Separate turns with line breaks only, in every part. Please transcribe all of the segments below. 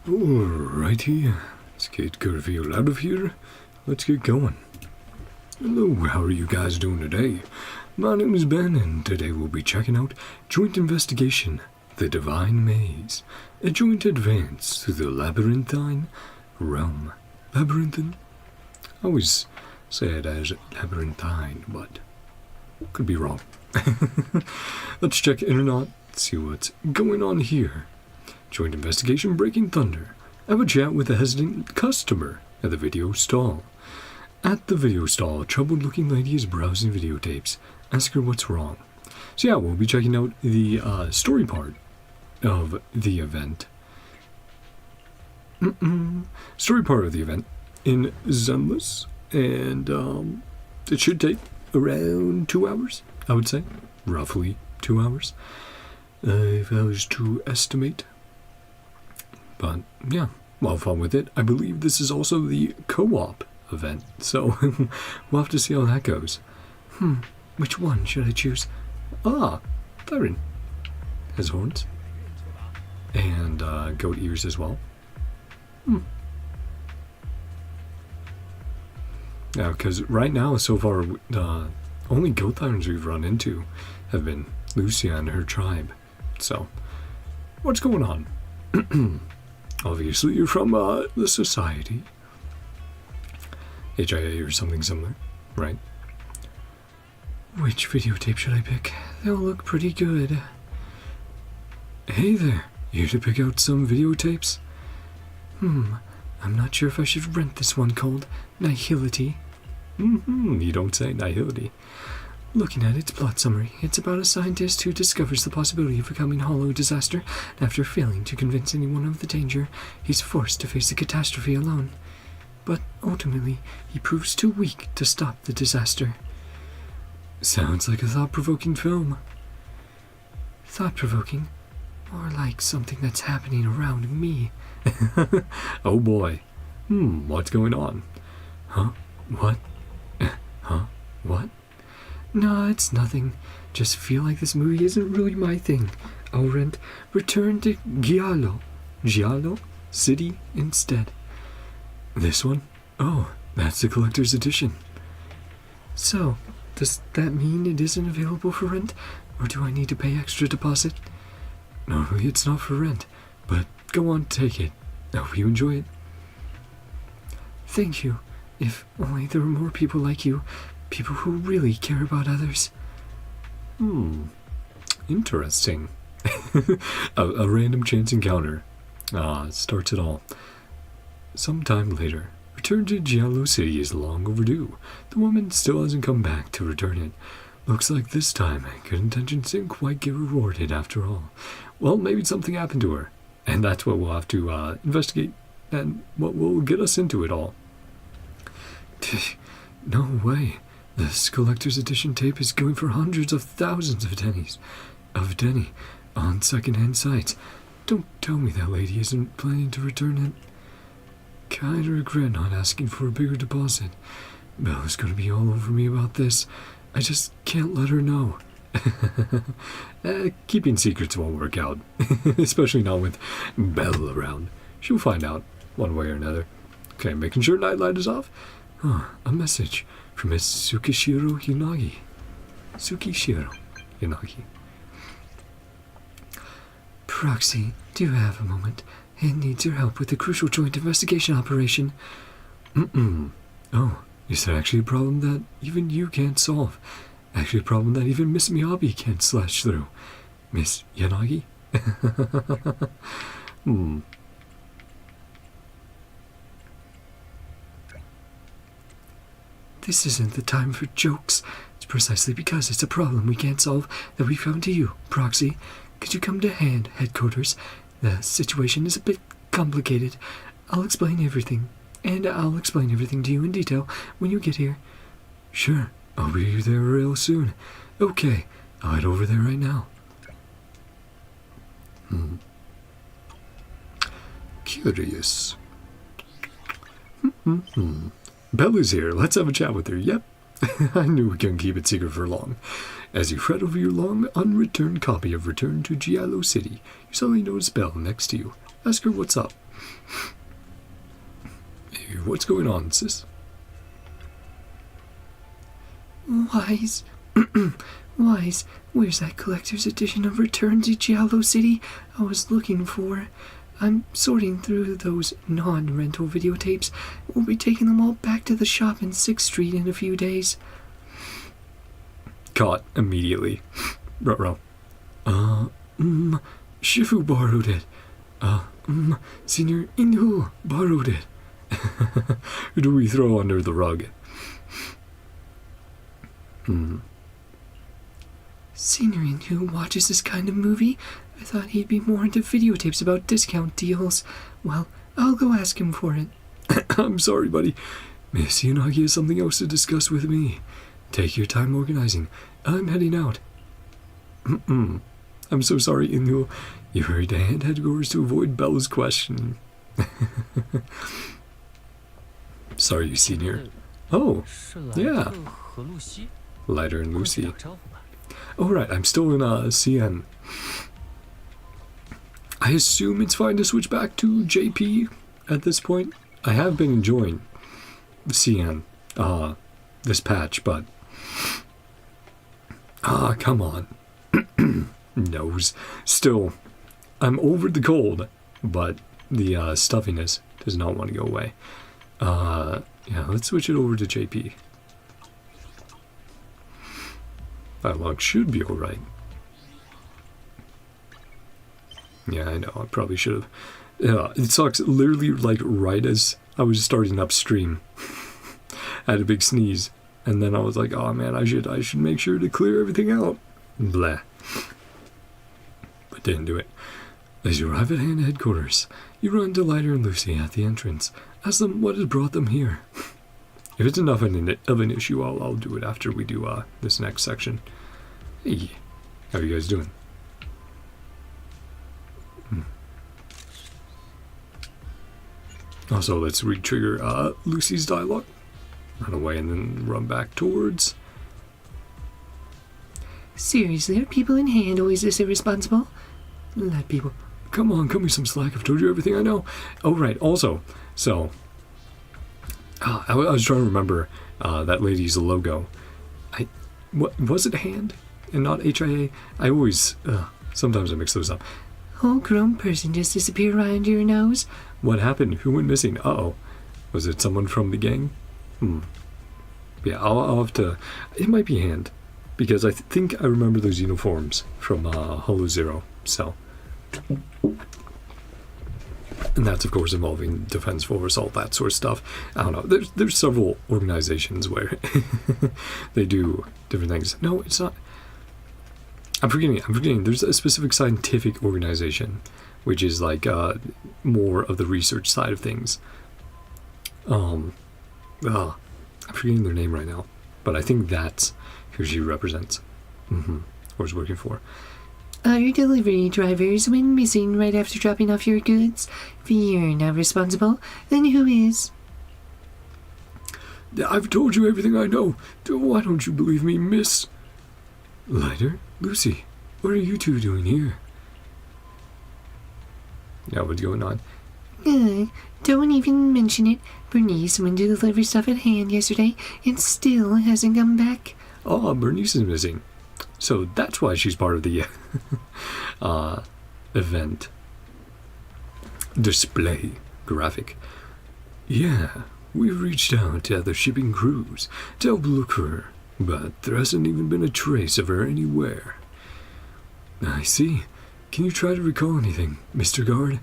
Alrighty, let's get Garfield out of here. Let's get going. Hello, how are you guys doing today? My name is Ben, and today we'll be checking out Joint Investigation, The Divine Maze, a joint advance through the labyrinthine realm. Labyrinthine? I always say it as labyrinthine, but could be wrong. Let's check internet, see what's going on here. Joint investigation breaking thunder. Have a chat with a hesitant customer at the video stall. At the video stall, a troubled-looking lady is browsing videotapes. Ask her what's wrong. So yeah, we'll be checking out the story part of the event. Story part of the event in Zenless, and it should take around 2 hours, I would say. Roughly 2 hours, if I was to estimate. But yeah, we'll have fun with it. I believe this is also the co-op event, so we'll have to see how that goes. Which one should I choose? Theron has horns. And goat ears as well. Yeah, because right now, so far, only goat Therons we've run into have been Lucia and her tribe. So, what's going on? Obviously, you're from the society. HIA or something similar, right? Which videotape should I pick? They'll look pretty good. Hey there, you here to pick out some videotapes? I'm not sure if I should rent this one called Nihility. You don't say, Nihility. Looking at its plot summary, it's about a scientist who discovers the possibility of a coming hollow disaster. After failing to convince anyone of the danger, he's forced to face the catastrophe alone. But ultimately, he proves too weak to stop the disaster. Sounds like a thought-provoking film. Thought-provoking? More like something that's happening around me. Oh boy. What's going on? Huh? What? What? No, it's nothing. Just feel like this movie isn't really my thing. I'll rent Return to Giallo City instead. This one? Oh, that's the collector's edition. So, does that mean it isn't available for rent? Or do I need to pay extra deposit? Normally it's not for rent, but go on, take it. I hope you enjoy it. Thank you. If only there were more people like you. People who really care about others. Interesting. a random chance encounter starts it all. Sometime later, Return to Giallo City is long overdue. The woman still hasn't come back to return it. Looks like this time, good intentions didn't quite get rewarded after all. Well, maybe something happened to her, and that's what we'll have to investigate, and what will get us into it all. No way. This collector's edition tape is going for hundreds of thousands of Denny on second-hand sites. Don't tell me that lady isn't planning to return it. Kinda regret not asking for a bigger deposit. Bella's gonna be all over me about this. I just can't let her know. Keeping secrets won't work out, especially not with Belle around. She'll find out, one way or another. Okay, making sure nightlight is off. A message from Miss Tsukishiro Hinagi. Proxy, do you have a moment? It needs your help with the crucial joint investigation operation. Oh, is there actually a problem that even you can't solve? Actually a problem that even Miss Miyabi can't slash through. Miss Yanagi? This isn't the time for jokes. It's precisely because it's a problem we can't solve that we come to you, Proxy. Could you come to headquarters? The situation is a bit complicated. I'll explain everything. And I'll explain everything to you in detail when you get here. Sure, I'll be there real soon. Okay, I'll head over there right now. Curious. Bella's here. Let's have a chat with her. Yep. I knew we couldn't keep it secret for long. As you fret over your long unreturned copy of Return to Giallo City, you suddenly notice Belle next to you. Ask her what's up. Hey, what's going on, sis?
Wise. Wise, where's that collector's edition of Return to Giallo City I was looking for? I'm sorting through those non-rental videotapes. We'll be taking them all back to the shop in 6th Street in a few days.
Caught immediately. Ruh-roh. Shifu borrowed it. Senior Inhu borrowed it. Who do we throw under the rug?
Senior Inhu watches this kind of movie? I thought he'd be more into videotapes about discount deals. Well, I'll go ask him for it.
I'm sorry, buddy. Miss Yanagi has something else to discuss with me. Take your time organizing. I'm heading out. I'm so sorry, Inhu. You hurried to headquarters to avoid Bella's question. Sorry, Senior. Oh, yeah. Lighter and Lucy. Oh, right, I'm still in CN. I assume it's fine to switch back to JP at this point. I have been enjoying CN, this patch, but... come on. Nose. Still, I'm over the cold, but the stuffiness does not want to go away. Yeah, let's switch it over to JP. That log should be alright. Yeah, I know, I probably should have. Yeah, it sucks. Literally, like, right as I was starting upstream, I had a big sneeze, and then I was like, oh man, I should make sure to clear everything out. Blah. But didn't do it. As you arrive at headquarters, you run to Lighter and Lucy at the entrance. Ask them what has brought them here. If it's enough of an issue, I'll do it after we do this next section. Hey, how are you guys doing? Also, let's re-trigger Lucy's dialogue. Run away and then run back towards.
Seriously, are people in hand always this irresponsible? Let people...
Come on, cut me some slack. I've told you everything I know. Oh, right. Also, so... I was trying to remember that lady's logo. What was it, hand and not HIA? I always... sometimes I mix those up.
Whole grown person just disappear right under your nose?
What happened? Who went missing? Uh-oh. Was it someone from the gang? Yeah, I'll have to... It might be hand. Because I think I remember those uniforms from Holo Zero. So... And that's, of course, involving Defense Force, all that sort of stuff. I don't know. There's several organizations where they do different things. No, it's not... I'm forgetting. There's a specific scientific organization, which is like more of the research side of things. I'm forgetting their name right now, but I think that's who she represents, or is working for.
Are your delivery drivers went missing right after dropping off your goods? If you're not responsible, then who is?
I've told you everything I know. Why don't you believe me, Miss? Lighter? Lucy, what are you two doing here? Yeah, what's going on?
Don't even mention it. Bernice went to deliver stuff at hand yesterday and still hasn't come back.
Oh, Bernice is missing. So that's why she's part of the event. Display graphic. Yeah, we've reached out to other shipping crews to help look for her. but there hasn't even been a trace of her anywhere. I see. Can you try to recall anything, Mr. Guard?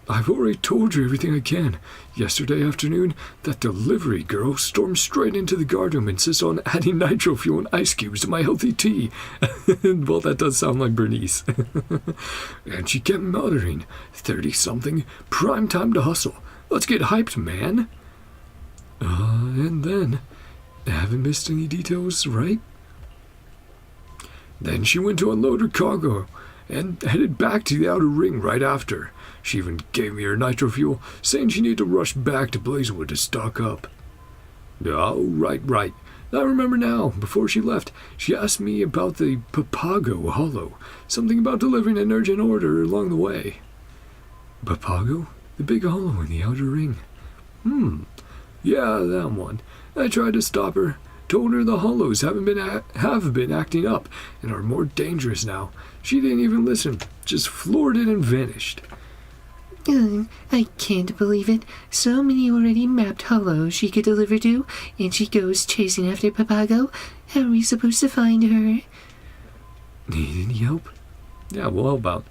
I've already told you everything I can. Yesterday afternoon, that delivery girl stormed straight into the guard room and insisted on adding nitro fuel and ice cubes to my healthy tea. Well, that does sound like Bernice. And she kept muttering, 30-something, prime time to hustle. Let's get hyped, man. And then, I haven't missed any details, right? Then she went to unload her cargo and headed back to the outer ring right after. She even gave me her nitro fuel, saying she needed to rush back to Blazewood to stock up. Oh, right. I remember now. Before she left, she asked me about the Papago Hollow. Something about delivering an urgent order along the way. Papago? The big hollow in the outer ring. Yeah, that one. I tried to stop her. Told her the hollows have been acting up and are more dangerous now. She didn't even listen. Just floored it and vanished.
I can't believe it. So many already mapped hollows she could deliver to, and she goes chasing after Papago. How are we supposed to find her?
Need any help? Yeah, we'll help out.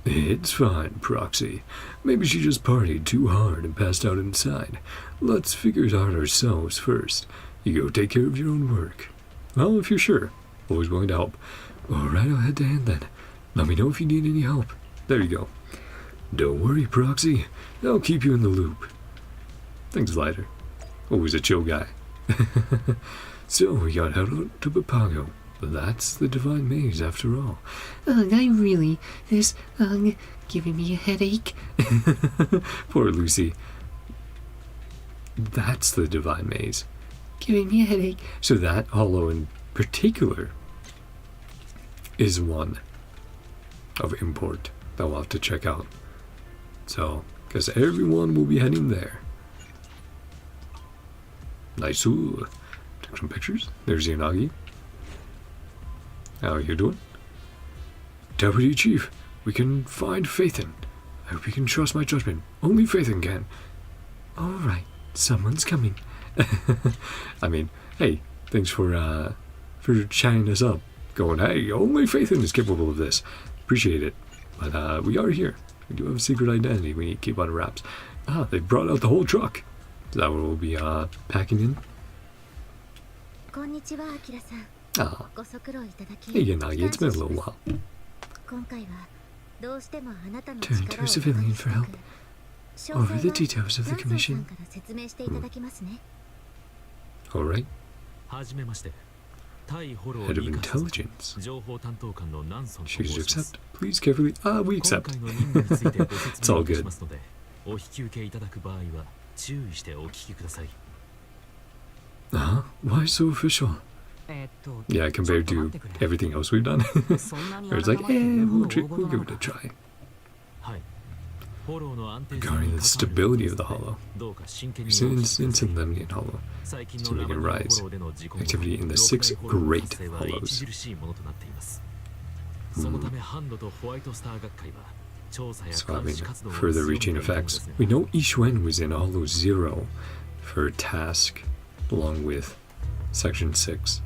It's fine, Proxy. Maybe she just partied too hard and passed out inside. Let's figure it out ourselves first. You go take care of your own work. Well, if you're sure. Always willing to help. Alright, I'll head to hand then. Let me know if you need any help. There you go. Don't worry, Proxy. I'll keep you in the loop. Thanks, Lighter. Always a chill guy. So, we got head out to Papago. That's the Divine Maze, after all.
This, giving me a headache.
Poor Lucy. That's the Divine Maze.
Giving me a headache.
So that hollow in particular is one of import that we'll have to check out. So, because everyone will be heading there. Nice. Ooh. Take some pictures. There's Yanagi. How are you doing? Deputy Chief, we can find Phaethon. I hope you can trust my judgment. Only Phaethon can. Alright, someone's coming. I mean, hey, thanks for chatting us up. Going, hey, only Phaethon is capable of this. Appreciate it. But we are here. We do have a secret identity we need to keep on wraps. They brought out the whole truck. Is that what we'll be packing in? Hey, Yanagi, it's been a little while.
Turn to a civilian for help. Over the details of the commission.
Alright. Head of Intelligence. Choose to accept. Please carefully. We accept. It's all good. Why so official? Yeah, compared to everything else we've done. It's like, we'll give it a try. Regarding the stability of the hollow, since in Lemnian Hollow, so we can rise activity in the 6 great hollows. So having further reaching effects. We know Ishuen was in Hollow 0 for task, along with Section 6.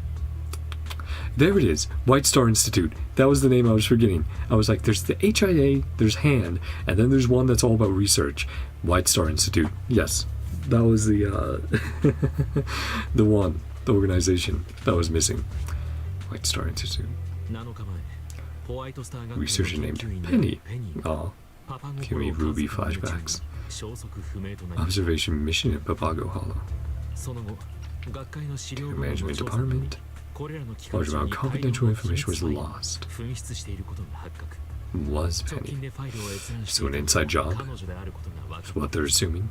There it is, White Star Institute. That was the name I was forgetting. I was like, there's the HIA, there's HAND, and then there's one that's all about research. White Star Institute. Yes, that was the the organization that was missing. White Star Institute. Researcher named Penny. Give me Ruby flashbacks. Observation mission at Papago Hollow. Management department. Large amount of confidential information was lost. Was Penny. So an inside job? Is what they're assuming.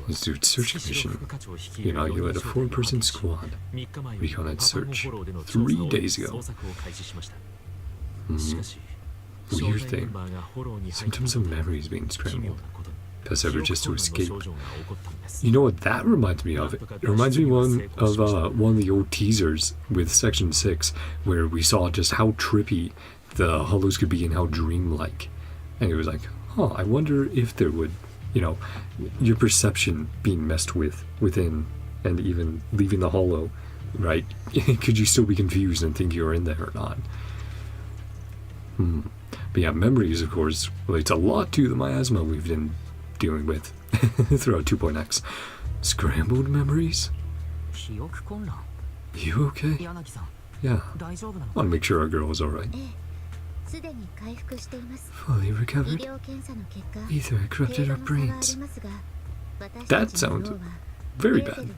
Institute search mission. Inaugurated a 4-person squad. Recon had search 3 days ago. Weird thing. Symptoms of memories being scrambled. Best ever just to escape. You know what that reminds me of? It reminds me one of the old teasers with Section 6, where we saw just how trippy the hollows could be and how dreamlike. And it was like, I wonder if there would you know, your perception being messed with within, and even leaving the hollow, right? Could you still be confused and think you're in there or not? But yeah, memories, of course, relates a lot to the miasma we've been dealing with throughout 2.x. Scrambled memories? You okay? Yeah. Want to make sure our girl is alright. Fully recovered. Ether had corrupted our brains. That sounds very bad.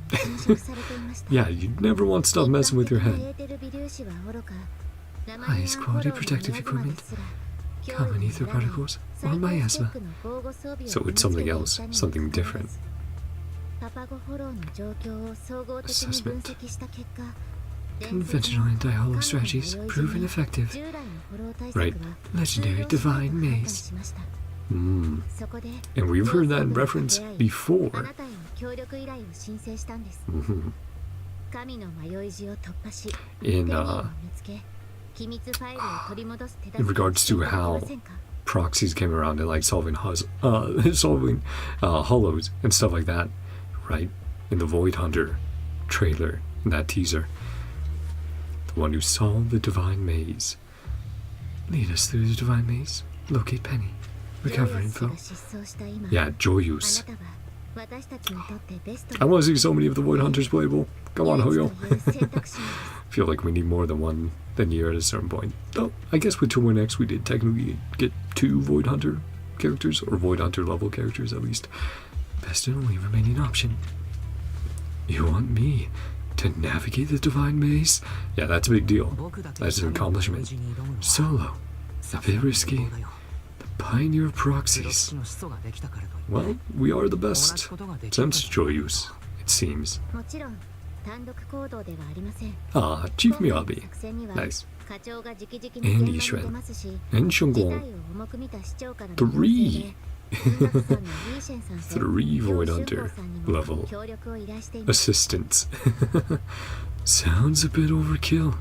Yeah, you'd never want stuff messing with your head. Highest quality protective equipment. Common ether particles or miasma. So it's something else, something different. Assessment. Conventional anti-hollow strategies proven effective. Right. Legendary divine maze. And we've heard that in reference before. In regards to how proxies came around and like solving hollows and stuff like that, right? In the Void Hunter trailer, in that teaser. The one who solved the divine maze. Lead us through the divine maze. Locate Penny. Recover info. Yeah, JOYOUS. I want to see so many of the Void Hunters playable. Come on, Hoyo. I feel like we need more than one than you at a certain point. Though, I guess with 2.x we did technically get 2 Void Hunter characters, or Void Hunter level characters at least. Best and only remaining option. You want me to navigate the divine maze? Yeah, that's a big deal. That's an accomplishment. Solo. A bit risky. The pioneer of proxies. Well, we are the best since JOYOUS, it seems. Ah, Chief Miyabi. Nice. And Ishuen. And Shunguang. 3! 3 Void Hunter level assistants. Sounds a bit overkill.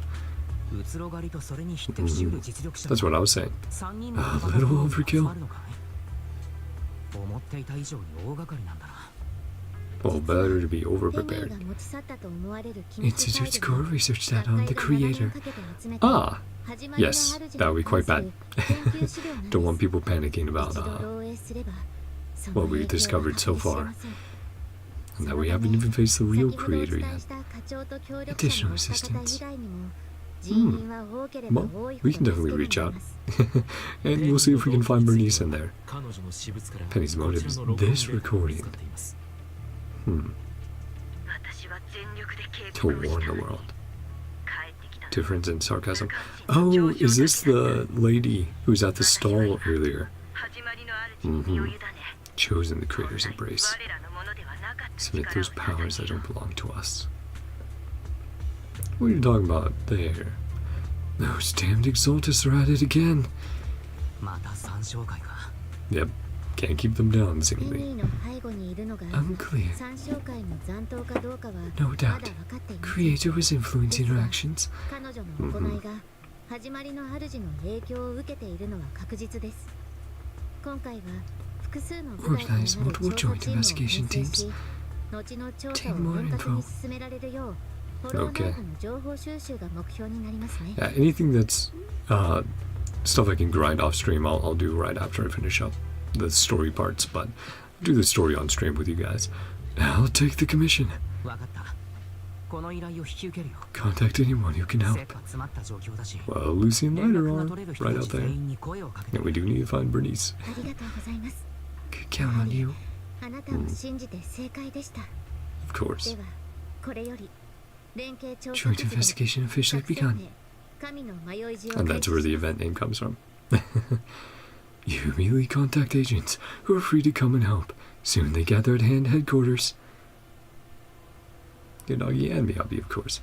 That's what I was saying. A little overkill. Well, better to be over-prepared. Institute's core research data on the creator. Ah! Yes, that would be quite bad. Don't want people panicking about what we've discovered so far. And that we haven't even faced the real creator yet. Additional assistance. Well, we can definitely reach out. And we'll see if we can find Bernice in there. Penny's motive is this recording. To warn the world. Difference in sarcasm. Oh, is this the lady who's at the stall earlier? Chosen the creator's embrace. Submit those powers that don't belong to us. What are you talking about there? Those damned exaltists are at it again. Yep, can't keep them down, seemingly. Unclear. No doubt, Creator was influencing her actions. Organize multiple joint investigation teams. Take more info. Okay. Yeah, anything that's stuff I can grind off stream, I'll do right after I finish up the story parts, but I'll do the story on stream with you guys. I'll take the commission. Contact anyone who can help. Well, Lucy and Light are on, right out there. And we do need to find Bernice. Could count on you. Of course. Joint investigation officially begun. And that's where the event name comes from. You immediately contact agents who are free to come and help. Soon they gather at hand headquarters. Yanagi and Miyabi, of course.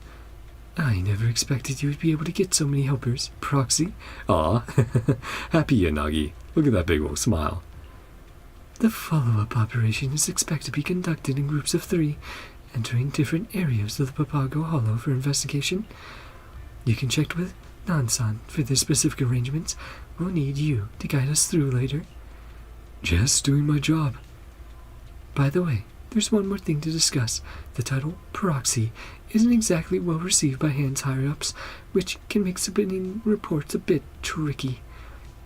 I never expected you would be able to get so many helpers, Proxy. Aw, happy Yanagi. Look at that big old smile. The follow-up operation is expected to be conducted in groups of 3, entering different areas of the Papago Hollow for investigation. You can check with Nansan for the specific arrangements. We'll need you to guide us through later. Just doing my job.
By the way, there's one more thing to discuss. The title Proxy isn't exactly well received by Hands higher-ups, which can make submitting reports a bit tricky.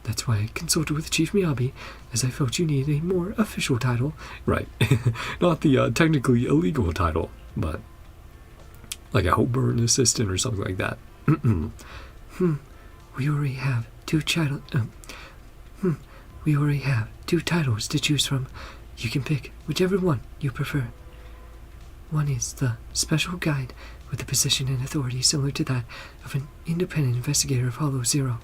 That's why I consulted with Chief Miyabi, as I felt you needed a more official title.
Right. Not the technically illegal title, but like a Hoburn assistant or something like that.
We already have two titles to choose from. You can pick whichever one you prefer. One is the Special Guide, with a position and authority similar to that of an independent investigator of Hollow Zero.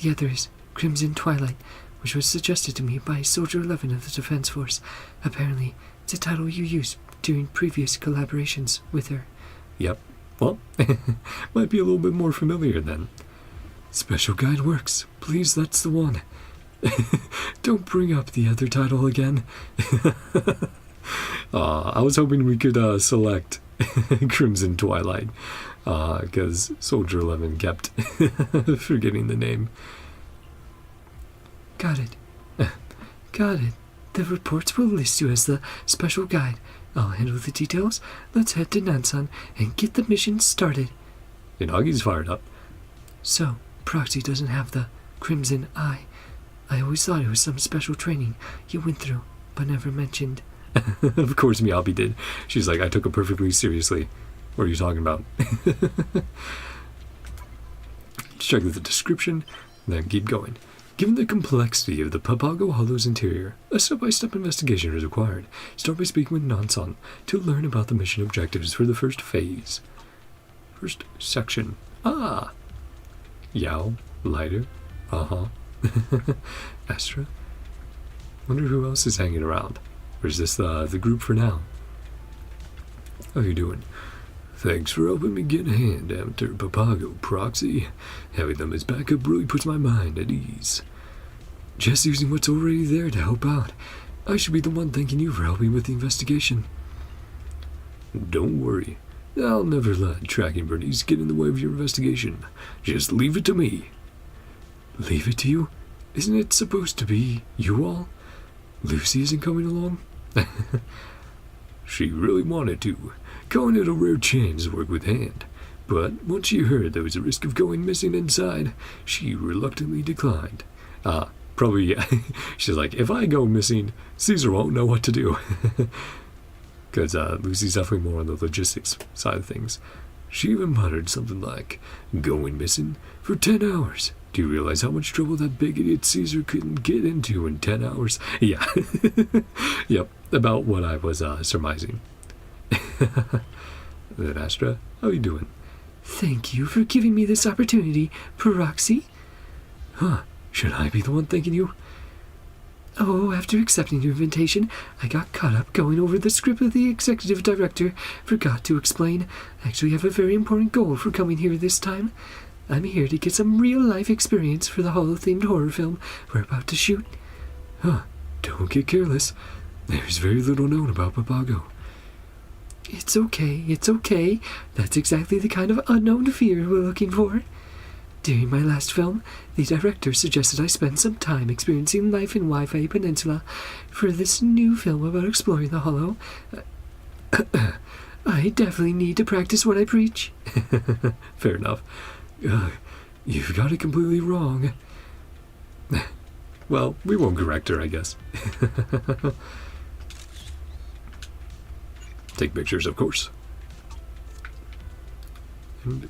The other is Crimson Twilight, which was suggested to me by Soldier 11 of the Defense Force. Apparently, it's a title you used during previous collaborations with her.
Yep. Well, might be a little bit more familiar then. Special Guide works. Please, that's the one. Don't bring up the other title again. I was hoping we could select Crimson Twilight, because Soldier 11 kept forgetting the name.
Got it. Got it. The reports will list you as the Special Guide. I'll handle the details. Let's head to Nansan and get the mission started.
Inagi's fired up.
So, Proxy doesn't have the Crimson Eye. I always thought it was some special training you went through, but never mentioned.
Of course Miyabi did. She's like, I took it perfectly seriously. What are you talking about? Check the description, then keep going. Given the complexity of the Papago Hollow's interior, a step-by-step investigation is required. Start by speaking with Nansan to learn about the mission objectives for the first phase. First section. Ah! Yao, lighter, Astra. Wonder who else is hanging around. Or is this the group for now? How you doing? Thanks for helping me get a hand after Papago, Proxy. Having them as backup really puts my mind at ease. Just using what's already there to help out. I should be the one thanking you for helping with the investigation. Don't worry. I'll never let tracking birdies get in the way of your investigation. Just leave it to me. Leave it to you? Isn't it supposed to be you all? Lucy isn't coming along? She really wanted to, calling it a rare chance to work with Hand. But once she heard there was a risk of going missing inside, she reluctantly declined. Probably, she's like, if I go missing, Caesar won't know what to do. Because Lucy's definitely more on the logistics side of things. She even muttered something like, going missing for 10 hours. Do you realize how much trouble that big idiot Caesar couldn't get into in 10 hours? Yeah. Yep, about what I was surmising. Then Astra, how you doing?
Thank you for giving me this opportunity, Proxy.
Huh, should I be the one thanking you?
Oh, after accepting your invitation, I got caught up going over the script of the executive director. Forgot to explain. I actually have a very important goal for coming here this time. I'm here to get some real-life experience for the Hollow-themed horror film we're about to shoot.
Huh, don't get careless. There's very little known about Papago.
It's okay, it's okay. That's exactly the kind of unknown fear we're looking for. During my last film, the director suggested I spend some time experiencing life in Wi-Fi Peninsula. For this new film about exploring the Hollow, I definitely need to practice what I preach.
Fair enough. You've got it completely wrong. Well, we won't correct her, I guess. Take pictures, of course. And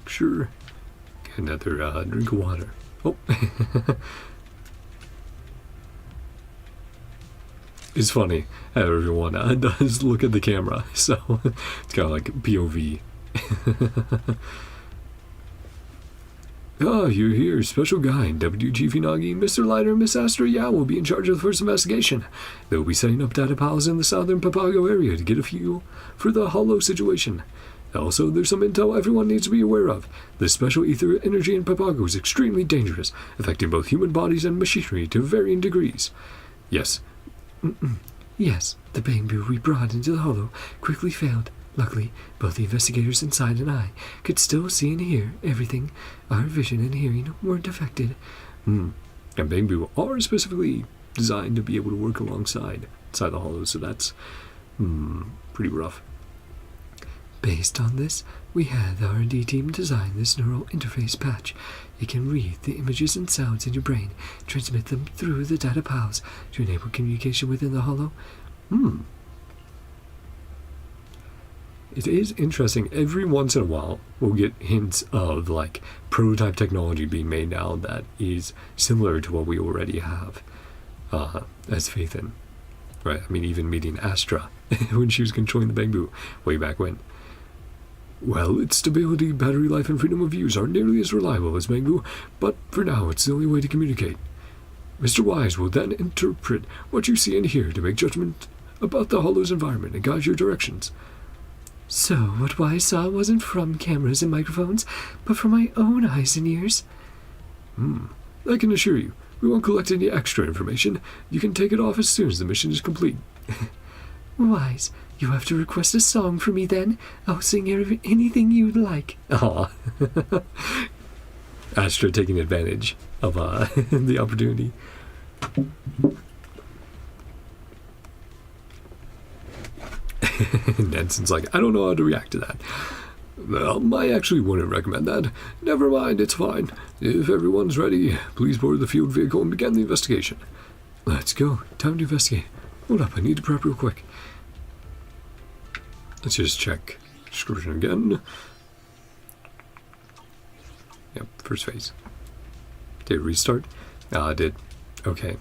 sure. Get another drink of water. Oh. It's funny how everyone does look at the camera, so it's kind of like POV. Ah, you're here. Special guide, W. Chief Inagi, Mr. Lighter, and Miss Astra Yao will be in charge of the first investigation. They'll be setting up data piles in the southern Papago area to get a feel for the Hollow situation. Also, there's some intel everyone needs to be aware of. The special ether energy in Papago is extremely dangerous, affecting both human bodies and machinery to varying degrees. Yes.
Yes, the bamboo we brought into the Hollow quickly failed. Luckily, both the investigators inside and I could still see and hear everything. Our vision and hearing weren't affected.
And bamboo are specifically designed to be able to work alongside the hollows, so that's pretty rough.
Based on this, we had the R&D team design this neural interface patch. It can read the images and sounds in your brain, transmit them through the data piles to enable communication within the hollow.
It is interesting. Every once in a while, we'll get hints of, like, prototype technology being made now that is similar to what we already have as faith in. Right? I mean, even meeting Astra when she was controlling the bamboo way back when. Well, its stability, battery life, and freedom of use aren't nearly as reliable as bamboo, but for now, it's the only way to communicate. Mr. Wise will then interpret what you see and hear to make judgment about the hollow's environment and guide your directions.
So, what Wise saw wasn't from cameras and microphones, but from my own eyes and ears?
I can assure you, we won't collect any extra information. You can take it off as soon as the mission is complete.
Wise, you have to request a song for me then. I'll sing anything you'd like.
Aw. Astra taking advantage of the opportunity. Nelson's like, I don't know how to react to that. Well, I actually wouldn't recommend that. Never mind, it's fine. If everyone's ready, please board the field vehicle and begin the investigation. Let's go. Time to investigate. Hold up, I need to prep real quick. Let's just check description again. Yep, first phase. Did it restart? Ah, it did. Okay.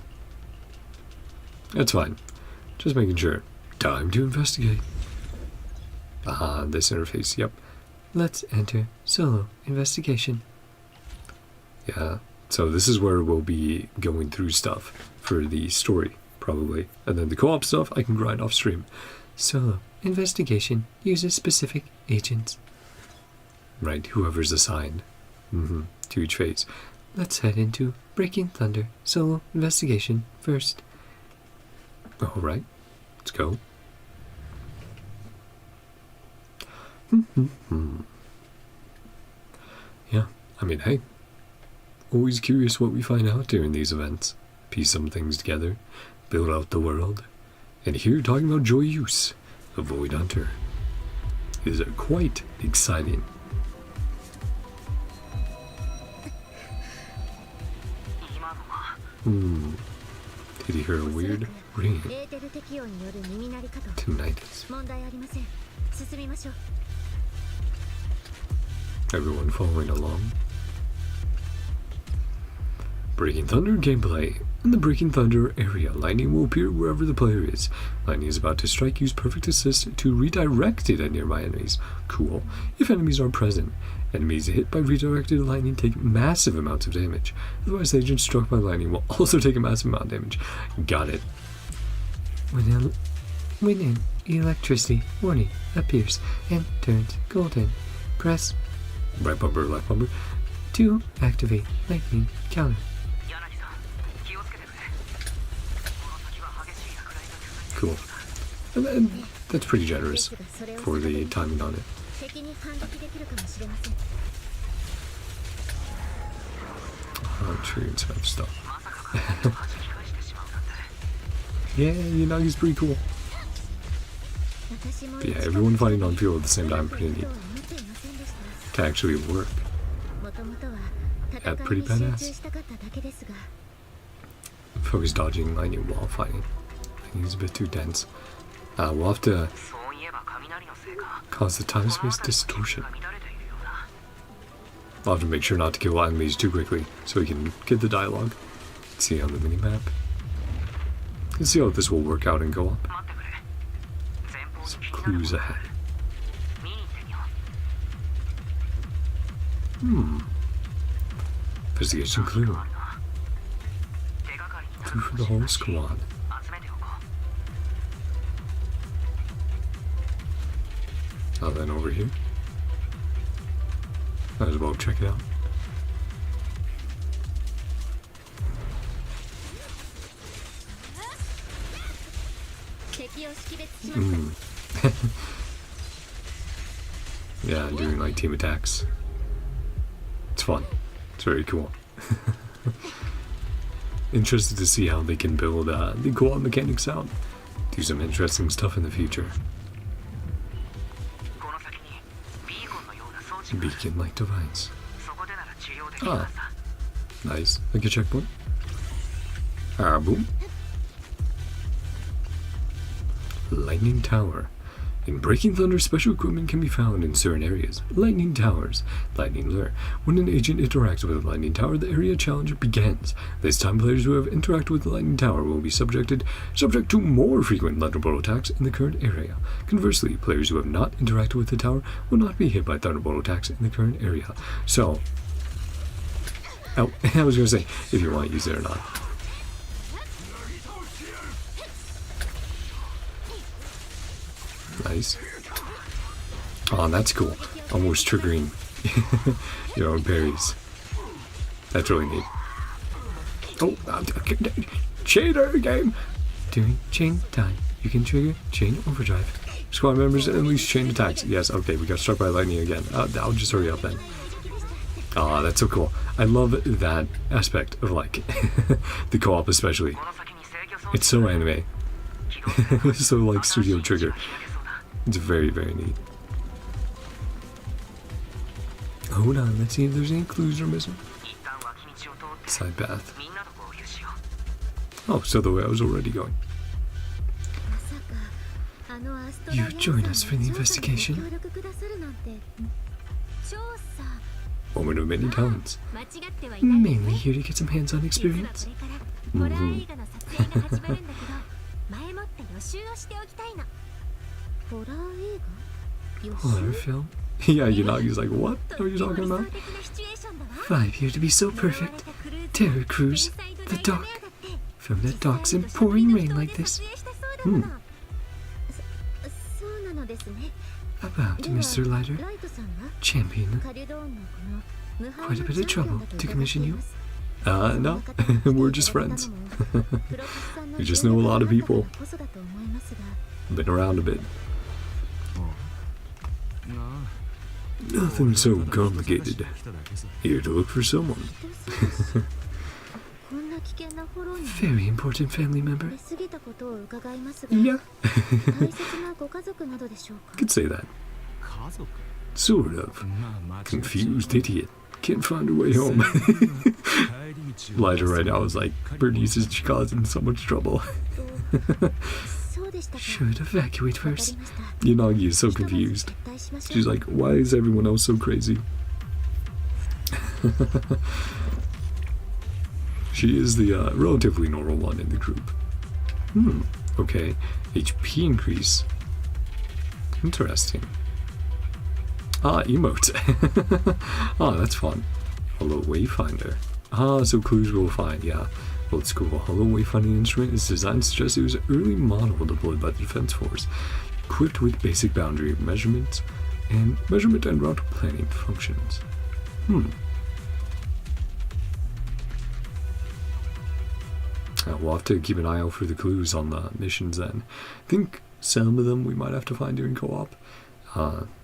That's fine. Just making sure. Time to investigate. This interface, yep.
Let's enter solo investigation.
Yeah, so this is where we'll be going through stuff for the story, probably. And then the co-op stuff I can grind off stream.
Solo investigation uses specific agents.
Right, whoever's assigned to each phase.
Let's head into Breaking Thunder solo investigation first.
Alright, let's go. Yeah, I mean, hey, always curious what we find out during these events. Piece some things together, build out the world. And here, talking about JOYOUS, a Void Hunter, is quite exciting. Did you hear a weird ringing? Tinnitus. Everyone following along? Breaking Thunder gameplay. In the Breaking Thunder area, lightning will appear wherever the player is. Lightning is about to strike. Use Perfect Assist to redirect it at nearby enemies. Cool. If enemies are present, enemies hit by redirected lightning take massive amounts of damage. Otherwise, agents struck by lightning will also take a massive amount of damage. Got it.
When an electricity warning appears and turns golden, press
right bumper, left bumper
to activate lightning counter.
Cool. And that's pretty generous for the timing on it. Oh, true, and stuff. Yeah, you know, he's pretty cool. But yeah, everyone fighting on field at the same time, pretty neat. To actually work. Yeah, pretty badass. Focus dodging lightning while fighting. He's a bit too dense. We'll have to cause the time-space distortion. I'll have to make sure not to kill enemies too quickly so we can get the dialogue. See on the minimap. Let's see how this will work out in co-op. Some clues ahead. Investigation clue. Clue for the whole squad. Then over here. Might as well check it out. Yeah, doing like team attacks. It's fun. It's very cool. Interested to see how they can build the co-op mechanics out. Do some interesting stuff in the future. Beacon-like device. Ah, nice. Like a checkpoint. Ah, boom. Lightning Tower. In Breaking Thunder, special equipment can be found in certain areas. Lightning Towers. Lightning Lure. When an agent interacts with a Lightning Tower, the area challenge begins. This time, players who have interacted with the Lightning Tower will be subject to more frequent Thunderbolt attacks in the current area. Conversely, players who have not interacted with the tower will not be hit by Thunderbolt attacks in the current area. So, oh, I was going to say, if you want to use it or not. Nice. Oh, that's cool. Almost triggering your own parries. That's really neat. Oh, cheater game! During chain time, you can trigger chain overdrive. Squad members unleash chain attacks. Yes, okay, we got struck by lightning again. I'll just hurry up then. Ah, that's so cool. I love that aspect of, like, the co-op especially. It's so anime. It's so, like, Studio Trigger. It's very, very neat. Hold on, let's see if there's any clues we're missing. Side path. Oh, so the way I was already going.
You join us for the investigation.
Woman of many talents.
Mainly here to get some hands-on experience.
Horror film? Yeah, Yanagi's like, what are you talking about?
5 here to be so perfect. Terror Cruise, the dock. From the docks in pouring rain like this. About Mr. Lighter, champion. Quite a bit of trouble to commission you.
No, we're just friends. We just know a lot of people. Been around a bit. Nothing so complicated. Here to look for someone.
Very important family member.
Yeah. Could say that. Sort of. Confused idiot. Can't find her way home. Lighter right now is like, Bernice is causing so much trouble.
Should evacuate first.
Yanagi is so confused. She's like, why is everyone else so crazy? She is the relatively normal one in the group. Okay. HP increase. Interesting. Ah, emote. Ah, that's fun. Hello, Wayfinder. Ah, so clues will find, yeah. Old school hollow wayfinding instrument is designed to suggest it was an early model deployed by the Defense Force, equipped with basic boundary measurement and route planning functions. We'll have to keep an eye out for the clues on the missions then. I think some of them we might have to find during co-op,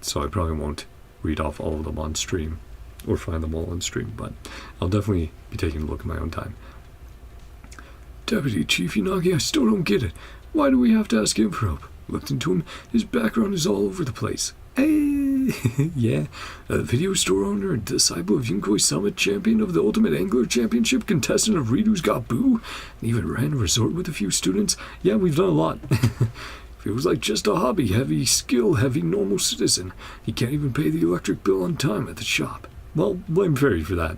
so I probably won't read off all of them on stream, or find them all on stream, but I'll definitely be taking a look at my own time. Deputy Chief Yanagi, I still don't get it. Why do we have to ask him for help? Looked into him, his background is all over the place. Hey, yeah, a video store owner, a disciple of Yunkoi Summit, champion of the Ultimate Angler Championship, contestant of Ridu's Got Boo, and even ran a resort with a few students. Yeah, we've done a lot. Feels like just a hobby, heavy skill, heavy normal citizen. He can't even pay the electric bill on time at the shop. Well, blame Fairy for that.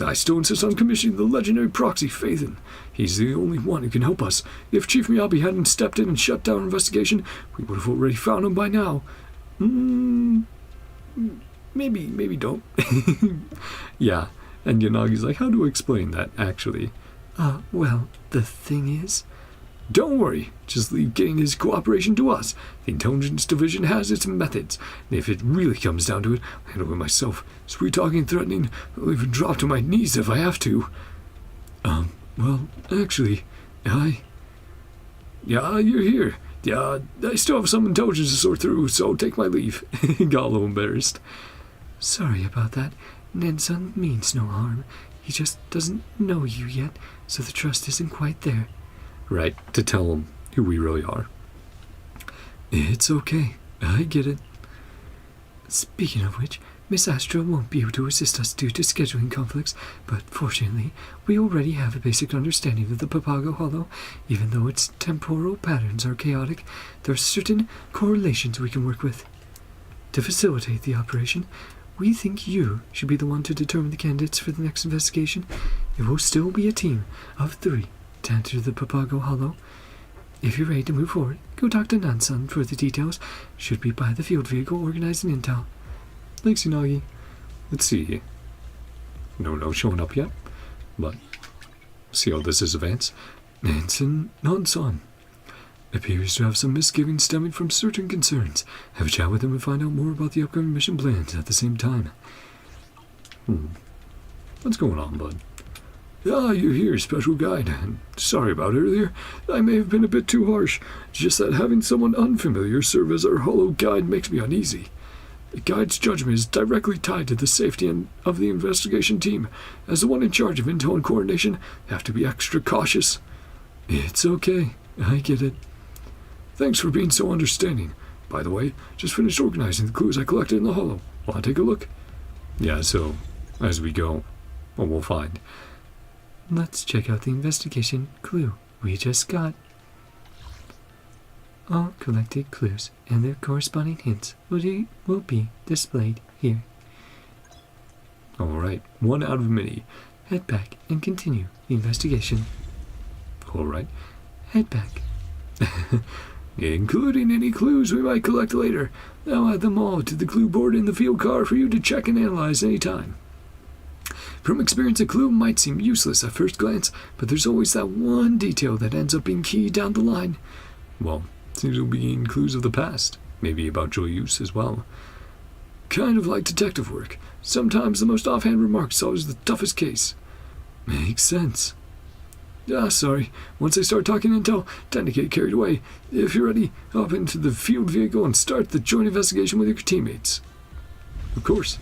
I still insist on commissioning the legendary proxy, Phaethon. He's the only one who can help us. If Chief Miyabi hadn't stepped in and shut down our investigation, we would have already found him by now. Maybe don't. Yeah, and Yanagi's like, how do I explain that, actually?
Well, the thing is...
Don't worry, just leave getting his cooperation to us. The intelligence division has its methods, and if it really comes down to it, I'll handle it myself. Sweet-talking and threatening, I'll even drop to my knees if I have to. Well, actually, Yeah, you're here. Yeah, I still have some intelligence to sort through, so take my leave. Got a little embarrassed.
Sorry about that. Nedson means no harm. He just doesn't know you yet, so the trust isn't quite there.
Right, to tell him who we really are.
It's okay. I get it. Speaking of which, Miss Astra won't be able to assist us due to scheduling conflicts, but fortunately, we already have a basic understanding of the Papago Hollow. Even though its temporal patterns are chaotic, there are certain correlations we can work with. To facilitate the operation, we think you should be the one to determine the candidates for the next investigation. It will still be a team of 3 to enter the Papago Hollow. If you're ready to move forward, go talk to Nansan for the details. Should be by the field vehicle organizing intel.
Thanks, Unagi. Let's see. No showing up yet, but see how this is advanced. Nansan appears to have some misgivings stemming from certain concerns. Have a chat with him and find out more about the upcoming mission plans at the same time. What's going on, bud?
Ah, you're here, special guide. Sorry about earlier. I may have been a bit too harsh. Just that having someone unfamiliar serve as our hollow guide makes me uneasy. The guide's judgment is directly tied to the safety of the investigation team. As the one in charge of intel and coordination, I have to be extra cautious.
It's okay. I get it.
Thanks for being so understanding. By the way, just finished organizing the clues I collected in the hollow. Want to take a look?
Yeah, so as we go, what we'll find.
Let's check out the investigation clue we just got. All collected clues and their corresponding hints will be displayed here.
Alright, 1 out of many.
Head back and continue the investigation.
Alright.
Head back.
Including any clues we might collect later. I'll add them all to the clue board in the field car for you to check and analyze anytime. From experience, a clue might seem useless at first glance, but there's always that one detail that ends up being key down the line.
Well, seems to be in clues of the past. Maybe about JOYOUS as well.
Kind of like detective work. Sometimes the most offhand remark solves the toughest case.
Makes sense.
Sorry. Once I start talking intel, tend to get carried away. If you're ready, hop into the field vehicle and start the joint investigation with your teammates.
Of course.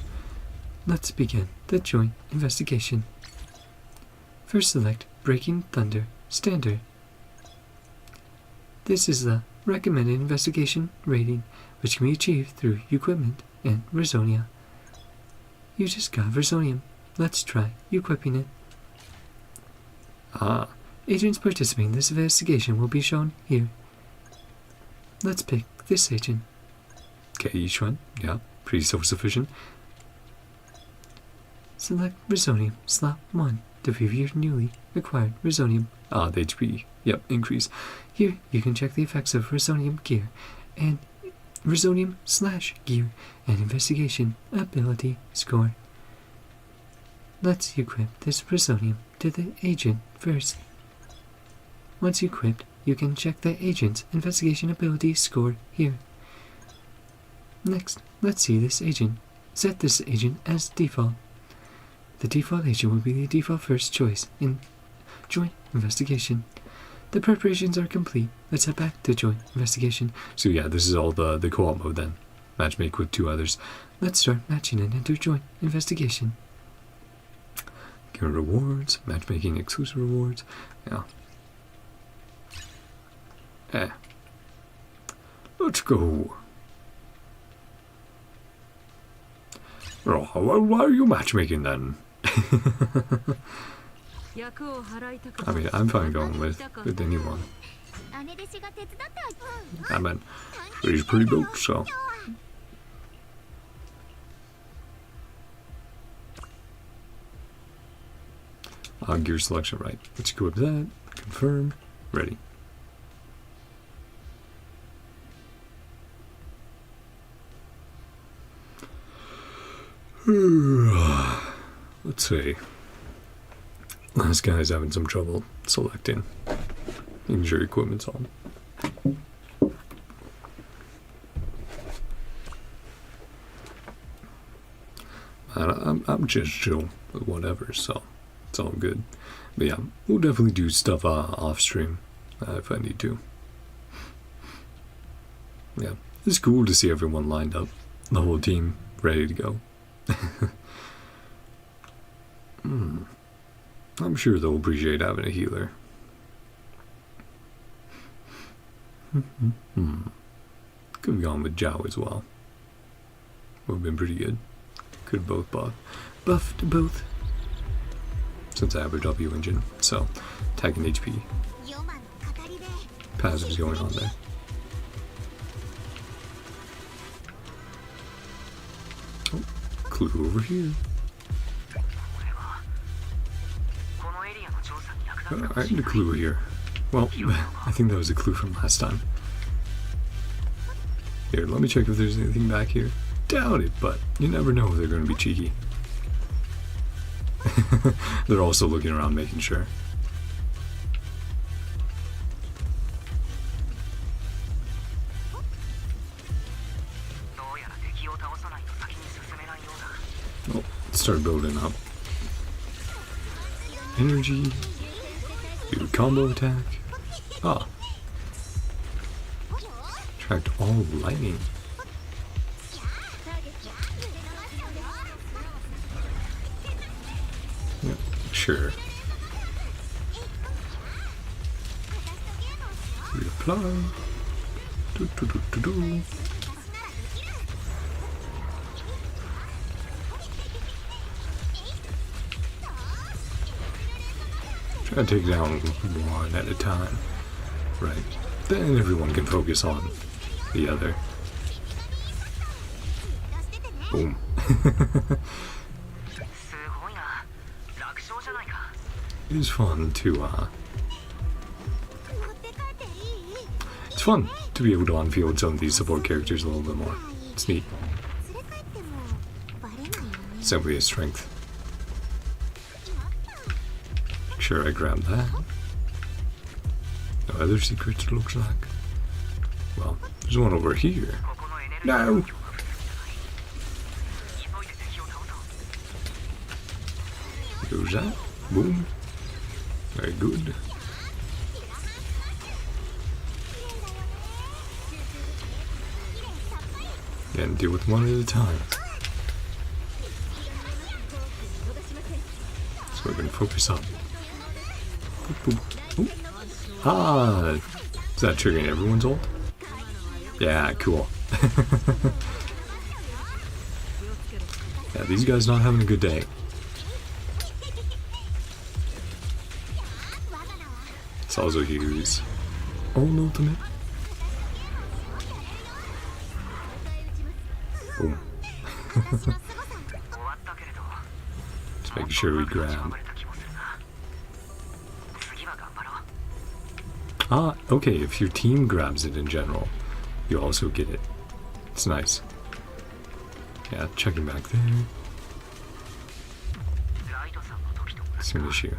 Let's begin the joint investigation. First select Breaking Thunder Standard. This is the recommended investigation rating, which can be achieved through equipment and Versonia. You just got Versonium. Let's try equipping it. Agents participating in this investigation will be shown here. Let's pick this agent.
Okay, each one. Yeah, pretty self-sufficient.
Select Versonium slot 1 to view your newly acquired Versonium.
The HP. Yep, increase.
Here you can check the effects of Versonium gear and Versonium/gear and investigation ability score. Let's equip this Versonium to the agent first. Once equipped, you can check the agent's investigation ability score here. Next, let's see this agent. Set this agent as default. The default agent will be the default first choice in joint investigation. The preparations are complete. Let's head back to joint investigation.
So yeah, this is all the co-op mode then. Matchmake with 2 others.
Let's start matching and enter joint investigation.
Get rewards, matchmaking exclusive rewards. Yeah.
Let's go. Oh, well, why are you matchmaking then?
I mean, I'm fine going with anyone.
I mean, she's pretty built, so.
Gear selection, right. Let's equip that. Confirm. Ready. Let's see. This guy's having some trouble selecting. Injury equipment's on. I'm just chill with whatever, so it's all good. But yeah, we'll definitely do stuff off stream if I need to. Yeah, it's cool to see everyone lined up, the whole team ready to go. I'm sure they'll appreciate having a healer. Could have gone with Zhao as well. Would have been pretty good. Could have both buffed both. Since I have a W engine, so attack and HP. Passive's going on there. Oh, clue over here. I need a clue here. Well, I think that was a clue from last time. Here, let me check if there's anything back here. Doubt it, but you never know if they're going to be cheeky. They're also looking around making sure. Oh, start building up. Energy. Do combo attack. Ah. Attract all lightning. Yeah, sure. Reapply. Do, do, do, do, do. Try to take down one at a time. Right. Then everyone can focus on the other. Boom. It is fun to, it's fun to be able to on-field some of these support characters a little bit more. It's neat. Simply a strength. Sure, I grabbed that. No other secrets, it looks like. Well, there's one over here. No! Goes that. Boom. Very good. And deal with one at a time. So we can focus up. Boop, boop. Ooh. Ah! Is that triggering everyone's ult? Yeah, cool. Yeah, these guys not having a good day. Let's also use own ultimate. Boom. Just making sure we grab. Ah, okay, if your team grabs it in general, you also get it. It's nice. Yeah, checking back there. Same issue.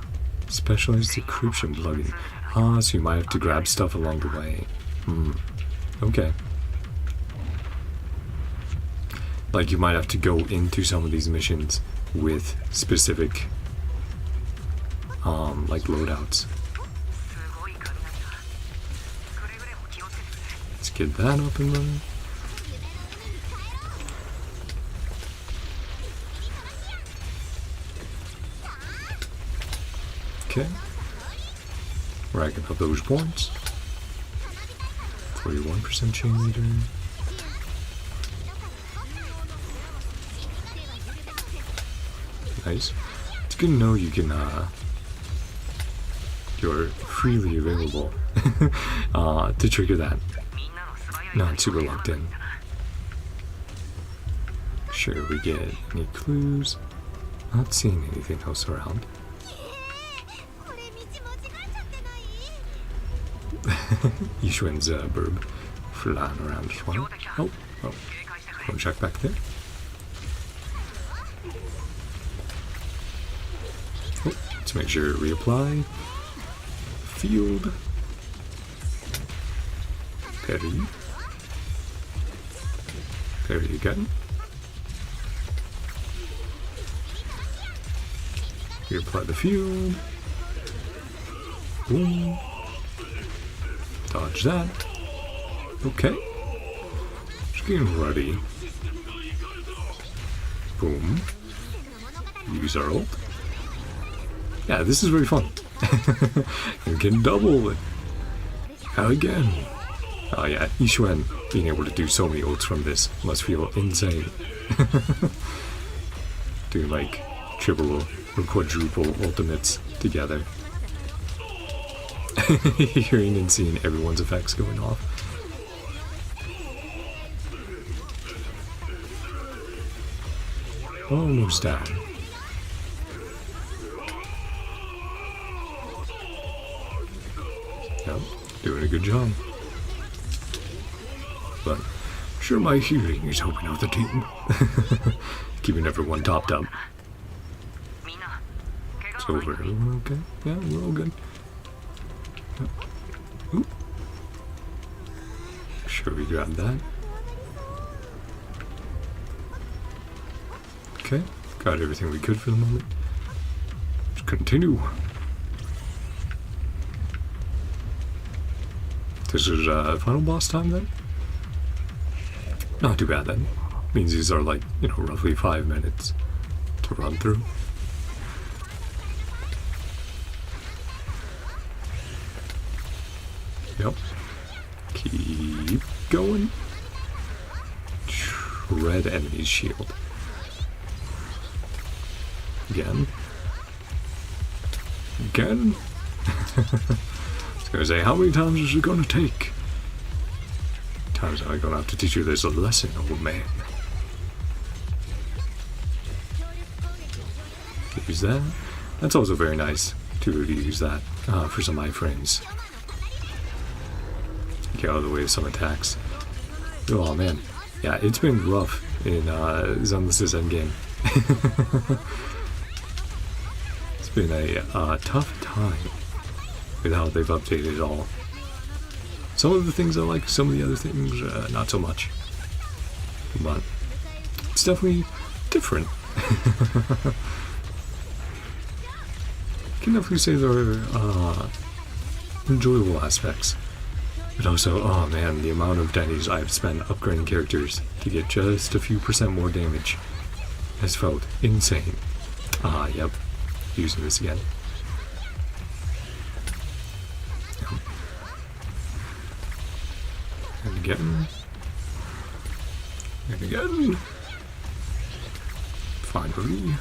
Specialized decryption plugin. Ah, so you might have to grab stuff along the way. Okay. Like you might have to go into some of these missions with specific, like loadouts. Let's get that up and running. Okay. Racking up those points. 41% chain leader. Nice. It's good to know you can, you're freely available to trigger that. Not super locked in. Sure, we get any clues. Not seeing anything else around. Yishuan's burb flying around as well. Oh. One check back there. Oh, let's make sure reapply. Field. Parry. Parry again. Reapply the field. Boom. Dodge that. Okay. Just getting ready. Boom. Use our ult. Yeah, this is very fun. You can double it. Again. Oh yeah, Yixuan being able to do so many ults from this must feel insane. Doing like triple or quadruple ultimates together. Hearing and seeing everyone's effects going off. Almost down. Yep, doing a good job. But sure, my healing is helping out the team. Keeping everyone topped up. It's over. Everyone okay? Yeah, we're all good. Oop. Sure, we grabbed that. Okay, got everything we could for the moment. Let's continue. This is final boss time then? Not too bad then. Means these are like, you know, roughly 5 minutes to run through. Yep. Keep going. Shred enemy's shield. Again. Again. I was gonna say, how many times is it gonna take? Times am I gonna have to teach you this a lesson, old man? Use that. That's also very nice to use that for some iframes. Get out of the way of some attacks. Oh man, yeah, it's been rough in Zenless's endgame. It's been a tough time with how they've updated it all. Some of the things I like, some of the other things not so much. But it's definitely different. Can definitely say there are enjoyable aspects. But also, oh man, the amount of pennies I've spent upgrading characters to get just a few % more damage has felt insane. Yep. Using this again. Yep. And again. And again. Finally.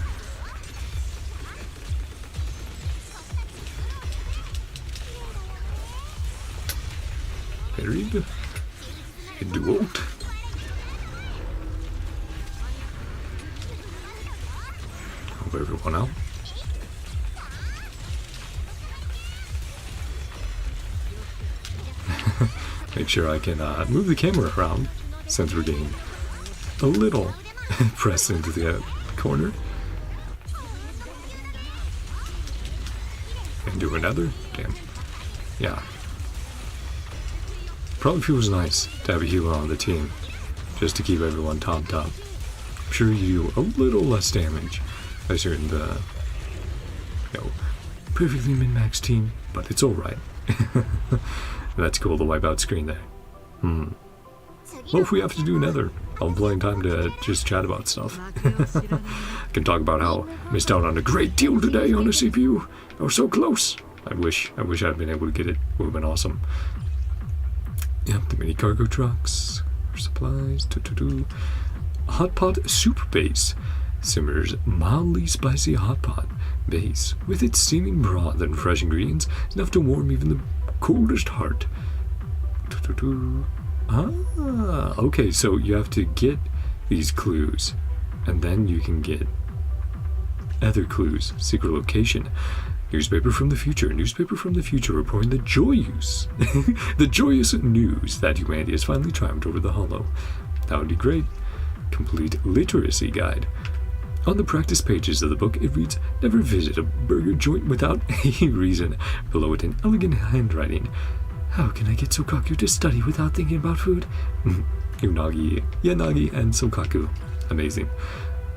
Buried. Into ult. Help everyone out. Make sure I can move the camera around since we're getting a little pressed into the corner. And do another. Damn. Yeah. Probably feels nice to have a healer on the team, just to keep everyone topped up. I'm sure you do a little less damage as you're in the, you know, perfectly min-max team, but it's alright. That's cool, the wipeout screen there. Well, if we have to do another, I'll play in time to just chat about stuff. I can talk about how I missed out on a great deal today on a CPU. I was so close. I wish I'd been able to get it. Would have been awesome. Yep, the mini cargo trucks, supplies, hot pot soup base simmers mildly spicy hot pot base with its steaming broth and fresh ingredients enough to warm even the coldest heart. Okay, so you have to get these clues, and then you can get other clues. Secret location. Newspaper from the future reporting the JOYOUS. The joyous news that humanity has finally triumphed over the Hollow. That would be great. Complete literacy guide. On the practice pages of the book, it reads, never visit a burger joint without a reason. Below it in elegant handwriting. How can I get Sokaku to study without thinking about food? Unagi, Yanagi, and Sokaku. Amazing.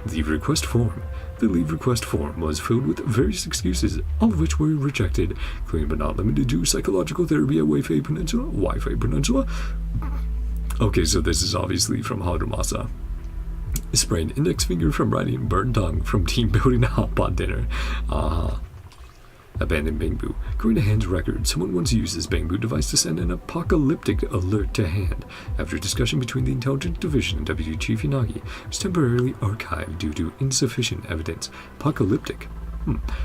Leave request form. The leave request form was filled with various excuses, all of which were rejected, including but not limited to psychological therapy at Wi-Fi Peninsula. Okay, so this is obviously from Haramasa. Sprained index finger from writing, burned tongue from team building a hot pot dinner. Abandoned bamboo. According to Hand's record, someone once used this bamboo device to send an apocalyptic alert to Hand. After a discussion between the Intelligence Division and Deputy Chief Yanagi, it was temporarily archived due to insufficient evidence. Apocalyptic.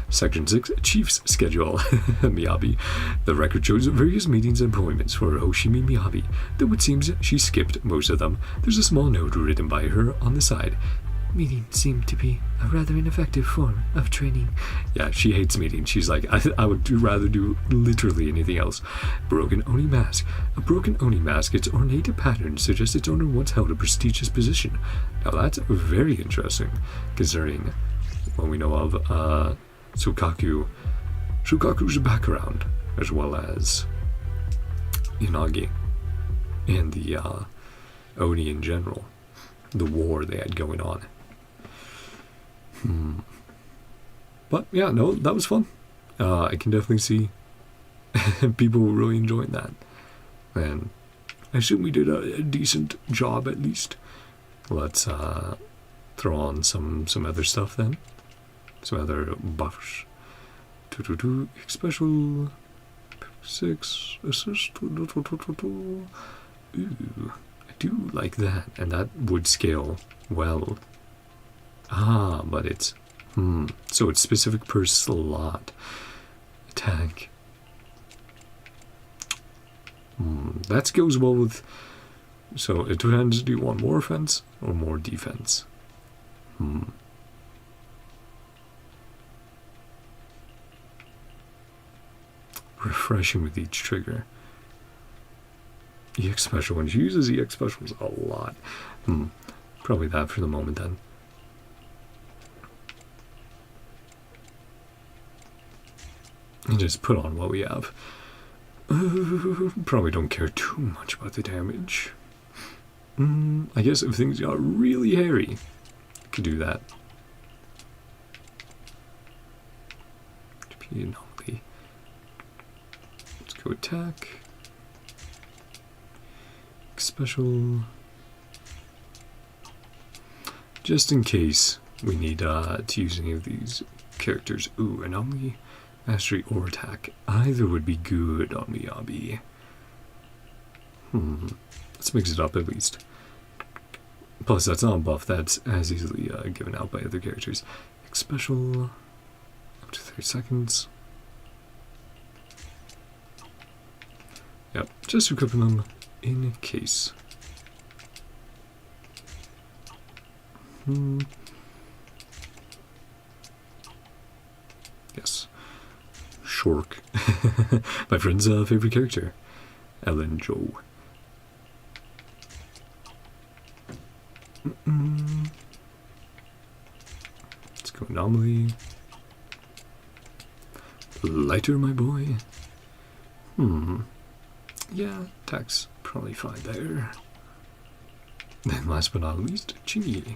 Section 6, Chief's Schedule. Miyabi. The record shows various meetings and appointments for Hoshimi Miyabi, though it seems she skipped most of them. There's a small note written by her on the side.
Meetings seem to be a rather ineffective form of training.
Yeah, she hates meetings. She's like, I would rather do literally anything else. Broken Oni Mask. A broken Oni mask, its ornate pattern suggests its owner once held a prestigious position. Now that's very interesting, considering what we know of Sukaku's background, as well as Yanagi and the Oni in general. The war they had going on. But yeah, no, that was fun. I can definitely see people really enjoying that. And I assume we did a decent job at least. Let's throw on some other stuff then. Some other buffs. Special 6 assist. Ooh, I do like that, and that would scale well. But it's so it's specific per slot. Attack. That goes well with. So it depends. Do you want more offense or more defense? Refreshing with each trigger. EX special. When she uses EX specials a lot. Probably that for the moment then. And just put on what we have. Probably don't care too much about the damage. I guess if things got really hairy, I could do that. Anomaly. Let's go attack. Special. Just in case we need to use any of these characters. Ooh, anomaly, mastery, or attack. Either would be good on Miyabi. Let's mix it up at least. Plus, that's not a buff that's as easily given out by other characters. Special, up to 30 seconds. Yep, just equipping them in case. Yes. Shork. My friend's favorite character. Ellen Joe. Let's go anomaly. Lighter, my boy. Yeah, attack's probably fine there. Then last but not least, Chingy.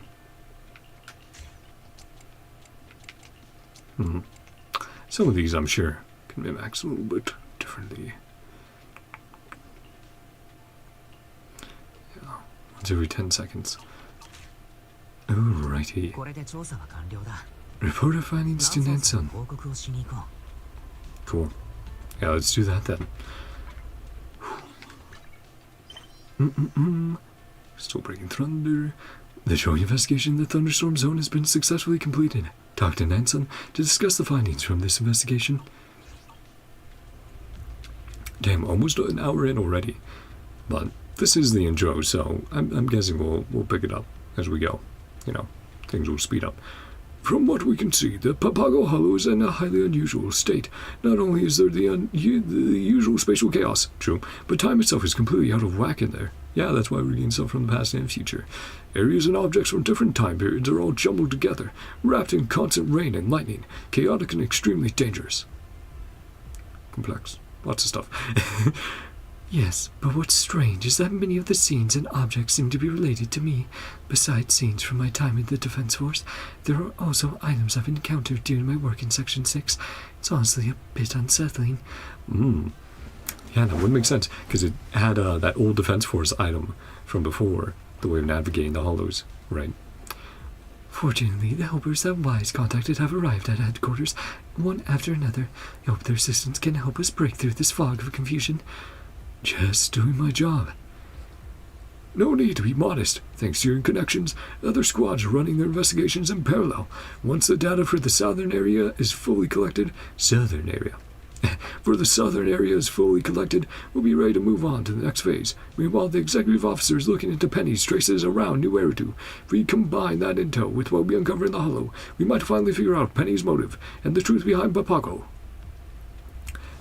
Some of these I'm sure can be maxed a little bit differently. Yeah, once every 10 seconds. Alrighty. Report our findings to Nansen. Cool. Yeah, let's do that then. Still breaking thunder. The joint investigation in the thunderstorm zone has been successfully completed. Talk to Nansen to discuss the findings from this investigation. Damn, almost an hour in already. But this is the intro, so I'm guessing we'll pick it up as we go. You know, things will speed up. From what we can see, the Papago Hollow is in a highly unusual state. Not only is there the usual spatial chaos, true, but time itself is completely out of whack in there. Yeah, that's why we're getting stuff from the past and future. Areas and objects from different time periods are all jumbled together, wrapped in constant rain and lightning, chaotic and extremely dangerous. Complex. Lots of stuff.
Yes, but what's strange is that many of the scenes and objects seem to be related to me. Besides scenes from my time in the Defense Force, there are also items I've encountered during my work in Section 6. It's honestly a bit unsettling.
Yeah, that would make sense, because it had that old Defense Force item from before, the way of navigating the hollows, right?
Fortunately, the helpers that Wise contacted have arrived at headquarters, one after another. I hope their assistance can help us break through this fog of confusion.
Just doing my job. No need to be modest. Thanks to your connections, other squads are running their investigations in parallel. Once the data for the southern area is fully collected, we'll be ready to move on to the next phase. Meanwhile, the executive officer is looking into Penny's traces around New Eridu. If we combine that intel with what we uncover in the Hollow, we might finally figure out Penny's motive and the truth behind Papago.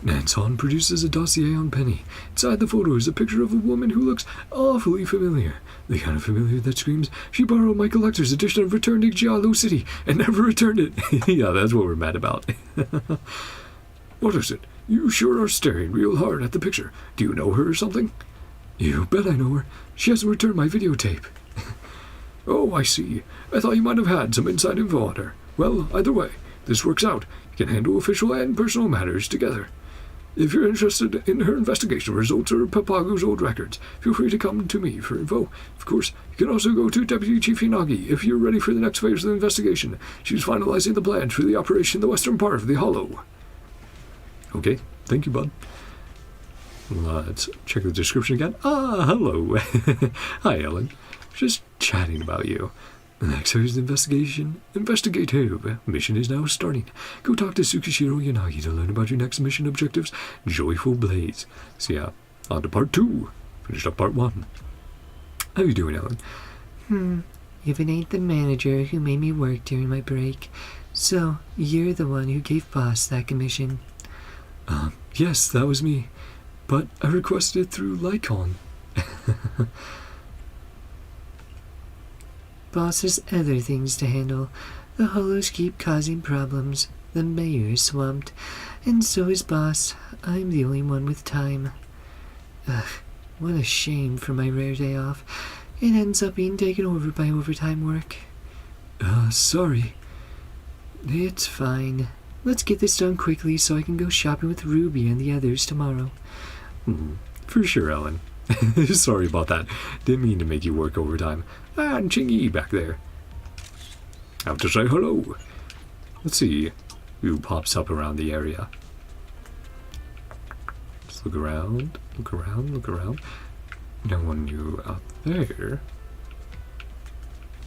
Nanson produces a dossier on Penny. Inside the photo is a picture of a woman who looks awfully familiar. The kind of familiar that screams, she borrowed my collector's edition of Return to JOYOUS City and never returned it. Yeah, that's what we're mad about.
What is it? You sure are staring real hard at the picture. Do you know her or something?
You bet I know her. She hasn't returned my videotape.
Oh, I see. I thought you might have had some inside info on her. Well, either way, this works out. You can handle official and personal matters together. If you're interested in her investigation results or Papago's old records, feel free to come to me for info. Of course, you can also go to Deputy Chief Yanagi if you're ready for the next phase of the investigation. She's finalizing the plans for the operation in the western part of the Hollow.
Okay, thank you, bud. Let's check the description again. Ah, hello. Hi, Ellen. Just chatting about you. The next phase of the investigative mission is now starting. Go talk to Tsukishiro Yanagi to learn about your next mission objectives, Joyful Blaze. So yeah, on to part 2. Finished up part 1. How you doing, Ellen?
If it ain't the manager who made me work during my break. So, you're the one who gave Boss that commission.
Yes, that was me. But I requested it through Lycon.
Boss has other things to handle. The Hollows keep causing problems. The mayor is swamped. And so is Boss. I'm the only one with time. Ugh, what a shame for my rare day off. It ends up being taken over by overtime work.
Sorry.
It's fine. Let's get this done quickly so I can go shopping with Ruby and the others tomorrow.
For sure, Ellen. Sorry about that. Didn't mean to make you work overtime. And Chingy back there. Have to say hello. Let's see who pops up around the area. Let's look around, look around. No one new out there.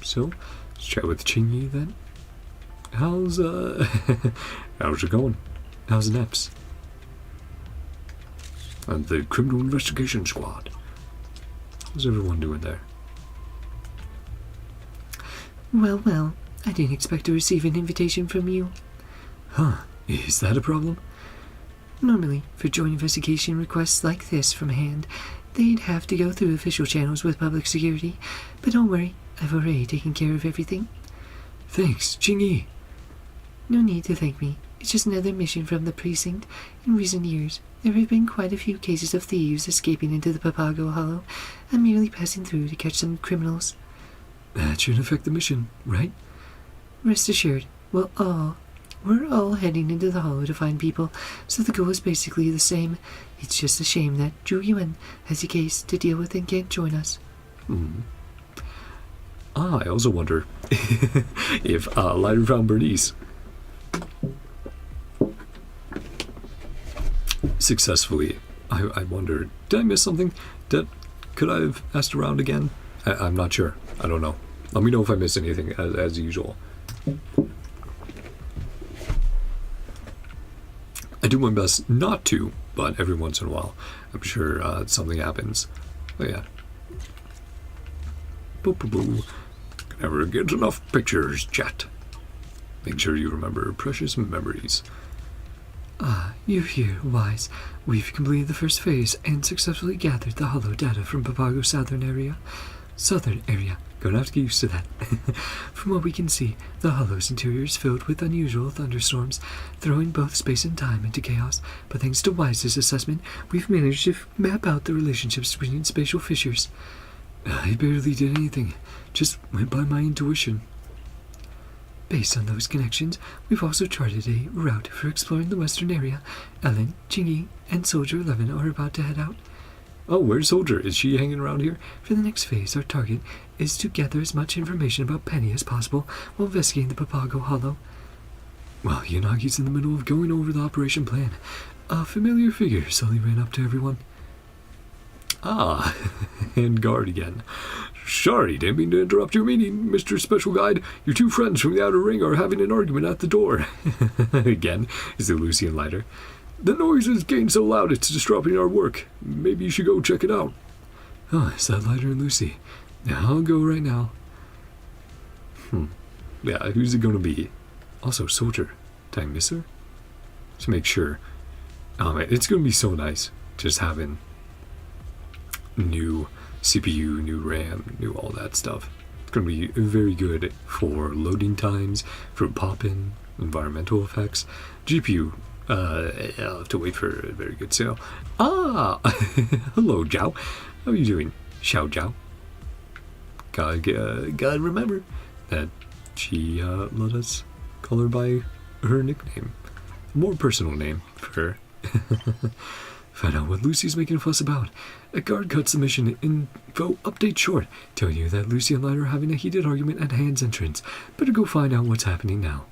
So, let's chat with Chingy then. How's it going? How's Neps?
And the Criminal Investigation Squad.
How's everyone doing there?
Well, I didn't expect to receive an invitation from you.
Huh, is that a problem?
Normally, for joint investigation requests like this from hand, they'd have to go through official channels with public security. But don't worry, I've already taken care of everything.
Thanks, Chingy.
No need to thank me. It's just another mission from the precinct. In recent years, there have been quite a few cases of thieves escaping into the Papago Hollow. I'm merely passing through to catch some criminals.
That shouldn't affect the mission, right?
Rest assured, we're all heading into the Hollow to find people, so the goal is basically the same. It's just a shame that Zhu Yuan has a case to deal with and can't join us.
I also wonder if Lighter found Bernice successfully. I wonder, did I miss something? Could I have asked around again? I'm not sure. I don't know. Let me know if I missed anything, as usual. I do my best not to, but every once in a while, I'm sure something happens. But yeah. Boo.
Never get enough pictures, chat.
Make sure you remember precious memories.
You're here, Wise. We've completed the first phase and successfully gathered the Hollow data from Papago's southern area. Gonna have to get used to that. From what we can see, the Hollow's interior is filled with unusual thunderstorms, throwing both space and time into chaos. But thanks to Wise's assessment, we've managed to map out the relationships between spatial fissures.
I barely did anything. Just went by my intuition.
Based on those connections, we've also charted a route for exploring the western area. Ellen, Chingy, and Soldier 11 are about to head out.
Oh, where's Soldier? Is she hanging around here?
For the next phase, our target is to gather as much information about Penny as possible while investigating the Papago Hollow.
Well, Yanagi's in the middle of going over the operation plan. A familiar figure suddenly ran up to everyone. Ah, and guard again. Sorry, didn't mean to interrupt your meeting, Mr. Special Guide. Your two friends from the outer ring are having an argument at the door. Again, is the Lucian lighter. The noise is getting so loud it's disrupting our work. Maybe you should go check it out.
Oh, is that Lighter and Lucy? Now I'll go right now.
Yeah, who's it gonna be? Also, Soldier. Did I miss her? To make sure. Oh man, it's gonna be so nice just having new CPU, new RAM, new all that stuff. It's gonna be very good for loading times, for popping, environmental effects. GPU, I'll have to wait for a very good sale. Ah! Hello, Zhao. How are you doing? Xiao Zhao. Gotta remember that she let us call her by her nickname. A more personal name for her. Find out what Lucy's making a fuss about. A guard cuts the mission info update short, telling you that Lucy and Lighter are having a heated argument at Hand's entrance. Better go find out what's happening now.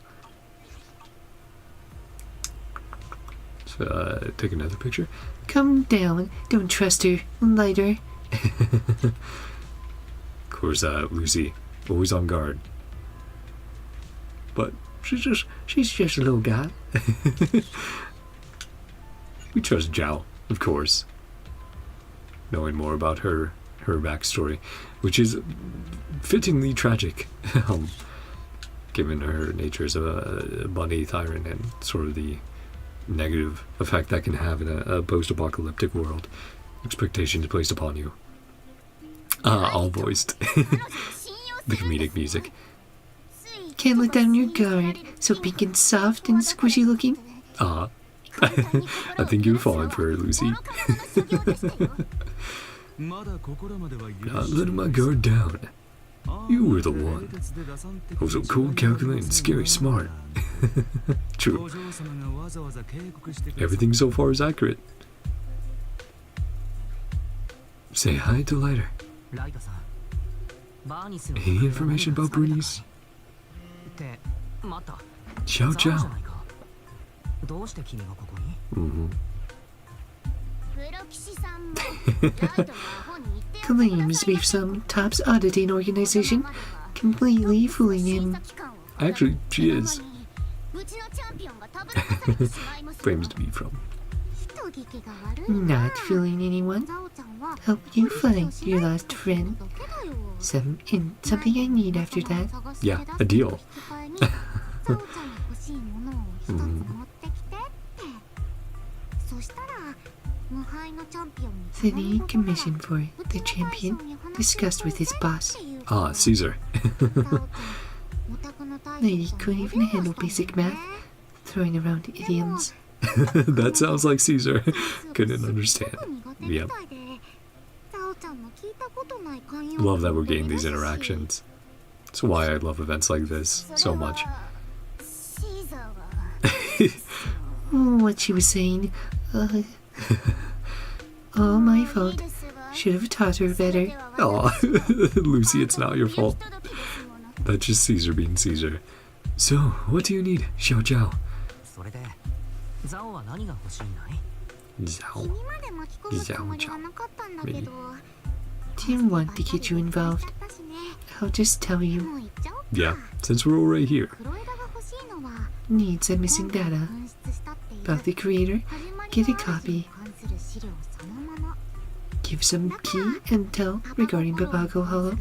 So, take another picture.
Come down. Don't trust her, Lighter.
Of course, Lucy, always on guard. But she's just a little guy. We trust Zhao, of course. Knowing more about her backstory, which is fittingly tragic, given her nature as a bunny tyrant and sort of the negative effect that can have in a post-apocalyptic world. Expectations placed upon you. All voiced. The comedic music.
Can't let down your guard, so pink and soft and squishy looking.
I think you're falling for her, Lucy. Not letting my guard down. You were the one. I was so cold, calculating, scary, smart. True. Everything so far is accurate. Say hi to Lighter. Any information about Bruni's? Ciao, ciao.
Claims we've some Top's auditing organization, completely fooling him.
Actually, she is. Claims to be from.
Not fooling anyone. Help you find your lost friend. Something I need after that.
Yeah, a deal.
The need commission for the champion discussed with his boss.
Caesar.
Lady couldn't even handle basic math, throwing around idioms.
That sounds like Caesar. Couldn't understand. Yep. Love that we're getting these interactions. That's why I love events like this so much.
What she was saying. All my fault. Should have taught her better.
Aw, Lucy, it's not your fault. That's just Caesar being Caesar. So, what do you need, Xiao Zhao? Zhao. Maybe.
Didn't want to get you involved. I'll just tell you.
Yeah, since we're all right here.
Need some missing data. About the creator, get a copy. Give some key intel regarding Papago Hollow.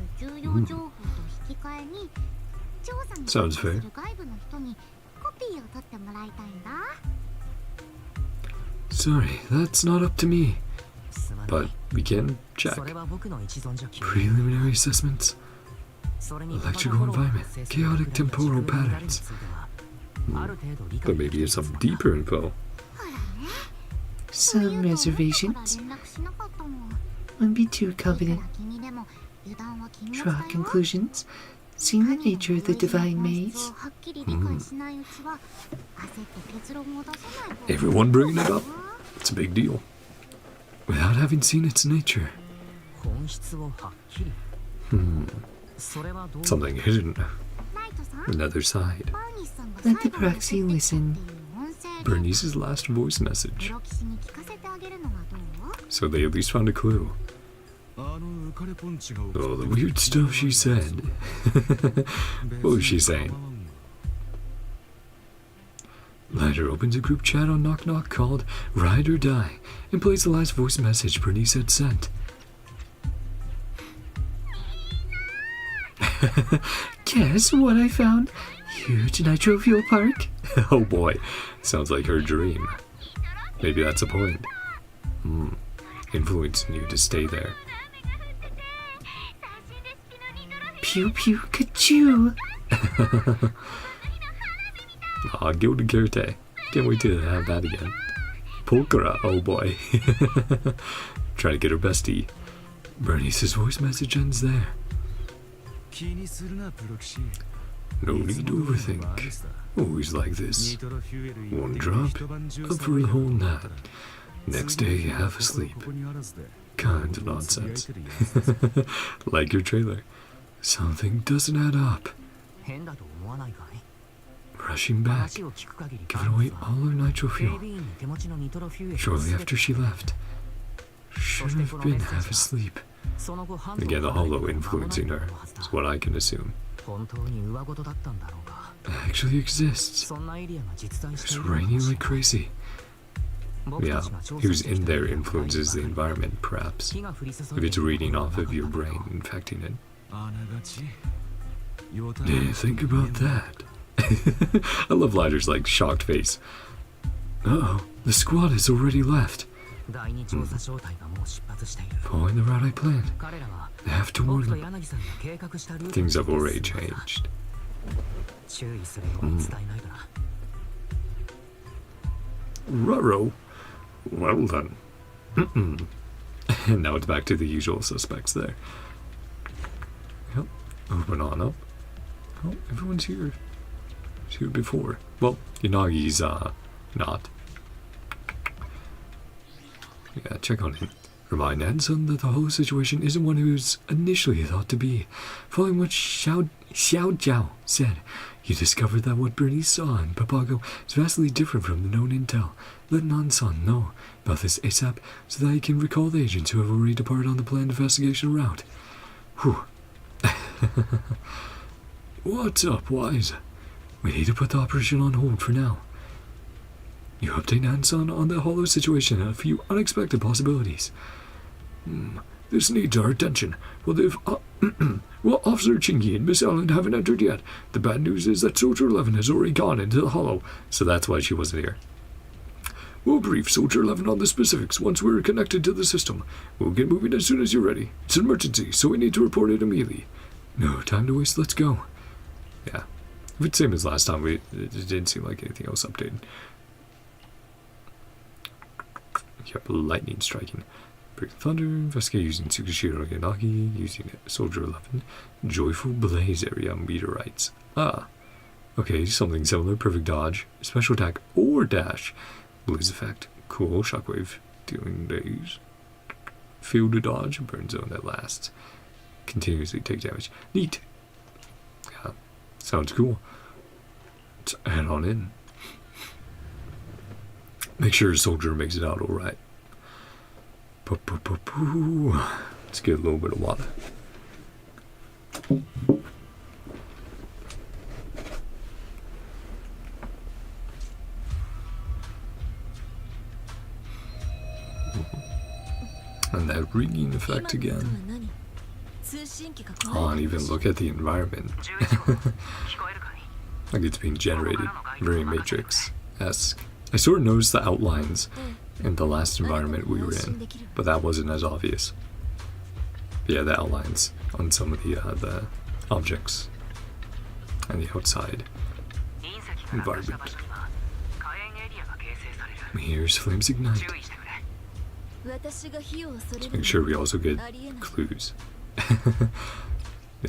Sounds fair. Sorry, that's not up to me. But we can check. Preliminary assessments. Electrical environment. Chaotic temporal patterns. But maybe it's some deeper info.
Some reservations. Wouldn't be too confident. Draw conclusions. Seeing the nature of the divine maze.
Everyone bringing it up. It's a big deal. without having seen its nature. Something hidden. Another side.
Let the proxy listen.
Bernice's last voice message. So they at least found a clue. Oh, the weird stuff she said. What was she saying? Lighter opens a group chat on Knock Knock called Ride or Die and plays the last voice message Bernice had sent.
Guess what I found? Huge nitro fuel park.
Oh boy, sounds like her dream. Maybe that's a point. Influencing you to stay there.
Pew pew ka-choo.
Aw, Gilda Kirte. Can't wait to have that again. Polkara, oh boy. Try to get her bestie. Bernice's voice message ends there. No need to overthink. Always like this. One drop, up for the whole night. Next day, half asleep. Kind of nonsense. Like your trailer. Something doesn't add up. Rushing back, giving away all her nitro fuel. Shortly after she left. Should have been half asleep. Again, the holo influencing her, is what I can assume. Actually exists. It's raining like crazy. Yeah, who's in there influences the environment, perhaps. If it's reading off of your brain, infecting it. Didn't think about that. I love Lighter's like shocked face. Uh-oh, the squad has already left. Following the route I planned. I have to warn them. Things have already changed. Ruh-roh. Well done. And now it's back to the usual suspects there. Yep, open on up. Oh, everyone's here. He's here before. Well, Inagi's, not. Yeah, check on him. Remind Anson that the whole situation isn't what it was initially thought to be. Following what Xiao Jiao said, you discovered that what Bernice saw in Papago is vastly different from the known intel. Let Nansan know about this ASAP so that he can recall the agents who have already departed on the planned investigation route. Whew. What's up, Wise? We need to put the operation on hold for now. You update Nansan on the holo situation and a few unexpected possibilities. This needs our attention. Well, Officer Chingy and Miss Ellen haven't entered yet. The bad news is that Soldier 11 has already gone into the holo, so that's why she wasn't here. We'll brief Soldier 11 on the specifics once we're connected to the system. We'll get moving as soon as you're ready. It's an emergency, so we need to report it immediately. No time to waste, let's go. Yeah. If it's the same as last time, it didn't seem like anything else updated. Yep, lightning striking. Break thunder, investigate using Tsukishiro Yanagi, using Soldier 11. Joyful blaze area meteorites. Ah. Okay, something similar. Perfect dodge, special attack, or dash. Blaze effect. Cool. Shockwave. Dealing days. Field to dodge. Burn zone that lasts. Continuously take damage. Neat. Yeah. Sounds cool. Let's add on in. Make sure Soldier makes it out alright. Let's get a little bit of water. And that ringing effect again. Oh, and even look at the environment. Like it's being generated. Very Matrix-esque. I sort of noticed the outlines in the last environment we were in, but that wasn't as obvious. But yeah, the outlines on some of the objects and the outside environment. Here's flames ignite. Let's make sure we also get clues.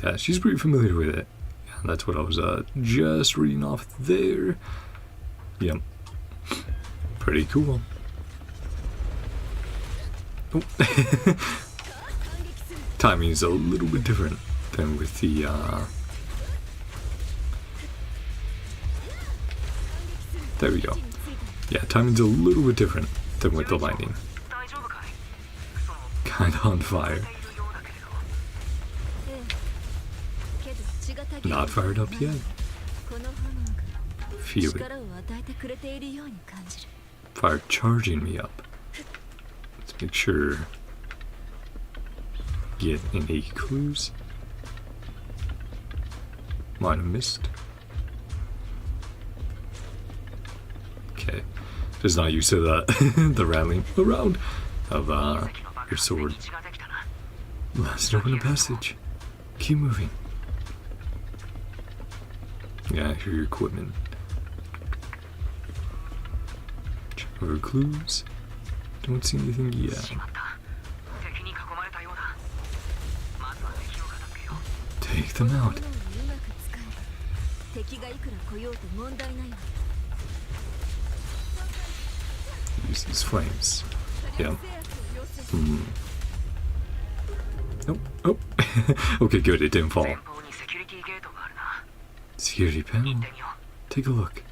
Yeah, she's pretty familiar with it. Yeah, that's what I was just reading off there. Yep. Pretty cool. Oh. Timing is a little bit different than with the there we go. Yeah, timing's a little bit different than with the lightning. Kinda on fire. Not fired up yet. Feel it. Fire charging me up. Let's make sure. Get any clues. Might have missed. Okay. Just not used to the the rattling around of your sword. Let's open a passage. Keep moving. Yeah, I hear your equipment. Check over clues. Don't see anything yet. Take them out. Use these flames. Yeah. Nope. Oh. Okay, good. It didn't fall. Security panel. Take a look.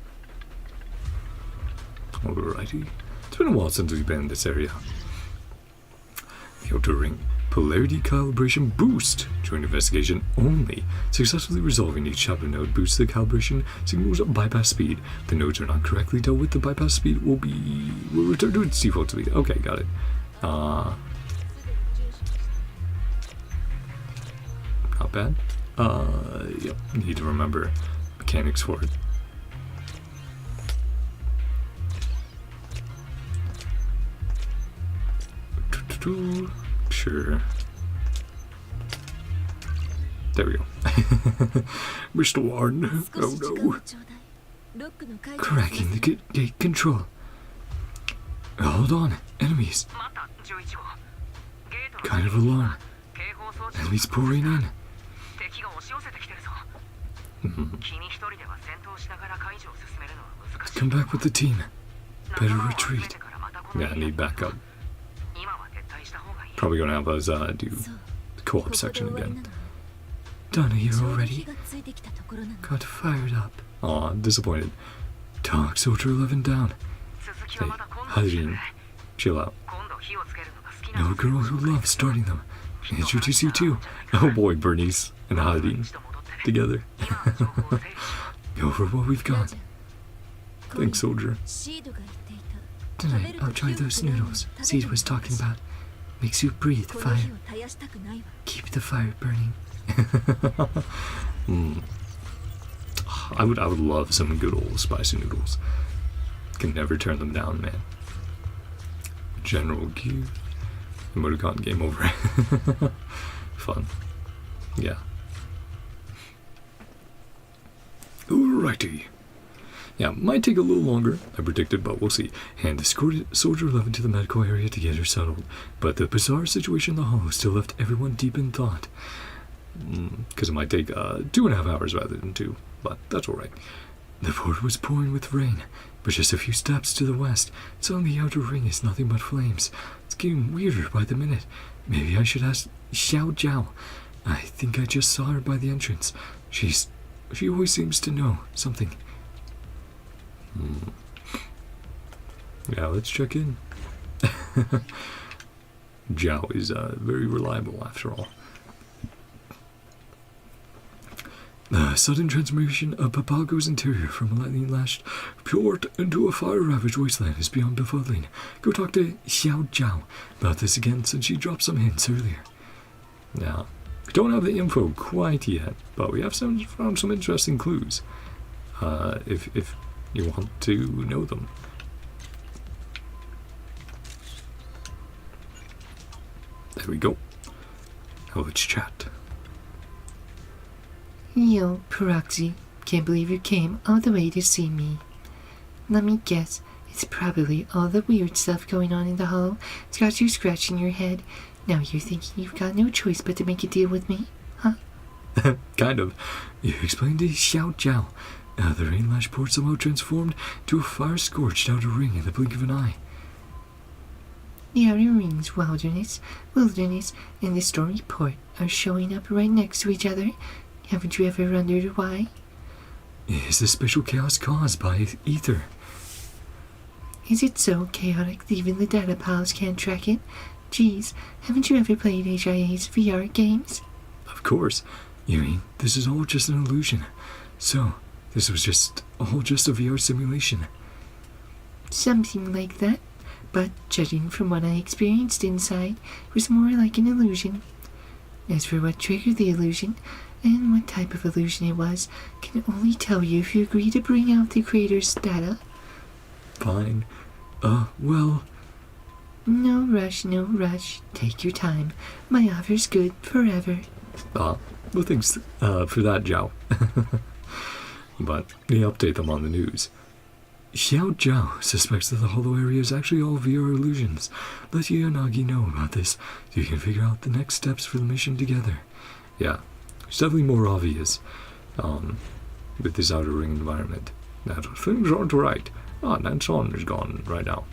Alrighty. It's been a while since we've been in this area. The outer ring. Polarity calibration boost. Join investigation only. Successfully resolving each chapter node boosts the calibration signals bypass speed. If the nodes are not correctly dealt with, the bypass speed will return to its default speed. Okay, got it. Not bad. Yep. Need to remember mechanics for it. Sure. There we go. Mr. Warden. Oh no. Cracking the gate control. Hold on. Enemies. Kind of alarm. Enemies pouring in. Come back with the team. Better retreat. Yeah, I need backup. Probably gonna have us do the co-op section again. Done here already? Got fired up. Aw, disappointed. Talk Soldier 11 down. Hey, Hajin, chill out. Know a girl who loves starting them. Introduce you too. Oh boy, Bernice and Hajin together. Go for what we've got. Thanks, Soldier.
Tonight, I'll try those noodles Seed was talking about. Makes you breathe fire. Keep the fire burning.
I would love some good old spicy noodles. Can never turn them down, man. General gear. Emoticon game over. Fun. Yeah. Alrighty. Yeah, might take a little longer, I predicted, but we'll see. And escorted Soldier 11 to the medical area to get her settled. But the bizarre situation in the hollow still left everyone deep in thought. Because it might take 2.5 hours rather than 2, but that's alright. The port was pouring with rain, but just a few steps to the west, suddenly the outer ring is nothing but flames. It's getting weirder by the minute. Maybe I should ask Xiao Jiao. I think I just saw her by the entrance. She always seems to know something. Yeah, let's check in. Jiao is very reliable after all. The sudden transformation of Papago's interior from a lightning-lashed port into a fire-ravaged wasteland is beyond befuddling. Go talk to Xiao Jiao about this again since she dropped some hints earlier. Now, we don't have the info quite yet, but we have found some interesting clues. If you want to know them. There we go. Now let's chat.
Yo, Peroxy, can't believe you came all the way to see me. Let me guess, it's probably all the weird stuff going on in the hollow. It's got you scratching your head. Now you're thinking you've got no choice but to make a deal with me, huh?
Kind of. You explained to Xiao Jiao. The rain-lashed port somehow transformed to a fire-scorched outer ring in the blink of an eye.
The Outer Rings wilderness, and the Stormy Port are showing up right next to each other. Haven't you ever wondered why?
Is this special chaos caused by ether?
Is it so chaotic that even the data pals can't track it? Geez, haven't you ever played HIA's VR games?
Of course. You mean this is all just an illusion? So, this was all just a VR simulation?
Something like that. But judging from what I experienced inside, it was more like an illusion. As for what triggered the illusion, and what type of illusion it was, can only tell you if you agree to bring out the creator's data.
Fine. Well...
No rush. Take your time. My offer's good forever.
Well, thanks for that, Zhao. But they update them on the news. Xiao Zhao suspects that the hollow area is actually all VR illusions. Let Yanagi know about this so you can figure out the next steps for the mission together. Yeah, it's definitely more obvious with this outer ring environment. That things aren't right. That song is gone right now.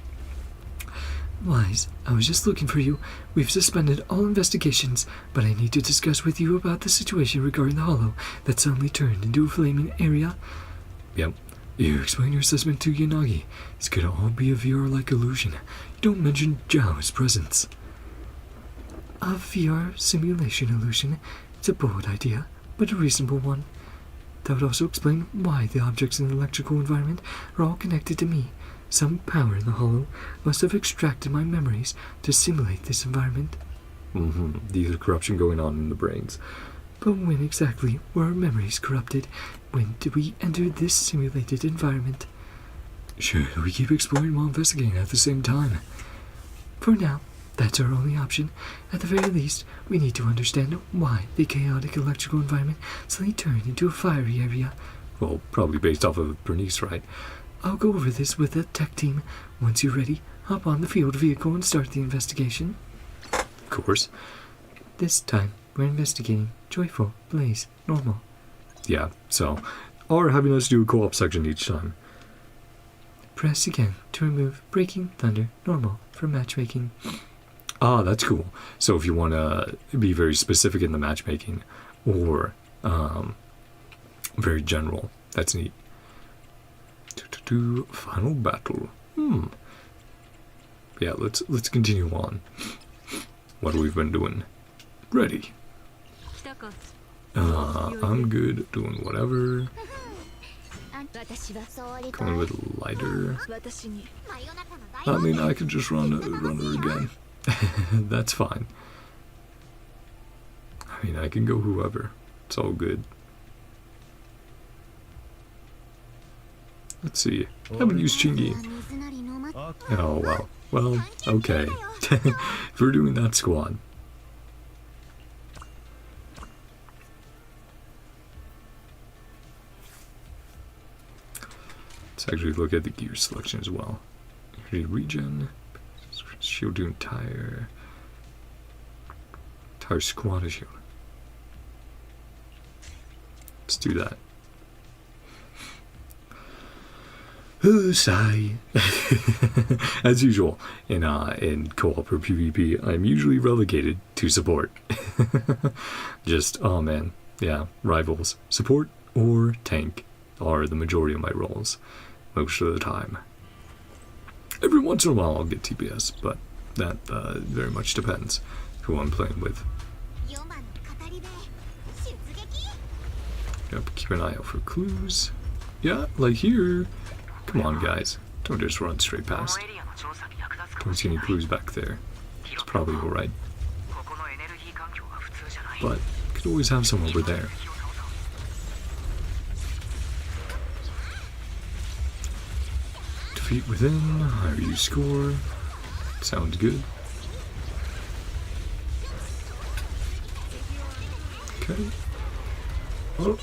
Wise, I was just looking for you. We've suspended all investigations, but I need to discuss with you about the situation regarding the hollow that suddenly turned into a flaming area.
Yep. You explain your assessment to Yanagi. This could all be a VR-like illusion. You don't mention Zhao's presence.
A VR simulation illusion. It's a bold idea, but a reasonable one. That would also explain why the objects in the electrical environment are all connected to me. Some power in the hollow must have extracted my memories to simulate this environment.
These are corruption going on in the brains.
But when exactly were our memories corrupted? When did we enter this simulated environment?
Should we keep exploring while investigating at the same time?
For now, that's our only option. At the very least, we need to understand why the chaotic electrical environment suddenly turned into a fiery area.
Well, probably based off of Bernice, right?
I'll go over this with the tech team. Once you're ready, hop on the field vehicle and start the investigation.
Of course.
This time, we're investigating Joyful, Blaze, Normal.
Yeah, so, or having us do a co-op section each time.
Press again to remove Breaking Thunder Normal from matchmaking.
That's cool. So if you want to be very specific in the matchmaking, or very general, that's neat. Final battle. Yeah, let's continue on. What we've been doing. Ready. I'm good doing whatever. Going a little lighter. I mean, I could just run her again. That's fine. I mean, I can go whoever. It's all good. Let's see. I haven't used Chingy. Oh, well. Well, okay. If we're doing that squad. Let's actually look at the gear selection as well. Regen. Shield to entire squad of shield. Let's do that. Sigh. As usual, in co-op or PvP, I'm usually relegated to support. Just, oh man, yeah, rivals. Support or tank are the majority of my roles, most of the time. Every once in a while I'll get TPS, but that very much depends who I'm playing with. Yep, keep an eye out for clues. Yeah, like here. Come on, guys. Don't just run straight past. Don't see any clues back there. It's probably alright. But, could always have some over there. Defeat within, higher you score. Sounds good. Okay. Well,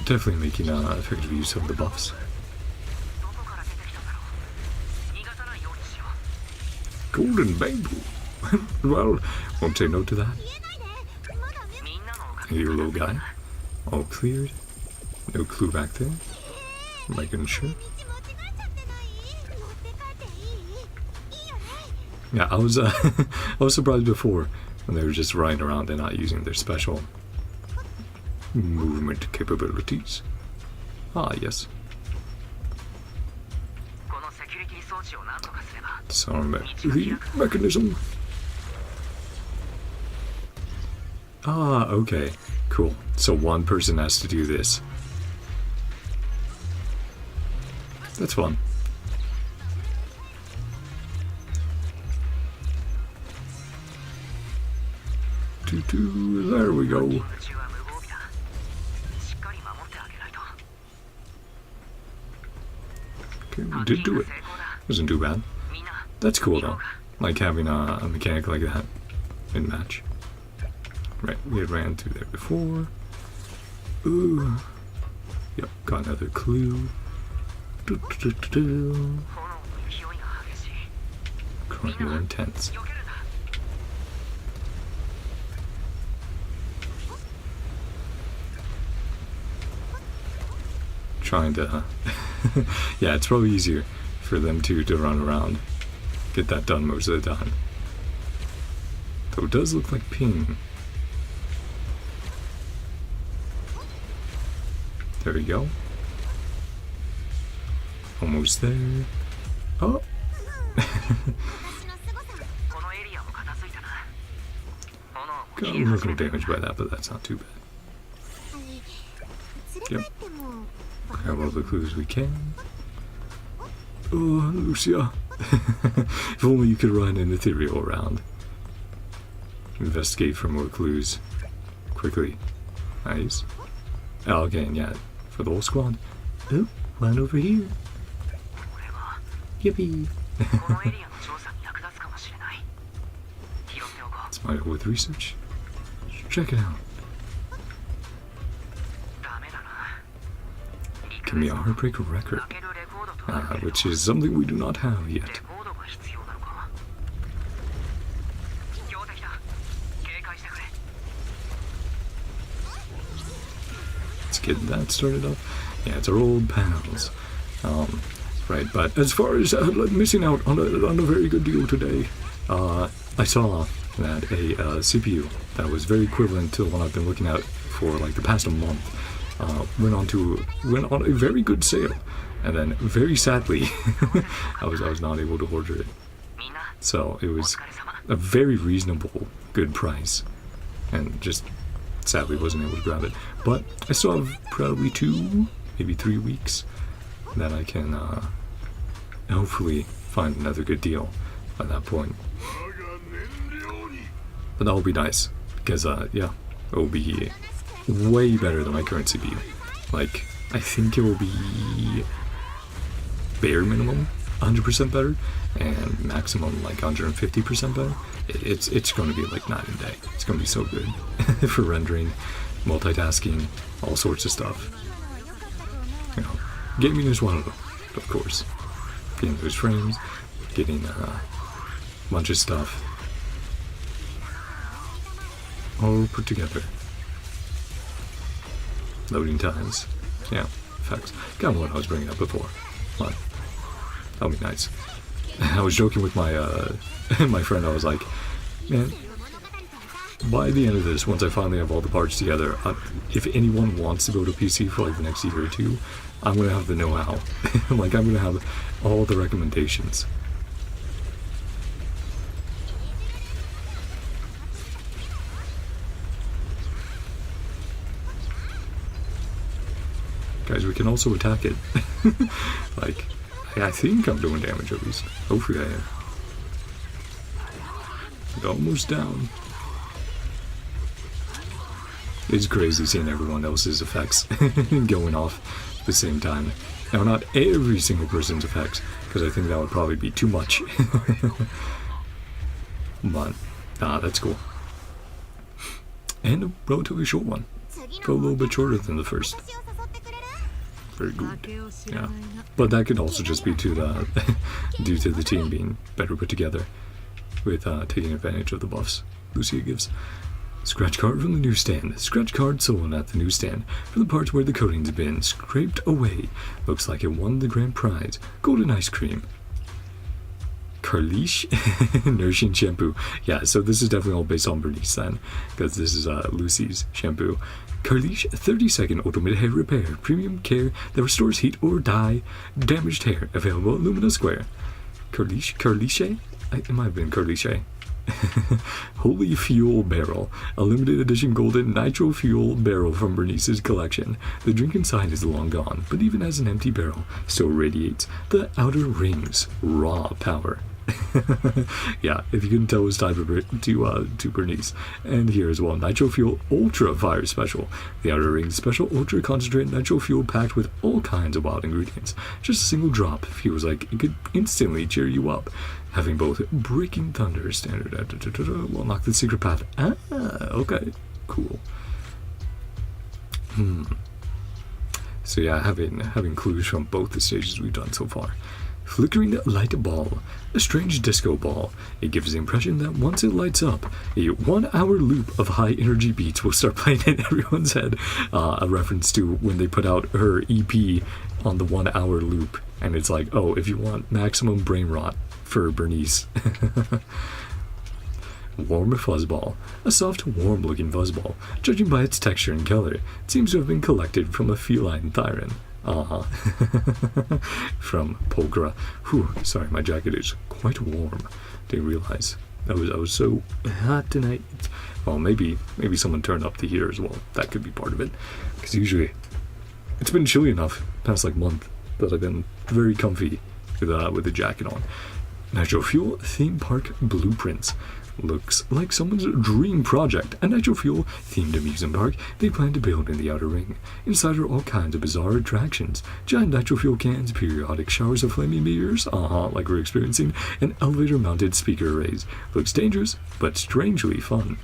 definitely making effective use of the buffs. Golden bamboo. Well, won't say no to that. Hey, you little guy. All cleared. No clue back there. Making sure. Yeah, I was I was surprised before when they were just running around and not using their special movement capabilities. Ah, yes. Disarm the mechanism. Ah, okay. Cool. So one person has to do this. That's fun. There we go. Okay, we did do it. Wasn't too bad. That's cool though. Like having a mechanic like that in match. Right, we had ran through there before. Ooh. Yep, got another clue. Growing more intense. Trying to yeah, it's probably easier for them two to run around. Get that done most of the time. Though it does look like ping. There we go. Almost there. Oh! Got a little damage by that, but that's not too bad. Yep. Grab all the clues we can. Oh, Lucia. If only you could run an ethereal around. Investigate for more clues. Quickly. Nice. Oh, again, yeah. For the whole squad. Oh, one over here. Yippee. It's my with research. Check it out. Give me a heartbreak record. Which is something we do not have yet. Let's get that started up. Yeah, it's our old pals. Right, but as far as missing out on a very good deal today, I saw that a CPU that was very equivalent to the one I've been looking at for like the past month went on a very good sale, and then very sadly I was not able to order it. So it was a very reasonable good price, and just sadly wasn't able to grab it. But I still have probably 2, maybe 3 weeks that I can hopefully find another good deal by that point. But that will be nice, because yeah, it will be way better than my current CPU. Like, I think it will be bare minimum 100% better, and maximum like 150% better. It's going to be like night and day. It's going to be so good for rendering, multitasking, all sorts of stuff. You know, gaming is one of them, of course. Getting those frames, getting a bunch of stuff all put together. Loading times, yeah, effects. Kind of what I was bringing up before. But that'll be nice. I was joking with my my friend. I was like, man, by the end of this, once I finally have all the parts together, if anyone wants to go to PC for like the next year or two, I'm gonna have the know-how. Like, I'm gonna have all the recommendations. Guys, we can also attack it. Like, I think I'm doing damage at least. Hopefully I am. Almost down. It's crazy seeing everyone else's effects going off at the same time. Now, not every single person's effects, because I think that would probably be too much. But, that's cool. And a relatively short one. Go a little bit shorter than the first. Very good. Yeah. But that could also just be to the due to the team being better put together with taking advantage of the buffs Lucia gives. Scratch card from the newsstand. Scratch card sold at the newsstand for the parts where the coating's been scraped away. Looks like it won the grand prize. Golden ice cream. Carlish Nourishing Shampoo. Yeah, so this is definitely all based on Bernice then, because this is Lucy's shampoo. Carlish 30-second automated hair repair. Premium care that restores heat or dye damaged hair. Available at Lumina Square. Carliche? It might have been Carliche. Holy Fuel Barrel, a limited edition golden nitro fuel barrel from Bernice's collection. The drink inside is long gone, but even as an empty barrel, still radiates the outer rings raw power. Yeah, if you couldn't tell, it was tied to Bernice. And here as well, Nitro Fuel Ultra Fire Special. The outer rings special ultra concentrate nitro fuel packed with all kinds of wild ingredients. Just a single drop feels like it could instantly cheer you up. Having both Breaking Thunder standard will unlock the secret path. Ah, okay, cool. So yeah, having clues from both the stages we've done so far. Flickering light ball, a strange disco ball. It gives the impression that once it lights up, a 1 hour loop of high energy beats will start playing in everyone's head. A reference to when they put out her EP on the 1 hour loop, and it's like, oh, if you want maximum brain rot for Bernice. Warm fuzzball, a soft, warm-looking fuzzball. Judging by its texture and color, it seems to have been collected from a feline thyron. From Polgra. Whew, sorry, my jacket is quite warm. Didn't realize I was so hot tonight. Well, maybe someone turned up the heater as well. That could be part of it. Because usually it's been chilly enough past like month that I've been very comfy with the jacket on. Nitro Fuel Theme Park Blueprints. Looks like someone's dream project. A Nitro Fuel themed amusement park they plan to build in the outer ring. Inside are all kinds of bizarre attractions. Giant Nitro Fuel cans, periodic showers of flaming meteors, like we're experiencing, and elevator mounted speaker arrays. Looks dangerous, but strangely fun.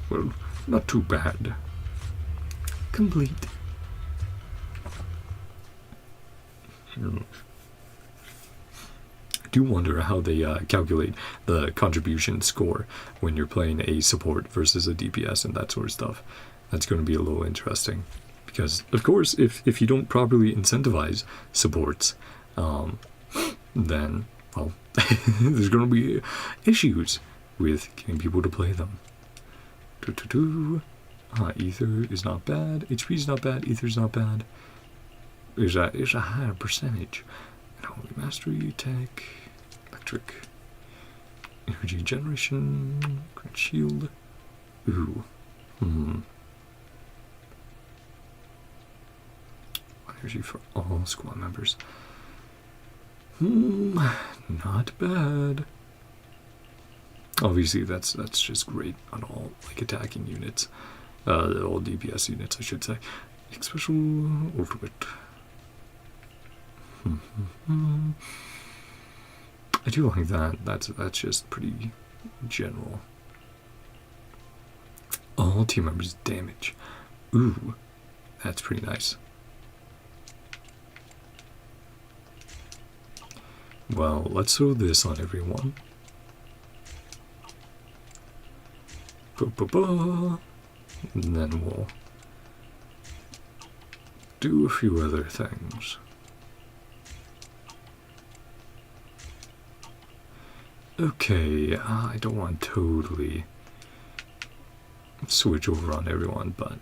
Well, not too bad. Complete. Do wonder how they calculate the contribution score when you're playing a support versus a DPS and that sort of stuff. That's going to be a little interesting because, of course, if you don't properly incentivize supports, then, well, there's going to be issues with getting people to play them. Ether is not bad. HP is not bad. Ether is not bad. There's a higher percentage. Holy Mastery, Tech, Electric, Energy Generation, Great Shield. Ooh. Energy for all squad members. Not bad. Obviously, that's just great on all like attacking units, all DPS units, I should say. Special ultimate. I do like that. That's just pretty general. All team members damage. Ooh, that's pretty nice. Well, let's throw this on everyone. And then we'll do a few other things. Okay, I don't want to totally switch over on everyone, but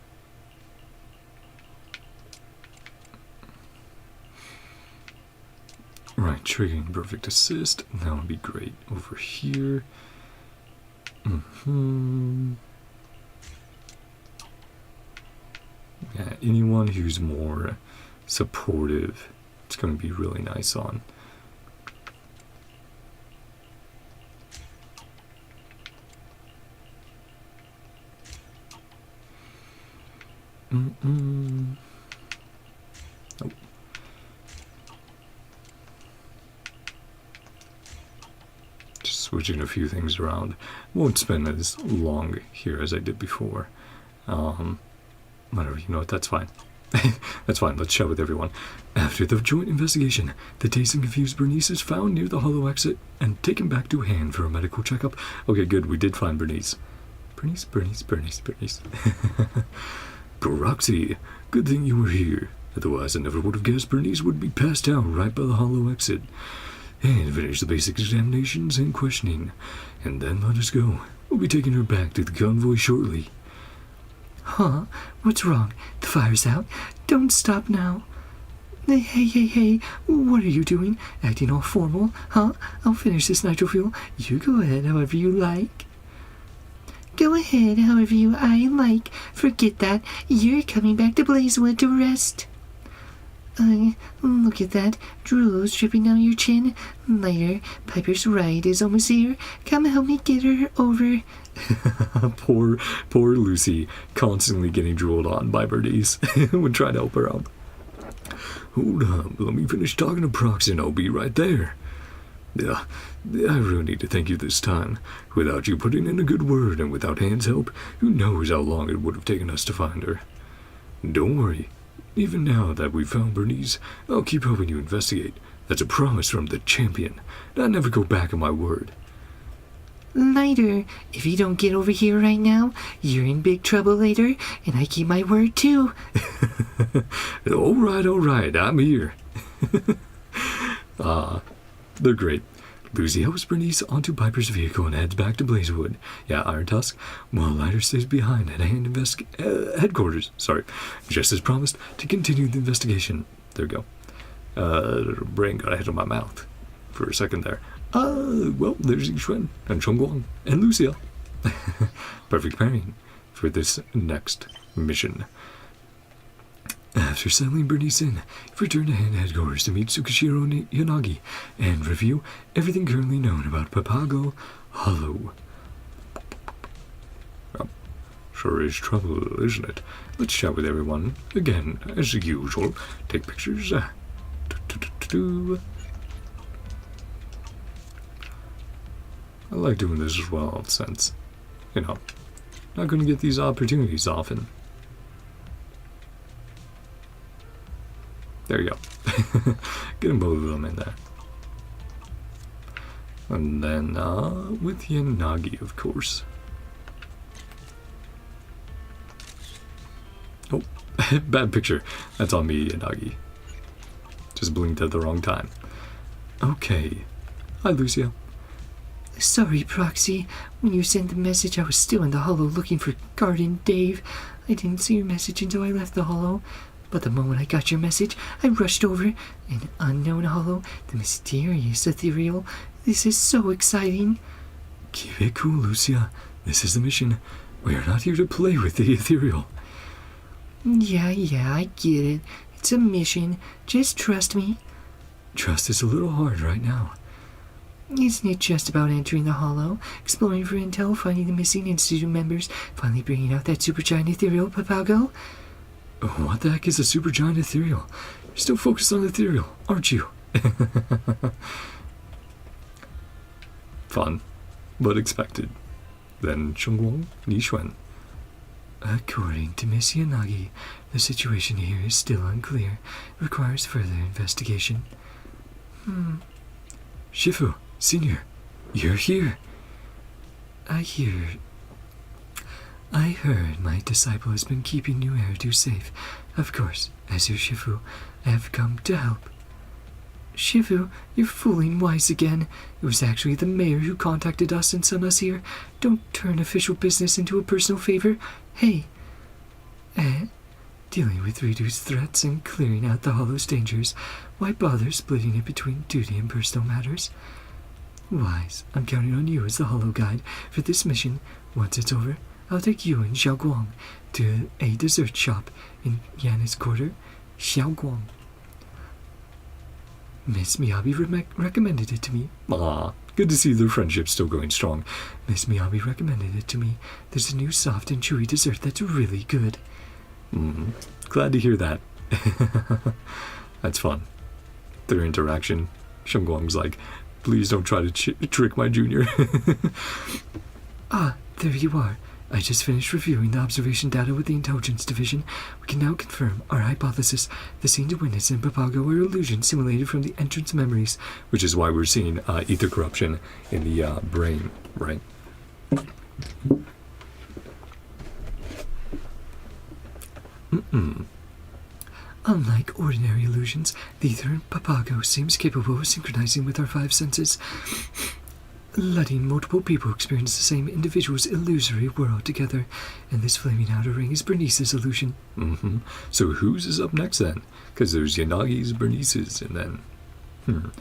right, triggering perfect assist, that would be great over here. Yeah, anyone who's more supportive, it's going to be really nice on. Oh. Just switching a few things around. Won't spend as long here as I did before. Whatever, you know what, that's fine. That's fine, let's chat with everyone. After the joint investigation, the dazed and confused Bernice is found near the hollow exit and taken back to hand for a medical checkup. Okay, good, we did find Bernice. Bernice. Roxy, good thing you were here. Otherwise, I never would have guessed Bernice would be passed out right by the hollow exit. and finish the basic examinations and questioning, and then let us go. We'll be taking her back to the convoy shortly.
Huh? What's wrong? The fire's out. Don't stop now. Hey, what are you doing? Acting all formal, huh? I'll finish this nitro fuel. You go ahead however you like. Go ahead however I like. Forget that. You're coming back to Blazewood to rest. Look at that. Drool's dripping down your chin. Later, Piper's ride is almost here. Come help me get her over.
Poor Lucy, constantly getting drooled on by birdies. Would try to help her out. Hold up, let me finish talking to Proxy and I'll be right there. Yeah, I really need to thank you this time. Without you putting in a good word and without Hand's help, who knows how long it would have taken us to find her. Don't worry. Even now that we've found Bernice, I'll keep helping you investigate. That's a promise from the champion. I never go back on my word.
Later, if you don't get over here right now, you're in big trouble later, and I keep my word too.
All right, I'm here. They're great. Lucy helps Bernice onto Piper's vehicle and heads back to Blazewood. Yeah, Iron Tusk, while Lighter stays behind at headquarters, just as promised, to continue the investigation. There we go. Brain got ahead of my mouth for a second there. Well, there's Yixuan and Chongguang and Lucia. Perfect pairing for this next mission. After settling Bernice in, you've returned to headquarters to meet Tsukishiro Yanagi and review everything currently known about Papago Hollow. Sure is trouble, isn't it? Let's chat with everyone again, as usual. Take pictures. I like doing this as well, since, not going to get these opportunities often. There you go. Getting both of them in there. And then, with Yanagi, of course. Oh, bad picture. That's on me, Yanagi. Just blinked at the wrong time. Okay. Hi, Lucia.
Sorry, Proxy. When you sent the message, I was still in the hollow looking for Garden Dave. I didn't see your message until I left the hollow. But the moment I got your message, I rushed over. An unknown hollow, the mysterious ethereal. This is so exciting.
Keep it cool, Lucia. This is the mission. We are not here to play with the ethereal.
Yeah, I get it. It's a mission. Just trust me.
Trust is a little hard right now.
Isn't it just about entering the hollow, exploring for intel, finding the missing Institute members, finally bringing out that supergiant ethereal, Papago?
What the heck is a supergiant ethereal? You're still focused on ethereal, aren't you? Fun, but expected. Then Chongguang Nixuan.
According to Miss Yanagi, the situation here is still unclear. Requires further investigation.
Shifu, Senior, you're here.
I heard my disciple has been keeping New Eridu safe. Of course, as your Shifu, I have come to help. Shifu, you're fooling Wise again. It was actually the mayor who contacted us and sent us here. Don't turn official business into a personal favor. Hey. Dealing with reduced threats and clearing out the Hollow's dangers. Why bother splitting it between duty and personal matters? Wise, I'm counting on you as the Hollow Guide for this mission. Once it's over, I'll take you and Xiaoguang to a dessert shop in Yana's quarter, Xiaoguang. Miss Miyabi recommended it to me.
Good to see their friendship still going strong.
Miss Miyabi recommended it to me. There's a new soft and chewy dessert that's really good.
Glad to hear that. That's fun. Their interaction. Shengguang's like, please don't try to trick my junior.
There you are. I just finished reviewing the observation data with the Intelligence Division. We can now confirm our hypothesis. The scene to witness in Papago are illusions simulated from the entrance memories.
Which is why we're seeing ether corruption in the brain, right?
Unlike ordinary illusions, the ether in Papago seems capable of synchronizing with our 5 senses, letting multiple people experience the same individual's illusory world together. And this flaming outer ring is Bernice's illusion.
So whose is up next then? Because there's Yanagi's, Bernice's, and then...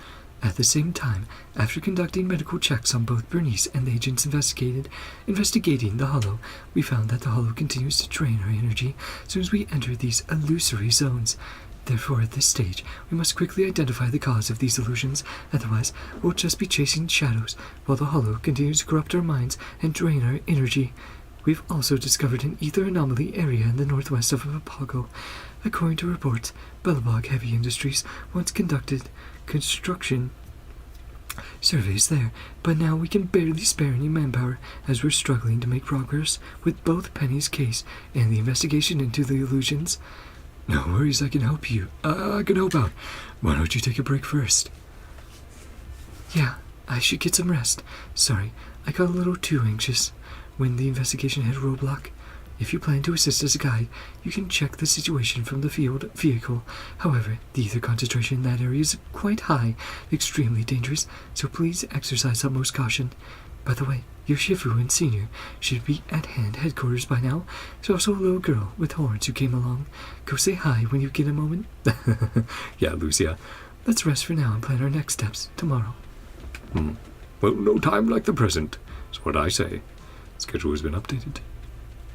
At the same time, after conducting medical checks on both Bernice and the agents investigating the hollow, we found that the hollow continues to drain our energy as soon as we enter these illusory zones. Therefore, at this stage, we must quickly identify the cause of these illusions, otherwise we'll just be chasing shadows, while the hollow continues to corrupt our minds and drain our energy. We've also discovered an ether anomaly area in the northwest of Papago. According to reports, Bellabog Heavy Industries once conducted construction surveys there, but now we can barely spare any manpower as we're struggling to make progress with both Penny's case and the investigation into the illusions.
No worries, I can help you. I can help out. Why don't you take a break first?
Yeah, I should get some rest. Sorry, I got a little too anxious when the investigation hit a roadblock. If you plan to assist as a guide, you can check the situation from the field vehicle. However, the ether concentration in that area is quite high, extremely dangerous, so please exercise utmost caution. By the way, your Shifu and Senior should be at headquarters by now. There's also a little girl with horns who came along. Go say hi when you get a moment.
Yeah, Lucia.
Let's rest for now and plan our next steps tomorrow.
Well, no time like the present, is what I say. Schedule has been updated.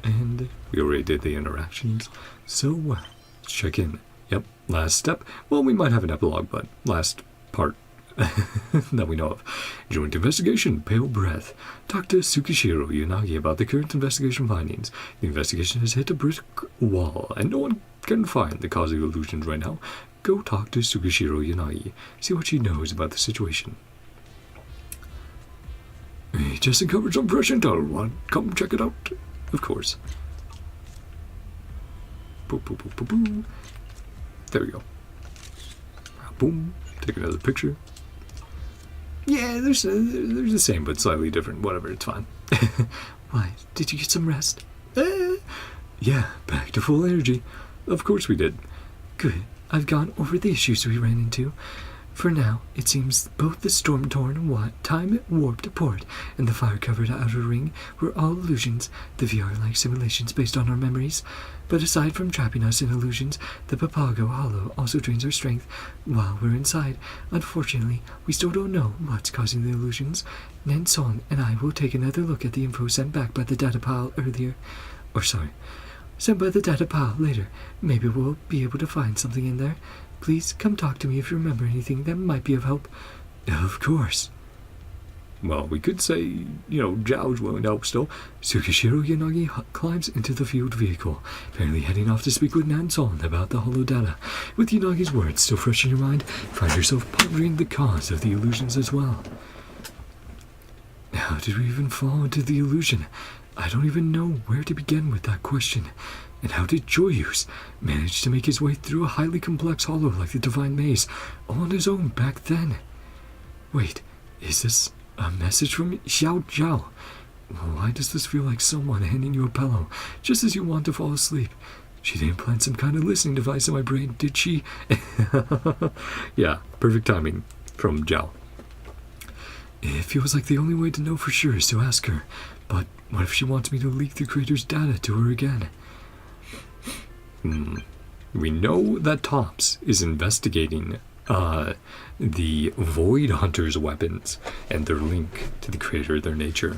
And we already did the interactions, so let's check in. Yep, last step. Well, we might have an epilogue, but last part that we know of. Joint investigation, pale breath. Talk to Tsukishiro Yanagi about the current investigation findings. The investigation has hit a brick wall, and no one can find the cause of illusions right now. Go talk to Tsukishiro Yanagi. See what she knows about the situation. Hey, just uncovered some fresh intel. Want come check it out? Of course. Boom, boom, boom, boom, boom. There we go. Boom. Take another picture. Yeah, they're the same, but slightly different. Whatever, it's fine.
Why, did you get some rest?
Yeah, back to full energy. Of course we did.
Good. I've gone over the issues we ran into. For now, it seems both the storm-torn time-warped port and the fire-covered outer ring were all illusions, the VR-like simulations based on our memories. But aside from trapping us in illusions, the Papago Hollow also drains our strength while we're inside. Unfortunately, we still don't know what's causing the illusions. Nansong and I will take another look at the info sent back by the data pile earlier. Sent by the data pile later. Maybe we'll be able to find something in there. Please come talk to me if you remember anything that might be of help.
Of course. Well, we could say, Zhao's willing to help still. Tsukishiro Yanagi climbs into the field vehicle, apparently heading off to speak with Nansong about the hollow data. With Yanagi's words still fresh in your mind, find yourself pondering the cause of the illusions as well. How did we even fall into the illusion? I don't even know where to begin with that question. And how did JOYOUS manage to make his way through a highly complex hollow like the Divine Maze all on his own back then? Wait, is this a message from Xiao Zhao? Why does this feel like someone handing you a pillow just as you want to fall asleep? She didn't plant some kind of listening device in my brain, did she? Yeah, perfect timing from Zhao. It feels like the only way to know for sure is to ask her. But what if she wants me to leak the creator's data to her again? We know that Tops is investigating the Void Hunter's weapons and their link to the creator, their nature.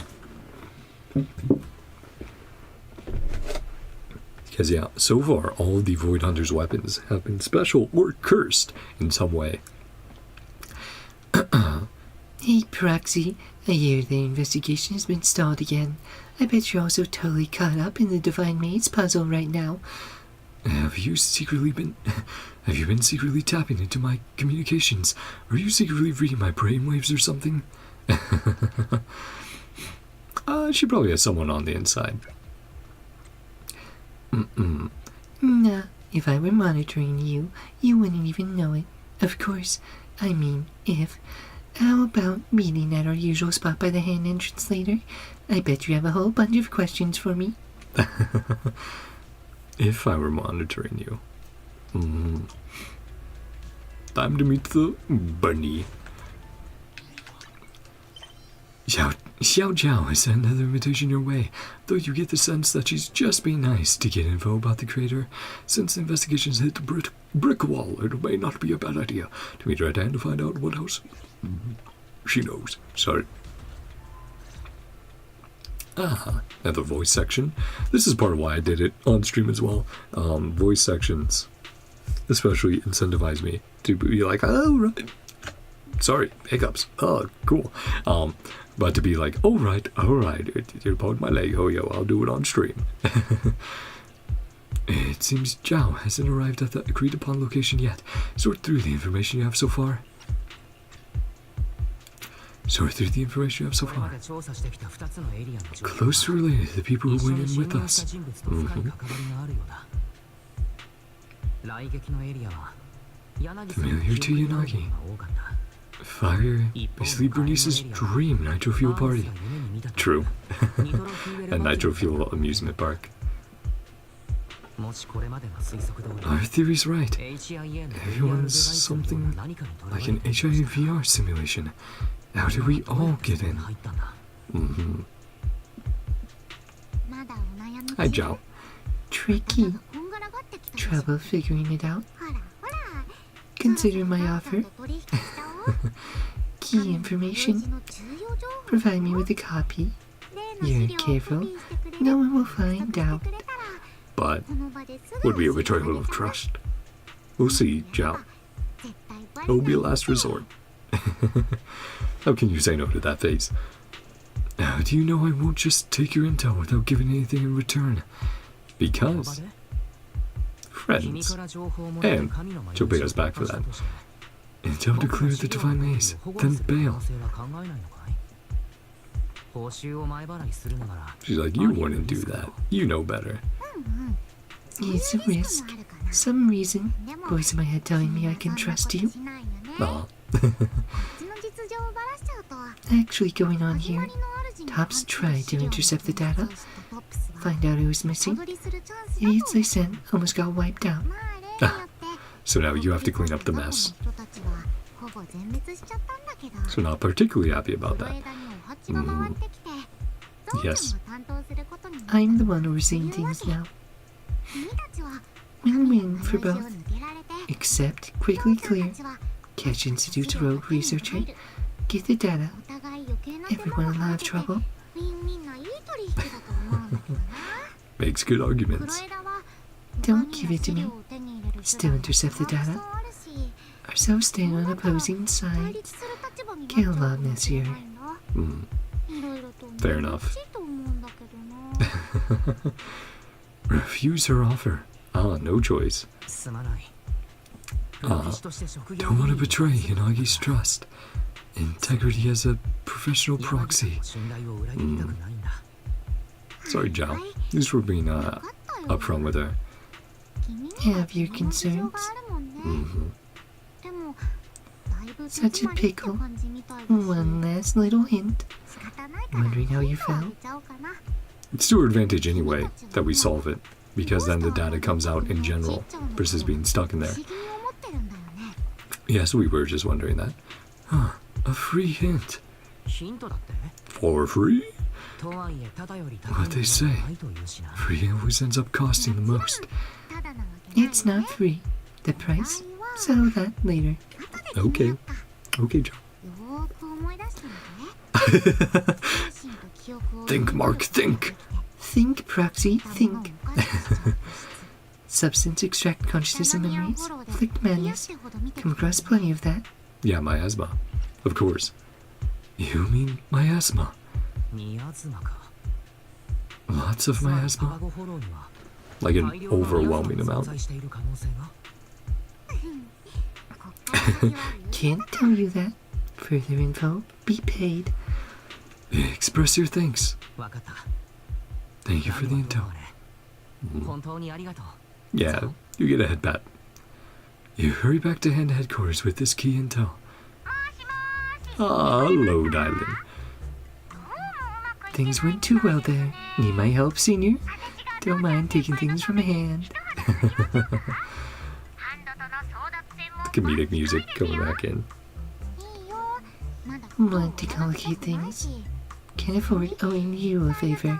Because, yeah, so far, all of the Void Hunter's weapons have been special or cursed in some way.
Hey, Proxy. I hear the investigation has been stalled again. I bet you're also totally caught up in the Divine Maze puzzle right now.
Have you been secretly tapping into my communications? Are you secretly reading my brainwaves or something? She probably has someone on the inside.
Nah, if I were monitoring you, you wouldn't even know it. Of course, I mean, if. How about meeting at our usual spot by the hand entrance later? I bet you have a whole bunch of questions for me.
If I were monitoring you. Time to meet the bunny. Xiao Zhao has sent another invitation your way, though you get the sense that she's just being nice to get info about the creator. Since the investigations hit the brick wall, it may not be a bad idea to meet her at hand to find out what else she knows. Sorry. Another voice section. This is part of why I did it on stream as well. Voice sections especially incentivize me to be like, oh, right. Sorry, hiccups. Oh, cool. But to be like, all right, you're pulling my leg. Oh, yo, I'll do it on stream. It seems Zhao hasn't arrived at the agreed upon location yet. Sort through the information you have so far. Closely related to the people who went in with us. Familiar to Yanagi. Fire, basically Bernice's dream nitro fuel party. True. A nitro fuel amusement park. Our theory's right. Everyone's something like an HIV VR simulation. How did we all get in? Hi, Zhao.
Tricky. Trouble figuring it out. Consider my offer. Key information. Provide me with a copy. You're careful. No one will find out.
But would be a betrayal of trust. We'll see, Zhao. It will be a last resort. How can you say no to that face? How do you know I won't just take your intel without giving anything in return? Because friends. And she'll pay us back for that. Intel to clear the divine maze, then bail. She's like, you wouldn't do that. You know better.
It's a risk. Some reason. Voice in my head telling me I can trust you.
Aw.
Actually going on here. Tops tried to intercept the data. Find out who's missing. Idiots they sent almost got wiped out.
So now you have to clean up the mess. So not particularly happy about that. Yes.
I'm the one overseeing things now. Win-win for both. Except quickly clear. Catch Institute's rogue researcher. Get the data. Everyone will have trouble.
Makes good arguments.
Don't give it to me. Still intercept the data. Ourselves staying on opposing sides. Get a lot messier.
Fair enough. Refuse her offer. No choice. Don't want to betray Yanagi's trust. Integrity as a professional proxy. Sorry, Zhao. At least we're being upfront with her.
Have your concerns? Such a pickle. One last little hint. Wondering how you felt?
It's to our advantage anyway that we solve it, because then the data comes out in general versus being stuck in there. Yes, we were just wondering that. A free hint. For free? What they say. Free always ends up costing the most.
It's not free. The price? Settle that later.
Okay. Okay, Joe. Think, Mark, think.
Think, Proxy, think. Substance extract consciousness and memories. Flick madness. Come across plenty of that.
Yeah, miasma. Of course. You mean miasma? Lots of miasma? Like an overwhelming amount?
Can't tell you that. Further info, be paid.
Express your thanks. Thank you for the intel. Yeah, you get a head pat. You hurry back to Hand headquarters with this key intel. Hello, darling.
Things went too well there. Need my help, Senior? Don't mind taking things from a hand.
comedic music coming back in.
Want to complicate things? Can't afford owing you a favor.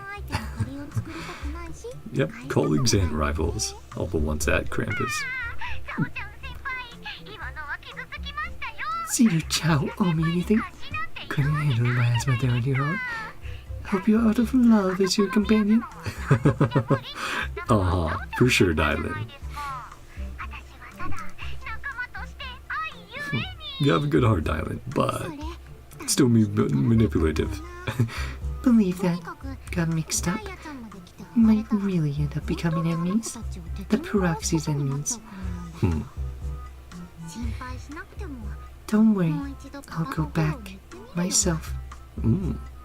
Yep, colleagues and rivals, all but once at Krampus.
Zero Chow owe me anything? Couldn't handle my asthma there on your own. Hope you're out of love as your companion.
For sure, Dylan. You have a good heart, Dylan, but still manipulative.
Believe that got mixed up. Might really end up becoming enemies. The Peroxy's enemies. Don't worry, I'll go back myself.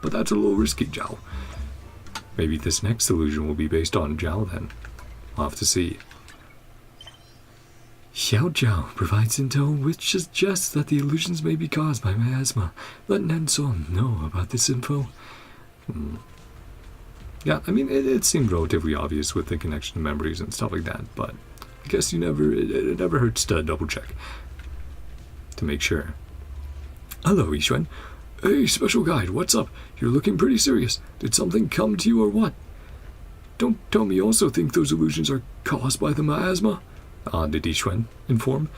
But that's a little risky, Zhao. Maybe this next illusion will be based on Zhao then. We'll have to see. Xiao Zhao provides intel which suggests that the illusions may be caused by miasma. Let Nanson know about this info. Yeah, I mean, it seemed relatively obvious with the connection to memories and stuff like that, but I guess it never hurts to double check. To make sure. Hello, Yixuan. Hey, special guide, what's up? You're looking pretty serious. Did something come to you or what? Don't tell me you also think those illusions are caused by the miasma? Did Yixuan inform?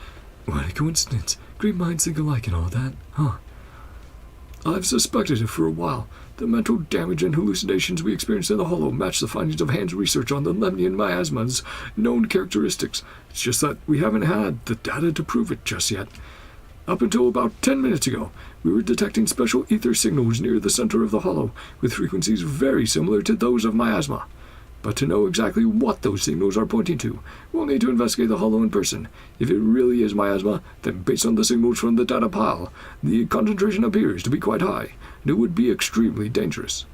What a coincidence. Great minds think alike and all that, huh? I've suspected it for a while. The mental damage and hallucinations we experienced in the Hollow match the findings of Hand's research on the Lemnian miasma's known characteristics. It's just that we haven't had the data to prove it just yet. Up until about 10 minutes ago, we were detecting special ether signals near the center of the Hollow, with frequencies very similar to those of miasma. But to know exactly what those signals are pointing to, we'll need to investigate the Hollow in person. If it really is miasma, then based on the signals from the data pile, the concentration appears to be quite high, and it would be extremely dangerous.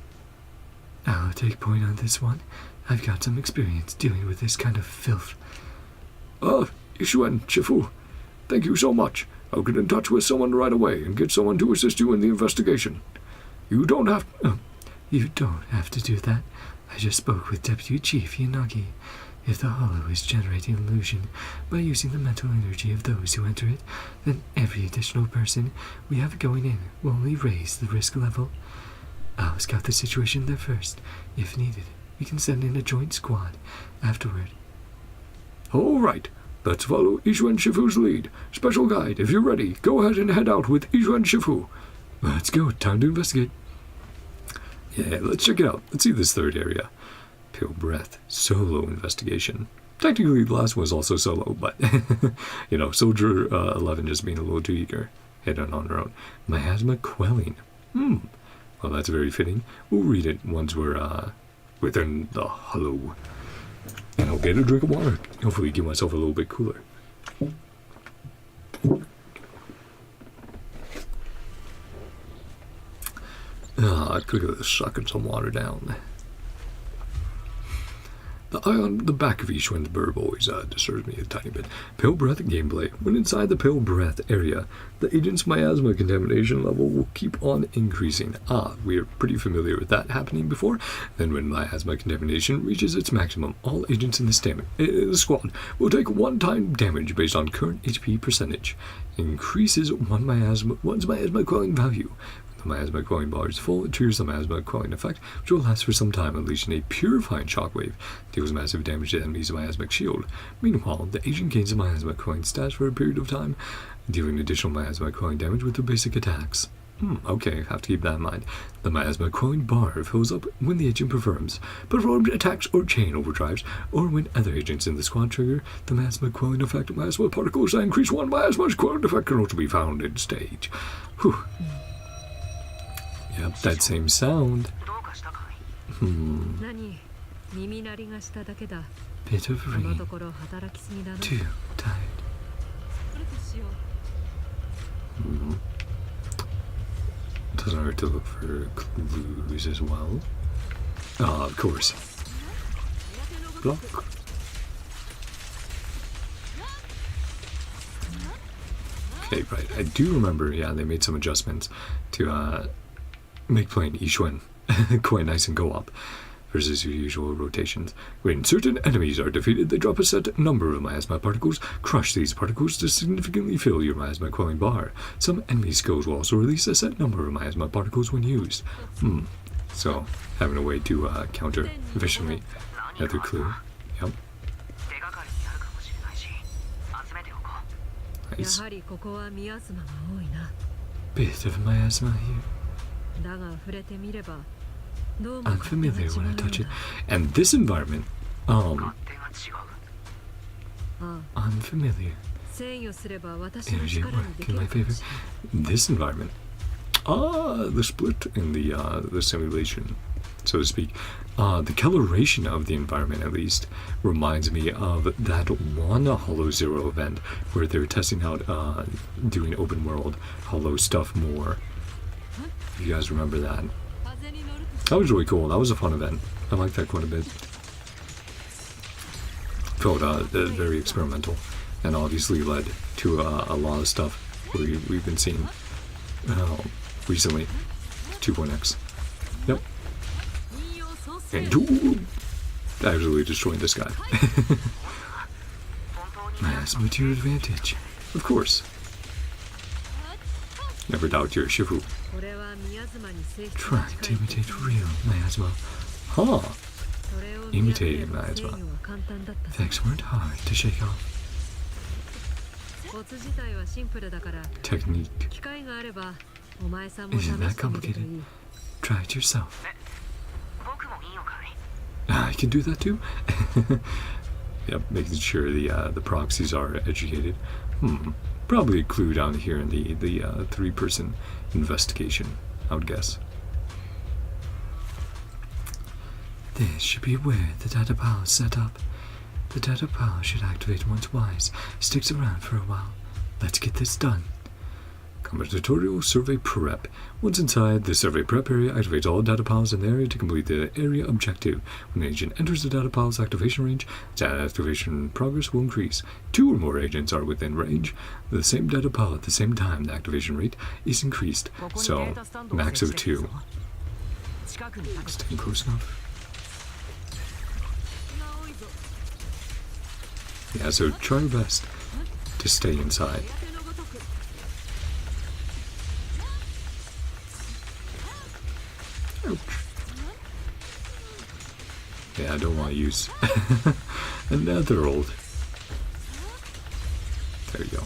I'll take point on this one. I've got some experience dealing with this kind of filth.
Yixuan, Shifu, thank you so much. I'll get in touch with someone right away and get someone to assist you in the investigation. You don't have
to do that. I just spoke with Deputy Chief Yanagi. If the Hollow is generating illusion by using the mental energy of those who enter it, then every additional person we have going in will only raise the risk level. I'll scout the situation there first. If needed, we can send in a joint squad afterward.
All right. Let's follow Yixuan Shifu's lead. Special guide, if you're ready, go ahead and head out with Yixuan Shifu. Let's go. Time to investigate. Yeah, let's check it out. Let's see this third area. Pale Breath. Solo investigation. Technically, the last one was also solo, but, Soldier 11 just being a little too eager. Head on her own. Miasma Quelling. Well, that's very fitting. We'll read it once we're, within the Hollow. And I'll get a drink of water. Hopefully get myself a little bit cooler. Quickly sucking some water down. The eye on the back of Yixuan's burb always disturbs me a tiny bit. Pale Breath gameplay. When inside the Pale Breath area, the agent's miasma contamination level will keep on increasing. We are pretty familiar with that happening before. Then when miasma contamination reaches its maximum, all agents in the squad will take one-time damage based on current HP percentage. Increases one's miasma quelling value. Miasma quelling bar is full, it triggers the miasma quelling effect, which will last for some time, unleashing a purifying shockwave. Deals massive damage to enemies' miasmic shield. Meanwhile, the agent gains a miasma quelling stats for a period of time, dealing additional miasma quelling damage with their basic attacks. Okay, have to keep that in mind. The miasma quelling bar fills up when the agent performed attacks or chain overdrives, or when other agents in the squad trigger the miasma quelling effect. Miasma particles that increase one miasma quelling effect can also be found in stage. Whew. Yep, that same sound.
Bit of rain. Too tired.
Doesn't hurt to look for clues as well. Of course. Block. Okay, right. I do remember, they made some adjustments to make playing Yixuan quite nice and go up. versus your usual rotations. When certain enemies are defeated, they drop a set number of miasma particles. Crush these particles to significantly fill your miasma quelling bar. Some enemy skills will also release a set number of miasma particles when used. So, having a way to counter efficiently. Another clue. Yep. Nice. Bit of miasma here. Unfamiliar when I touch it. And this environment, unfamiliar. Energy at work in my favor. This environment. The split in the simulation, so to speak. The coloration of the environment, at least, reminds me of that one Hollow Zero event where they were testing out doing open world Hollow stuff more. You guys remember that? That was really cool. That was a fun event. I liked that quite a bit. Felt very experimental, and obviously led to a lot of stuff we've been seeing recently. 2.x. Yep. And absolutely destroying this guy. Miasma to your advantage. Of course. Never doubt your shifu. Trying to imitate real miasma. Huh. Imitating miasma. Effects weren't hard to shake off. Technique. Isn't that complicated? Try it yourself. I can do that too? Yep, making sure the proxies are educated. Probably a clue down here in the 3-person investigation, I would guess. This should be where the data pile is set up. The data pile should activate once Wise sticks around for a while. Let's get this done. Combinatorial survey prep. Once inside, the survey prep area activates all data piles in the area to complete the area objective. When the agent enters the data pile's activation range, data activation progress will increase. 2 or more agents are within range. The same data pile at the same time, the activation rate is increased. So, max of 2. Staying close enough. Yeah, so try your best to stay inside. Ouch. Yeah, I don't want to use another old. There you go.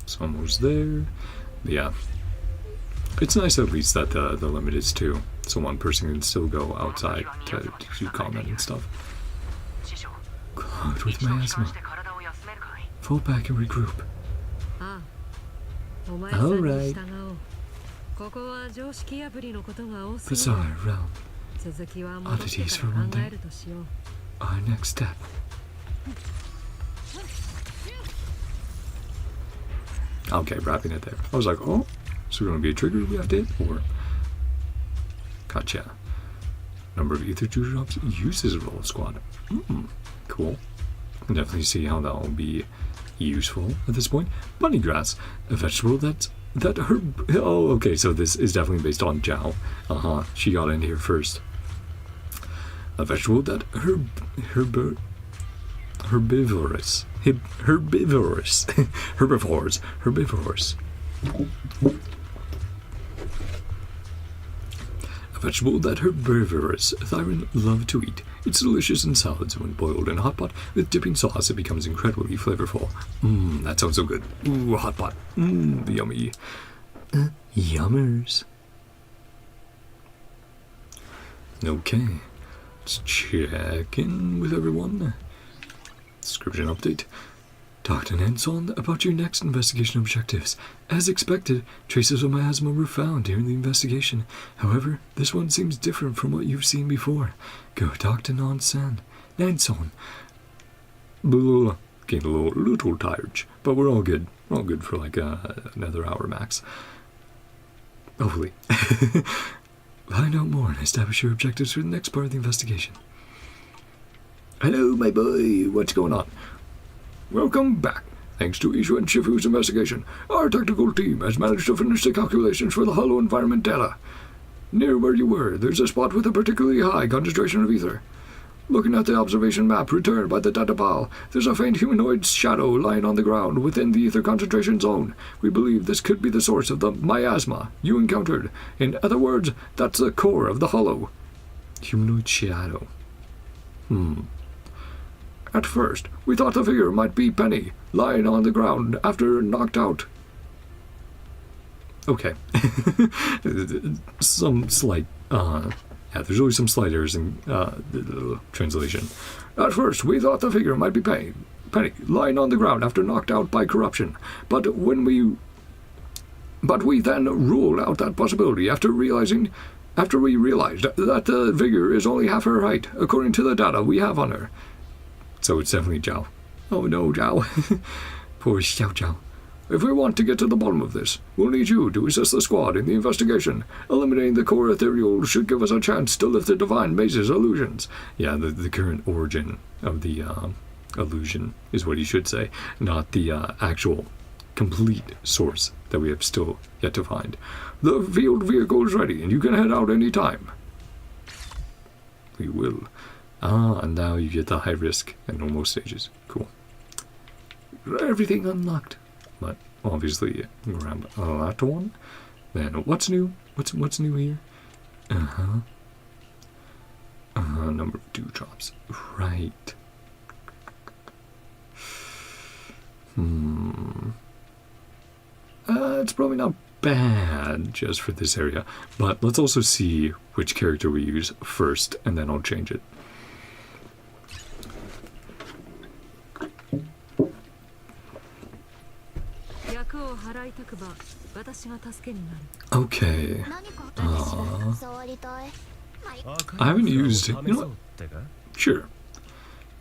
It's almost there. Yeah. It's nice at least that the limit is 2, so one person can still go outside to do comment and stuff. Clogged with miasma. Fall back and regroup. Alright. Bizarre realm. Oddities for one day. Our next step. Okay, wrapping it there. I was like, oh, so we're going to be a trigger we have to hit? Or... Gotcha. Number of ether drops uses a roll squad. Cool. Can definitely see how that will be useful at this point. Bunny grass, a vegetable that herb. Oh, okay. So this is definitely based on Zhao. She got in here first. A vegetable that herbivorous. A vegetable that herbivorous thyron love to eat. It's delicious in salads. When boiled in a hot pot with dipping sauce, it becomes incredibly flavorful. That sounds so good. Ooh, a hot pot. Yummy. Yummers. Okay. Let's check in with everyone. Description update. Talk to Nanson about your next investigation objectives. As expected, traces of miasma were found during the investigation. However, this one seems different from what you've seen before. Go talk to Nanson. Getting a little tired, but we're all good. We're all good for like another hour max. Hopefully. Find out more and establish your objectives for the next part of the investigation. Hello, my boy. What's going on? Welcome back.
Thanks to Ishu and Shifu's investigation, our technical team has managed to finish the calculations for the hollow environment data. Near where you were, there's a spot with a particularly high concentration of ether. Looking at the observation map returned by the Databal, there's a faint humanoid shadow lying on the ground within the ether concentration zone. We believe this could be the source of the miasma you encountered. In other words, that's the core of the hollow.
Humanoid shadow.
At first, we thought the figure might be Penny, lying on the ground after knocked out.
Okay. Some slight, yeah, there's always some slight errors in translation.
At first, we thought the figure might be Penny, lying on the ground after knocked out by corruption. But we then ruled out that possibility after we realized that the figure is only half her height, according to the data we have on her.
So it's definitely Zhao.
Oh no, Zhao.
Poor Xiao Zhao.
If we want to get to the bottom of this, we'll need you to assist the squad in the investigation. Eliminating the core ethereal should give us a chance to lift the divine maze's illusions.
Yeah, the current origin of the illusion is what he should say, not the actual complete source that we have still yet to find.
The field vehicle is ready, and you can head out any time.
We will. And now you get the high risk and normal stages. Cool. Everything unlocked. But obviously, grab that one. Then what's new? What's new here? Number of dewdrops. Right. It's probably not bad just for this area, but let's also see which character we use first, and then I'll change it. Okay. I haven't used, you know what? Sure.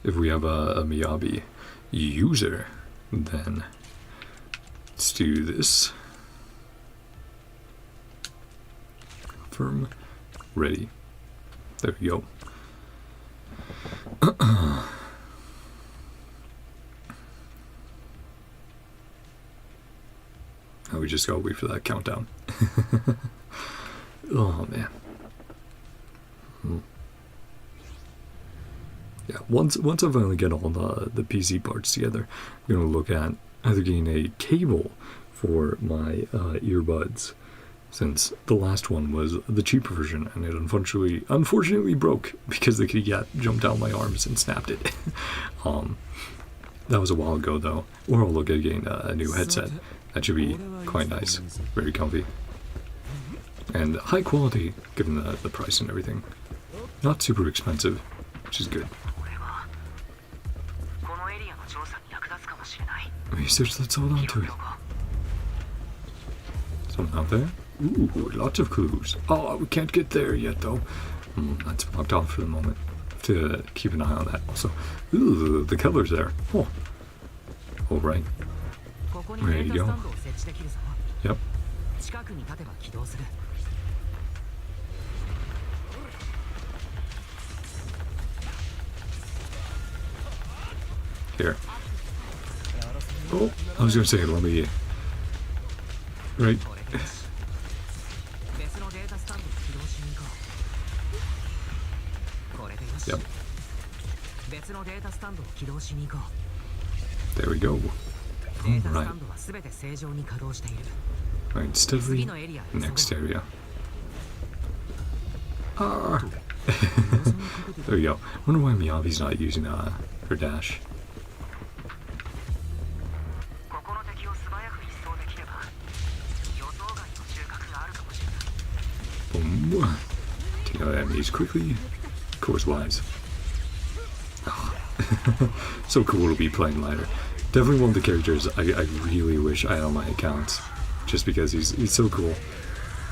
If we have a Miyabi user, then let's do this. Confirm. Ready. There we go. Now we just gotta wait for that countdown. Oh man. Yeah, once I finally get all the PC parts together, I'm gonna look at either getting a cable for my earbuds, since the last one was the cheaper version and it unfortunately broke because the kitty cat jumped down my arms and snapped it. That was a while ago though. Or I'll look at getting a new headset. That should be quite nice, very comfy, and high quality given the price and everything. Not super expensive, which is good. Research, let's hold on to it. Something out there? Ooh, lots of clues. Oh, we can't get there yet though. That's blocked off for the moment. Have to keep an eye on that also. Ooh, the colors there. Oh. Alright. Ready to go? Yep. Here. Oh, I was gonna say, let me... Right. Yep. There we go. Alright. Right, steadily. Next area. Ah. There we go. I wonder why Miyabi's not using her dash. Boom. Take out enemies quickly. Course-wise. Oh. So cool to be playing lighter. Definitely one of the characters I really wish I had on my accounts, just because he's so cool.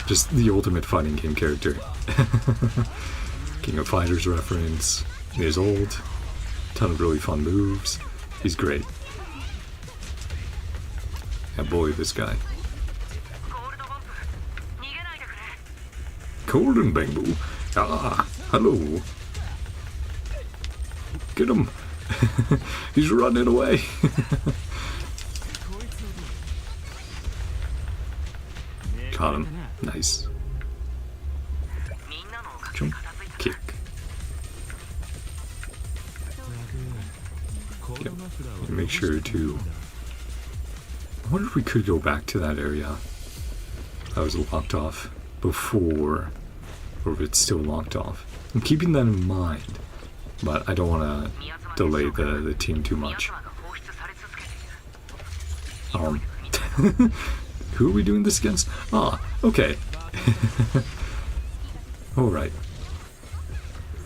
Just the ultimate fighting game character. King of Fighters reference. He is old. Ton of really fun moves. He's great. Yeah, boy, this guy. Golden Bamboo. Ah, hello. Get him. He's running away. Caught him. Nice. Jump. Kick. Yep. Make sure to... I wonder if we could go back to that area that was locked off before, or if it's still locked off. I'm keeping that in mind, but I don't want to delay the team too much. Who are we doing this against? Ah, okay. Alright.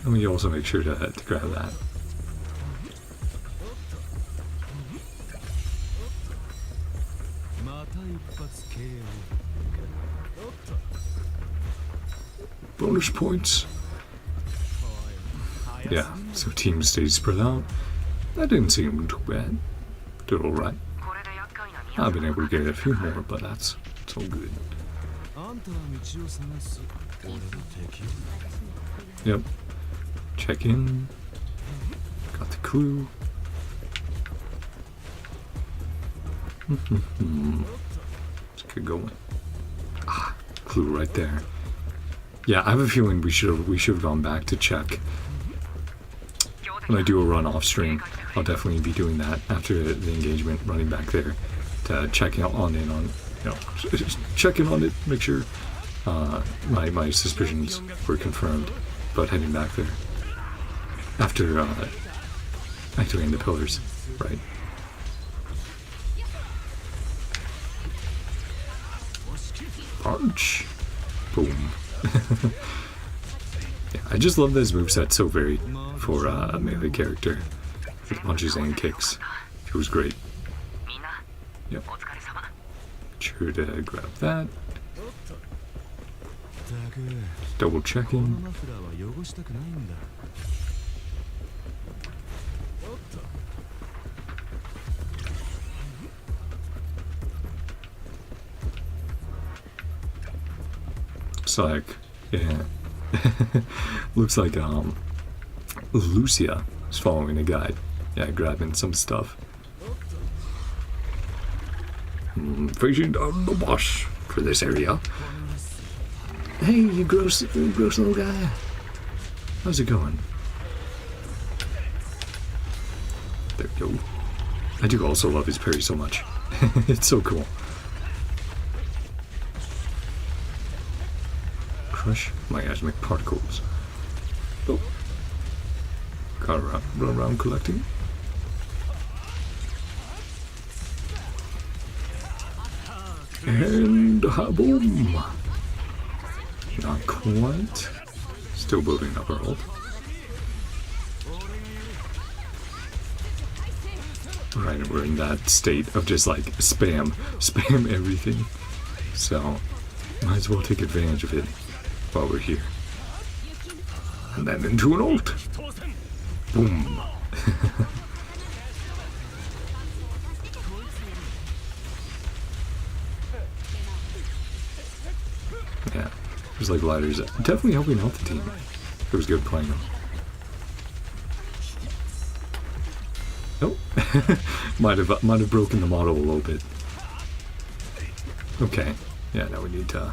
Let me also make sure to grab that. Bonus points. Yeah, so team stays spread out. That didn't seem too bad. Did alright. I've been able to get a few more, but that's all good. Yep. Check in. Got the clue. Let's get going. Ah, clue right there. Yeah, I have a feeling we should have gone back to check. When I do a run off stream, I'll definitely be doing that after the engagement, running back there to checking on in on, you know, checking on it, make sure my suspicions were confirmed, but heading back there after activating the pillars, right? Punch, boom. Yeah, I just love this moveset, so varied for a melee character with punches and kicks. It was great. Yep. Sure to grab that. Double checking. Looks like, yeah. Looks like Lucia is following a guide. Yeah, grabbing some stuff. Facing down the boss for this area.
Hey, you gross little guy.
How's it going? There we go. I do also love his parry so much. It's so cool. Crush miasmic particles. Oh. Gotta run around collecting. And boom! Not quite. Still building up our ult. Right, we're in that state of just like spam everything. So, might as well take advantage of it while we're here. And then into an ult. Boom. Yeah, there's like ladders. Definitely helping out the team. It was good playing them. Oh, might have broken the model a little bit. Okay, yeah, now we need to.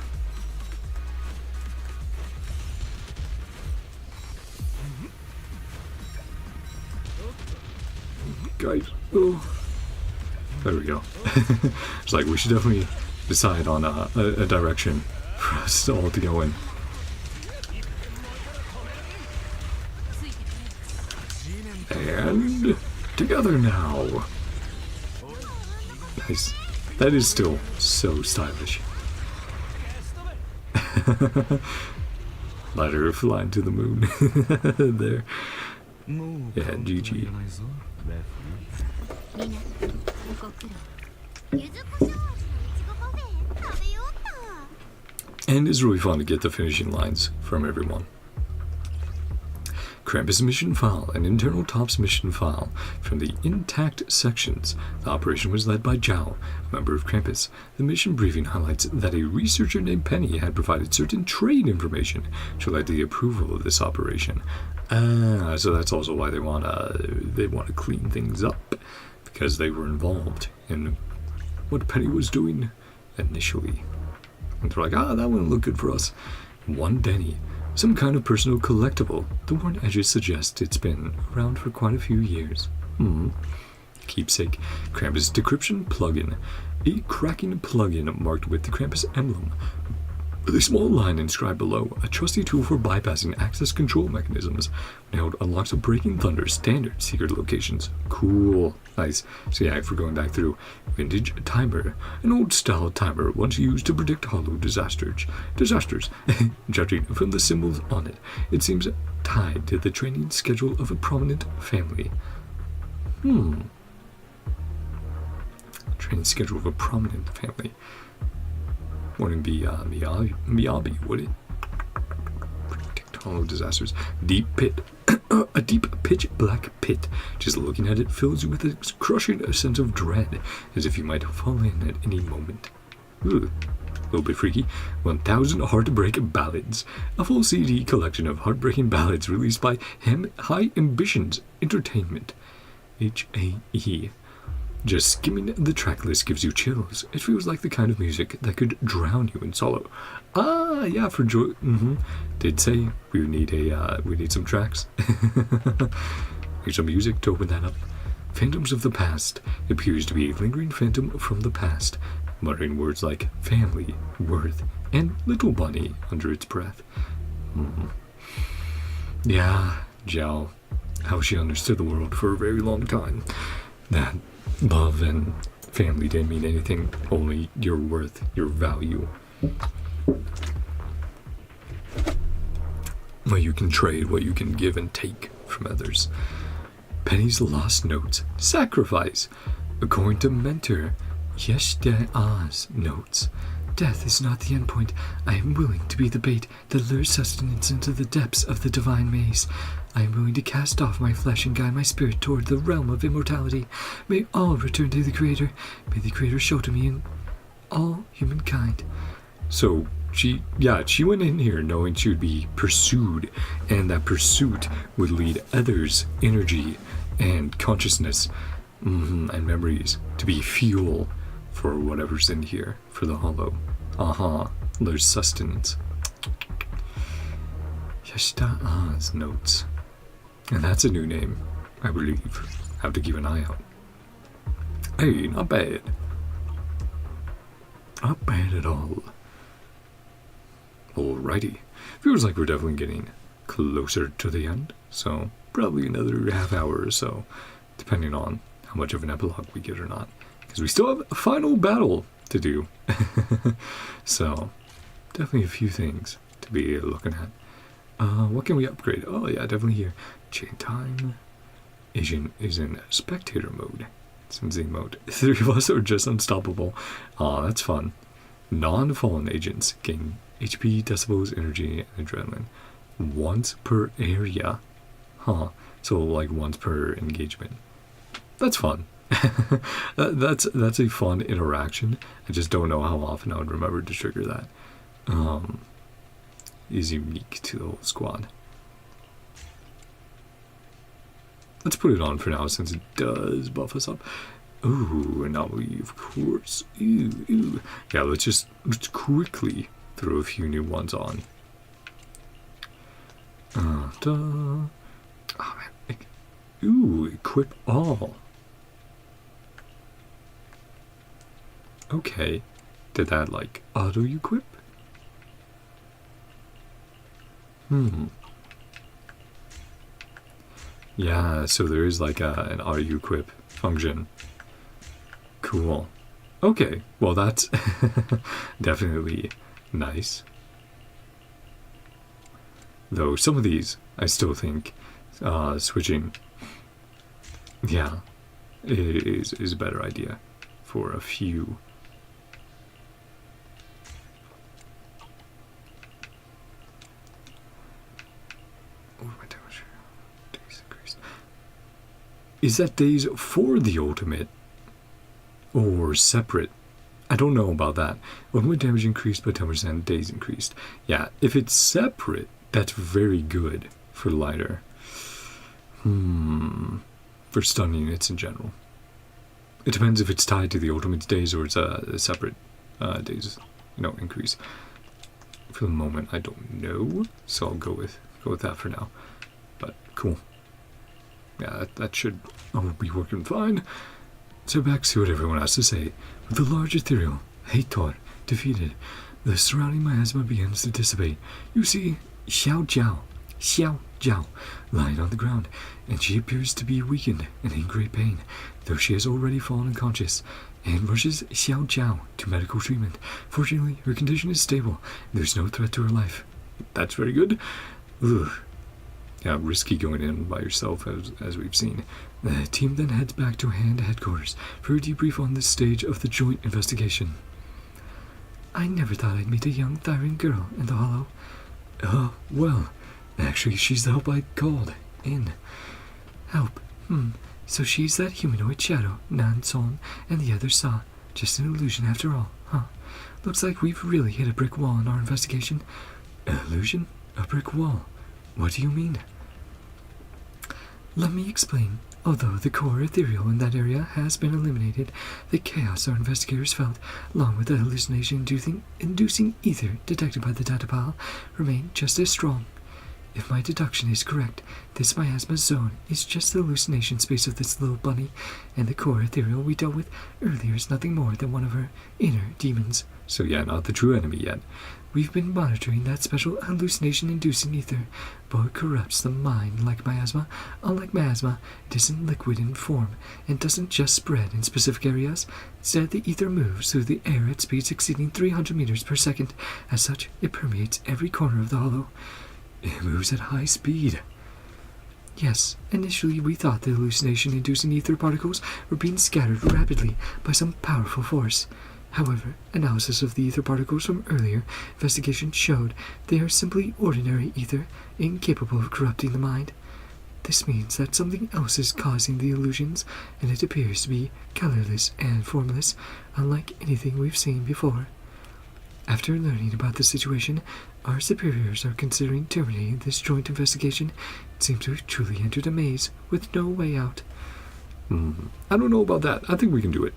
Guys, oh, there we go. It's like we should definitely decide on a direction for us all to go in. And together now. Nice. That is still so stylish. Ladder flying to the moon. There. Yeah, GG. And it's really fun to get the finishing lines from everyone. Krampus mission file, an internal TOPS mission file from the intact sections. The operation was led by Zhao, a member of Krampus. The mission briefing highlights that a researcher named Penny had provided certain trade information which led to the approval of this operation. So that's also why they want to clean things up, because they were involved in what Penny was doing initially. And they're like, that wouldn't look good for us. 1 Denny. Some kind of personal collectible. The worn edges suggest it's been around for quite a few years. Keepsake. Krampus decryption plugin. A cracking plugin marked with the Krampus emblem. With a small line inscribed below, a trusty tool for bypassing access control mechanisms. Now it unlocks a Breaking Thunder standard secret locations. Cool. Nice. So yeah, if we're going back through, vintage timer. An old style timer once used to predict hollow disasters. Judging from the symbols on it, it seems tied to the training schedule of a prominent family. Training schedule of a prominent family. Wouldn't be Miyabi, would it? Predict hollow disasters. Deep pit. A deep pitch black pit. Just looking at it fills you with a crushing sense of dread, as if you might fall in at any moment. Ooh, a little bit freaky. 1000 Heartbreak Ballads. A full CD collection of heartbreaking ballads released by High Ambitions Entertainment. HAE. Just skimming the track list gives you chills. It feels like the kind of music that could drown you in sorrow. Yeah, for joy. Did say we need some tracks. Here's some music to open that up. Phantoms of the past. It appears to be a lingering phantom from the past, muttering words like family, worth, and little bunny under its breath. Yeah, Jiao. How she understood the world for a very long time. That love and family didn't mean anything, only your worth, your value. What you can trade, what you can give and take from others. Penny's lost notes. Sacrifice. According to mentor Yeshdea's notes. Death is not the endpoint. I am willing to be the bait that lures sustenance into the depths of the divine maze. I am willing to cast off my flesh and guide my spirit toward the realm of immortality. May all return to the Creator. May the Creator shelter me and all humankind. So she went in here knowing she would be pursued, and that pursuit would lead others' energy and consciousness and memories to be fuel for whatever's in here, for the hollow. There's sustenance. Yeshdea's notes. And that's a new name, I believe. Have to keep an eye out. Hey, not bad. Not bad at all. Alrighty. Feels like we're definitely getting closer to the end, so probably another half hour or so, depending on how much of an epilogue we get or not. Because we still have a final battle to do. So, definitely a few things to be looking at. What can we upgrade? Oh yeah, definitely here. Chain time is in spectator mode. It's in Z mode. 3 of us are just unstoppable. That's fun. Non-fallen agents gain HP, decibels, energy, and adrenaline. Once per area. So like once per engagement. That's fun. That's a fun interaction. I just don't know how often I would remember to trigger that. Is unique to the whole squad. Let's put it on for now since it does buff us up. Ooh, anomaly, of course. Ooh. Yeah, let's quickly throw a few new ones on. Oh man. Ooh, equip all. Okay. Did that like auto equip? Yeah, so there is like an auto equip function. Cool. Okay, well that's definitely nice. Though some of these, I still think switching, is a better idea for a few. Is that days for the ultimate? Or separate? I don't know about that. Ultimate damage increased by 10%, days increased. Yeah, if it's separate, that's very good for lighter. For stun units in general. It depends if it's tied to the ultimate's days or it's a separate days No, increase. For the moment, I don't know, so I'll go with that for now. But cool. Yeah, that should all be working fine. So back to what everyone has to say. With the large ethereal, Hator, defeated, the surrounding miasma begins to dissipate. You see Xiao Jiao, lying on the ground, and she appears to be weakened and in great pain, though she has already fallen unconscious, and rushes Xiao Jiao to medical treatment. Fortunately, her condition is stable, and there's no threat to her life. That's very good. Ugh. Yeah, risky going in by yourself, as we've seen. The team then heads back to Hand headquarters for a debrief on this stage of the joint investigation.
I never thought I'd meet a young Thyran girl in the Hollow.
Well, actually, she's the help I called in.
Help? So she's that humanoid shadow Nanson and the others saw. Just an illusion after all, huh? Looks like we've really hit a brick wall in our investigation.
Illusion? A brick wall? What do you mean?
Let me explain. Although the core ethereal in that area has been eliminated, the chaos our investigators felt, along with the hallucination-inducing ether detected by the data pile, remain just as strong. If my deduction is correct, this miasma zone is just the hallucination space of this little bunny, and the core ethereal we dealt with earlier is nothing more than one of her inner demons.
So yeah, not the true enemy yet.
We've been monitoring that special hallucination-inducing ether, but it corrupts the mind like miasma. Unlike miasma, it isn't liquid in form, and doesn't just spread in specific areas. Instead, the ether moves through the air at speeds exceeding 300 meters per second. As such, it permeates every corner of the hollow.
It moves at high speed.
Yes, initially we thought the hallucination-inducing ether particles were being scattered rapidly by some powerful force. However, analysis of the ether particles from earlier investigation showed they are simply ordinary ether, incapable of corrupting the mind. This means that something else is causing the illusions, and it appears to be colorless and formless, unlike anything we've seen before. After learning about the situation, our superiors are considering terminating this joint investigation. It seems to have truly entered a maze with no way out.
I don't know about that. I think we can do it.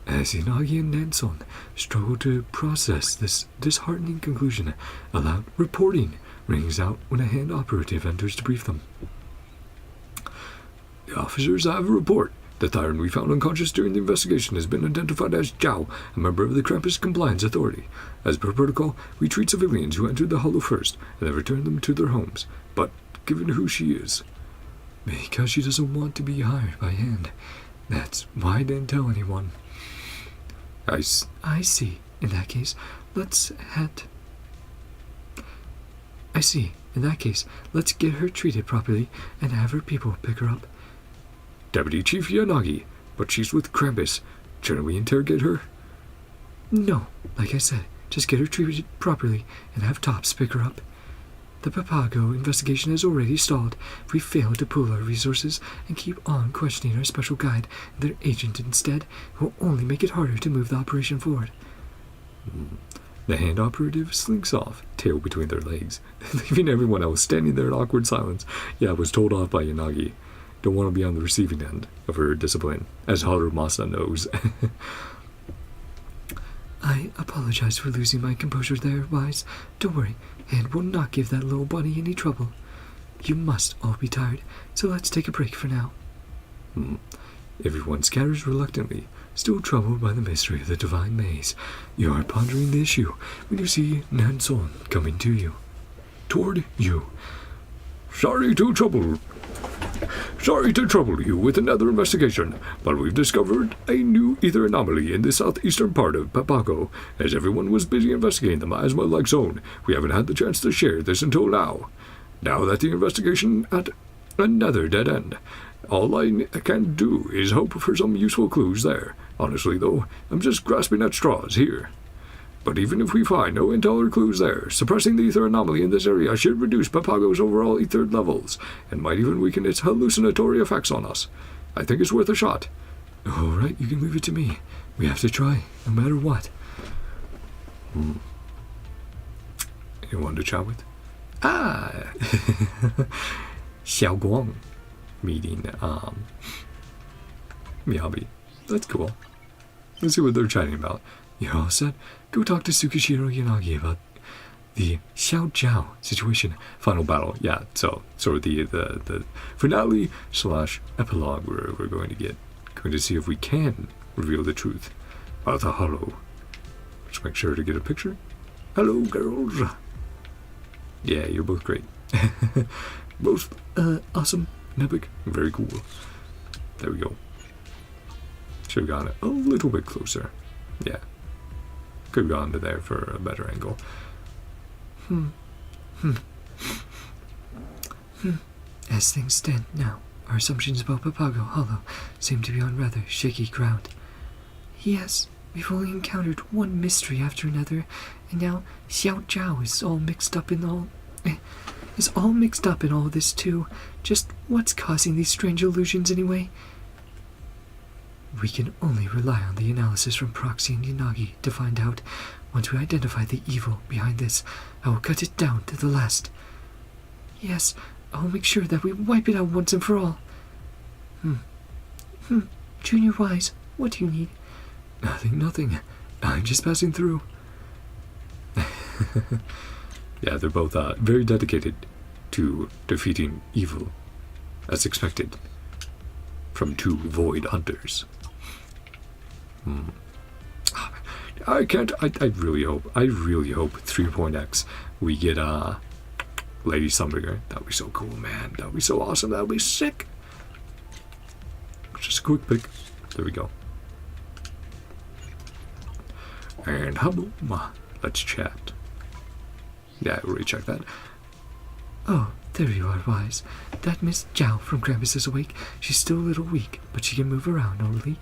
As Inagi and Nanson struggle to process this disheartening conclusion, a loud reporting rings out when a hand operative enters to brief them. The officers have a report. The Thyran we found unconscious during the investigation has been identified as Zhao, a member of the Krampus Compliance Authority. As per protocol, we treat civilians who entered the Hollow first, and then return them to their homes. But, given who she is... Because she doesn't want to be hired by Hand. That's why I didn't tell anyone.
I see. In that case, let's get her treated properly and have her people pick her up.
Deputy Chief Yanagi, but she's with Krampus. Shouldn't we interrogate her?
No, like I said, just get her treated properly and have Tops pick her up. The Papago investigation has already stalled. If we fail to pool our resources and keep on questioning our special guide and their agent instead, it will only make it harder to move the operation forward.
The hand operative slinks off, tail between their legs, leaving everyone else standing there in awkward silence. Yeah, I was told off by Yanagi. Don't want to be on the receiving end of her discipline, as Harumasa knows.
I apologize for losing my composure there, Wise. Don't worry, and will not give that little bunny any trouble. You must all be tired, so let's take a break for now.
Everyone scatters reluctantly, still troubled by the mystery of the divine maze. You are pondering the issue when you see Nanson coming to you. Toward you. Sorry to trouble you with another investigation, but we've discovered a new ether anomaly in the southeastern part of Papago. As everyone was busy investigating the miasma-like zone, we haven't had the chance to share this until now. Now that the investigation at another dead end, all I can do is hope for some useful clues there. Honestly, though, I'm just grasping at straws here. But even if we find no intel or clues there, suppressing the ether anomaly in this area should reduce Papago's overall ether levels, and might even weaken its hallucinatory effects on us. I think it's worth a shot.
All right, you can leave it to me. We have to try, no matter what.
Anyone to chat with? Xiao Guang meeting Miyabi. That's cool. Let's see what they're chatting about.
You're all set?
go talk to Tsukishiro Yanagi about the Xiao Jiao situation. Final battle, yeah, so sort of the finale / epilogue where we're going to see if we can reveal the truth about the hollow. Just make sure to get a picture. Hello, girls. Yeah, you're both great. Both awesome and epic. Very cool. There we go. Should have gone a little bit closer. Yeah. Could have gone to there for a better angle.
As things stand now, our assumptions about Papago Hollow seem to be on rather shaky ground. Yes, we've only encountered one mystery after another, and now Xiao Jiao is all mixed up in all this too. Just what's causing these strange illusions anyway? We can only rely on the analysis from Proxy and Yanagi to find out. Once we identify the evil behind this, I will cut it down to the last. Yes, I will make sure that we wipe it out once and for all. Junior Wise, what do you need?
Nothing. I'm just passing through. Yeah, they're both very dedicated to defeating evil, as expected, from two void hunters. I really hope 3.x we get Lady Sunbringer. That would be so cool, man. That would be so awesome. That would be sick. Just a quick pick. There we go. And hello, let's chat. Yeah, I already checked that.
Oh, there you are, Wise. That Miss Zhao from Krampus is awake. She's still a little weak, but she can move around normally.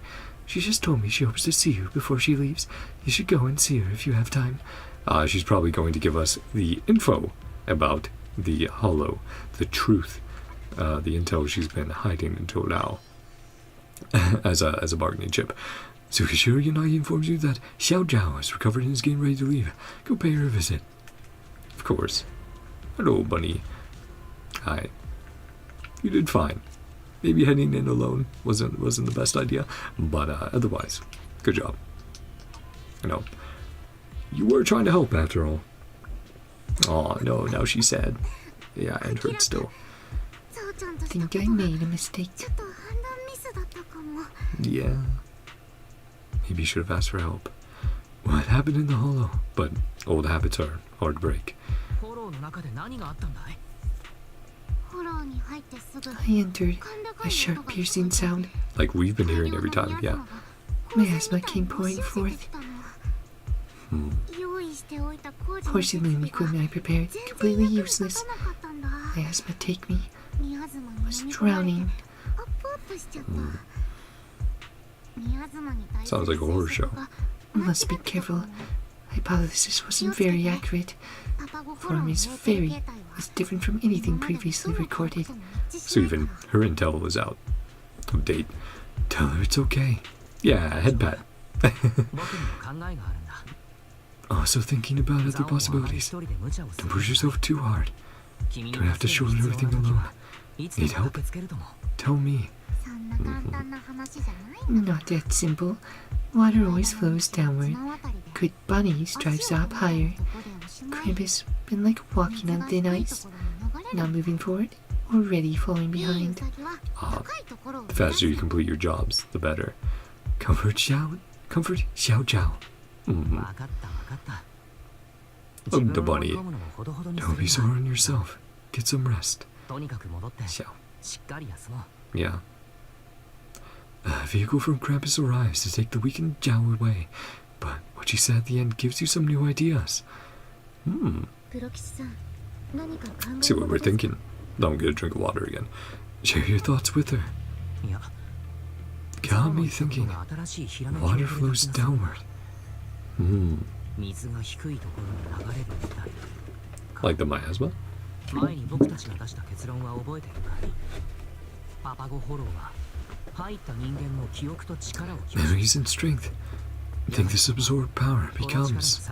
She just told me she hopes to see you before she leaves. You should go and see her if you have time.
She's probably going to give us the info about the hollow, the truth, the intel she's been hiding until now, as a bargaining chip. Tsukishiro Yanagi informs you that Xiao Jiao has recovered and is getting ready to leave. Go pay her a visit. Of course. Hello, bunny. Hi. You did fine. Maybe heading in alone wasn't the best idea, but otherwise, good job. You know, you were trying to help after all. Oh no, now she's sad. Yeah, and hurt still.
Think I made a mistake.
Yeah. Maybe you should have asked for help. What happened in the hollow? But old habits are hard to break.
I entered a sharp piercing sound.
Like we've been hearing every time, yeah.
My asthma came pouring forth. Porcelain equipment I prepared, completely useless. My asthma take me. Was drowning.
Sounds like a horror show.
Must be careful. Hypothesis wasn't very accurate. Form is different from anything previously recorded.
So even her intel was out of date. Tell her it's okay. Yeah, head pat. Also thinking about other possibilities. Don't push yourself too hard. Don't have to shoulder everything alone. Need help? Tell me.
Not that simple. Water always flows downward. Good bunnies drives up higher. Krampus been like walking on thin ice. Not moving forward, already falling behind.
The faster you complete your jobs, the better. Comfort Xiao Jiao. The bunny. Don't be so hard on yourself. Get some rest. Xiao. Yeah. A vehicle from Krampus arrives to take the weakened Jiao away, but what she said at the end gives you some new ideas. See what we're thinking. Don't get a drink of water again. Share your thoughts with her. Got me thinking. Water flows downward. Like the miasma? Memories and strength. Think this absorbed power becomes...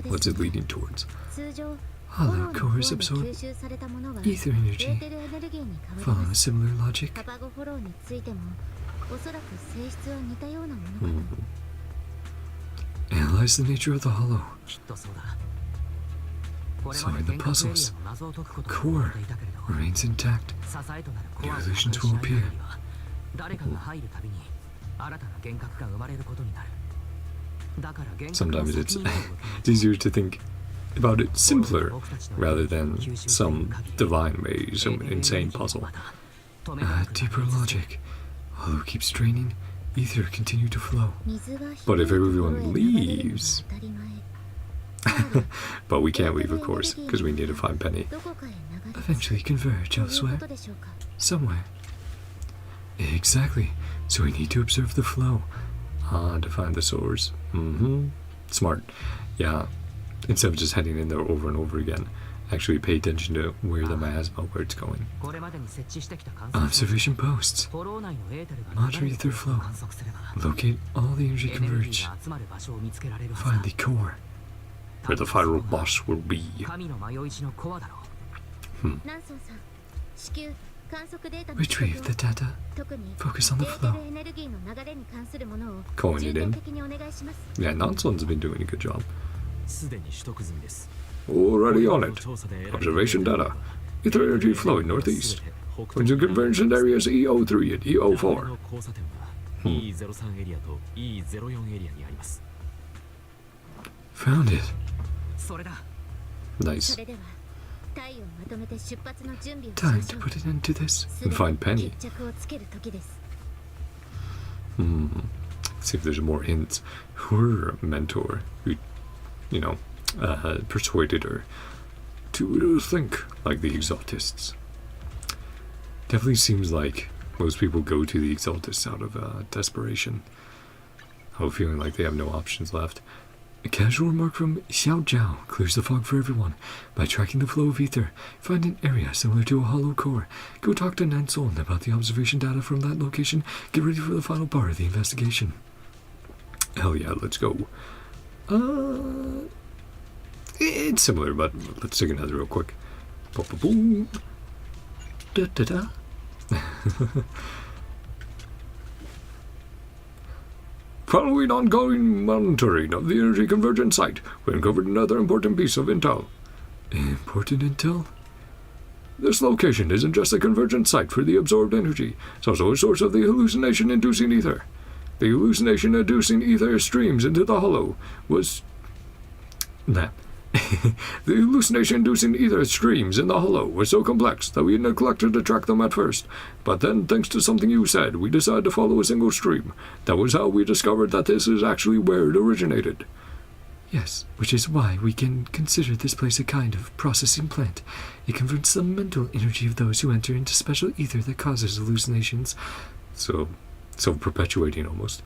What's it leading towards?
Hollow cores absorb ether energy. Follow a similar logic.
Analyze the nature of the hollow.
きっとそうだ。
So in the puzzles, core remains intact. New illusions will appear. Sometimes it's easier to think about it simpler rather than some divine maze, some insane puzzle. Deeper logic. Hollow keeps draining, ether continue to flow. But if everyone leaves... But we can't leave, of course, because we need to find Penny. Eventually converge elsewhere. Somewhere. Exactly. So we need to observe the flow. To find the source. Smart. Yeah. Instead of just heading in there over and over again, actually pay attention to where the miasma, where it's going. Observation posts. Monitor ether flow. Locate all the energy converge. Find the core, where the final boss will be. Retrieve the data. Focus on the flow. Calling it in. Yeah, Nanson's been doing a good job. Already on it. Observation data. Ether energy flowing northeast. Points of convergence areas E03 and E04. Found it. Nice. Time to put an end to this and find Penny. See if there's more hints. Her mentor, who, you know, persuaded her to think like the Exaltists. Definitely seems like most people go to the Exaltists out of desperation. Or feeling like they have no options left. A casual remark from Xiao Jiao clears the fog for everyone. By tracking the flow of ether, find an area similar to a hollow core. Go talk to Nanson about the observation data from that location. Get ready for the final part of the investigation. Hell yeah, let's go. It's similar, but let's take another real quick. Boom. Da. Following ongoing monitoring of the energy convergence site, we uncovered another important piece of intel. Important intel? This location isn't just a convergence site for the absorbed energy, it's also a source of the hallucination-inducing ether. The hallucination-inducing ether streams into the hollow was... Nah. The hallucination-inducing ether streams in the hollow were so complex that we neglected to track them at first. But then, thanks to something you said, we decided to follow a single stream. That was how we discovered that this is actually where it originated. Yes, which is why we can consider this place a kind of processing plant. It converts the mental energy of those who enter into special ether that causes hallucinations. So perpetuating almost.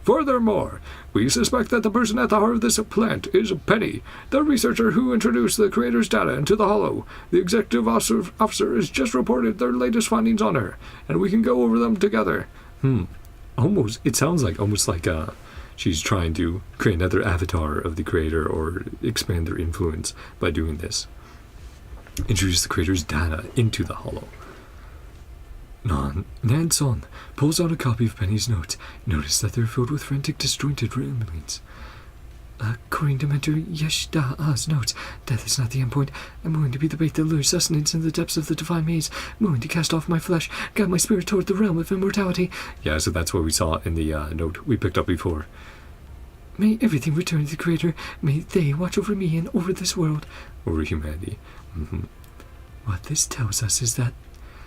Furthermore, we suspect that the person at the heart of this plant is Penny, the researcher who introduced the creator's data into the hollow. The executive officer has just reported their latest findings on her, and we can go over them together. It sounds like almost like she's trying to create another avatar of the creator or expand their influence by doing this. Introduce the creator's data into the hollow. Nanson pulls out a copy of Penny's notes. Notice that they're filled with frantic, disjointed ramblings. According to Mentor Yeshida'a's notes, death is not the endpoint. I'm willing to be the bait that lures sustenance in the depths of the divine maze. I'm willing to cast off my flesh, guide my spirit toward the realm of immortality. Yeah, so that's what we saw in the note we picked up before. May everything return to the Creator. May they watch over me and over this world. Over humanity. What this tells us is that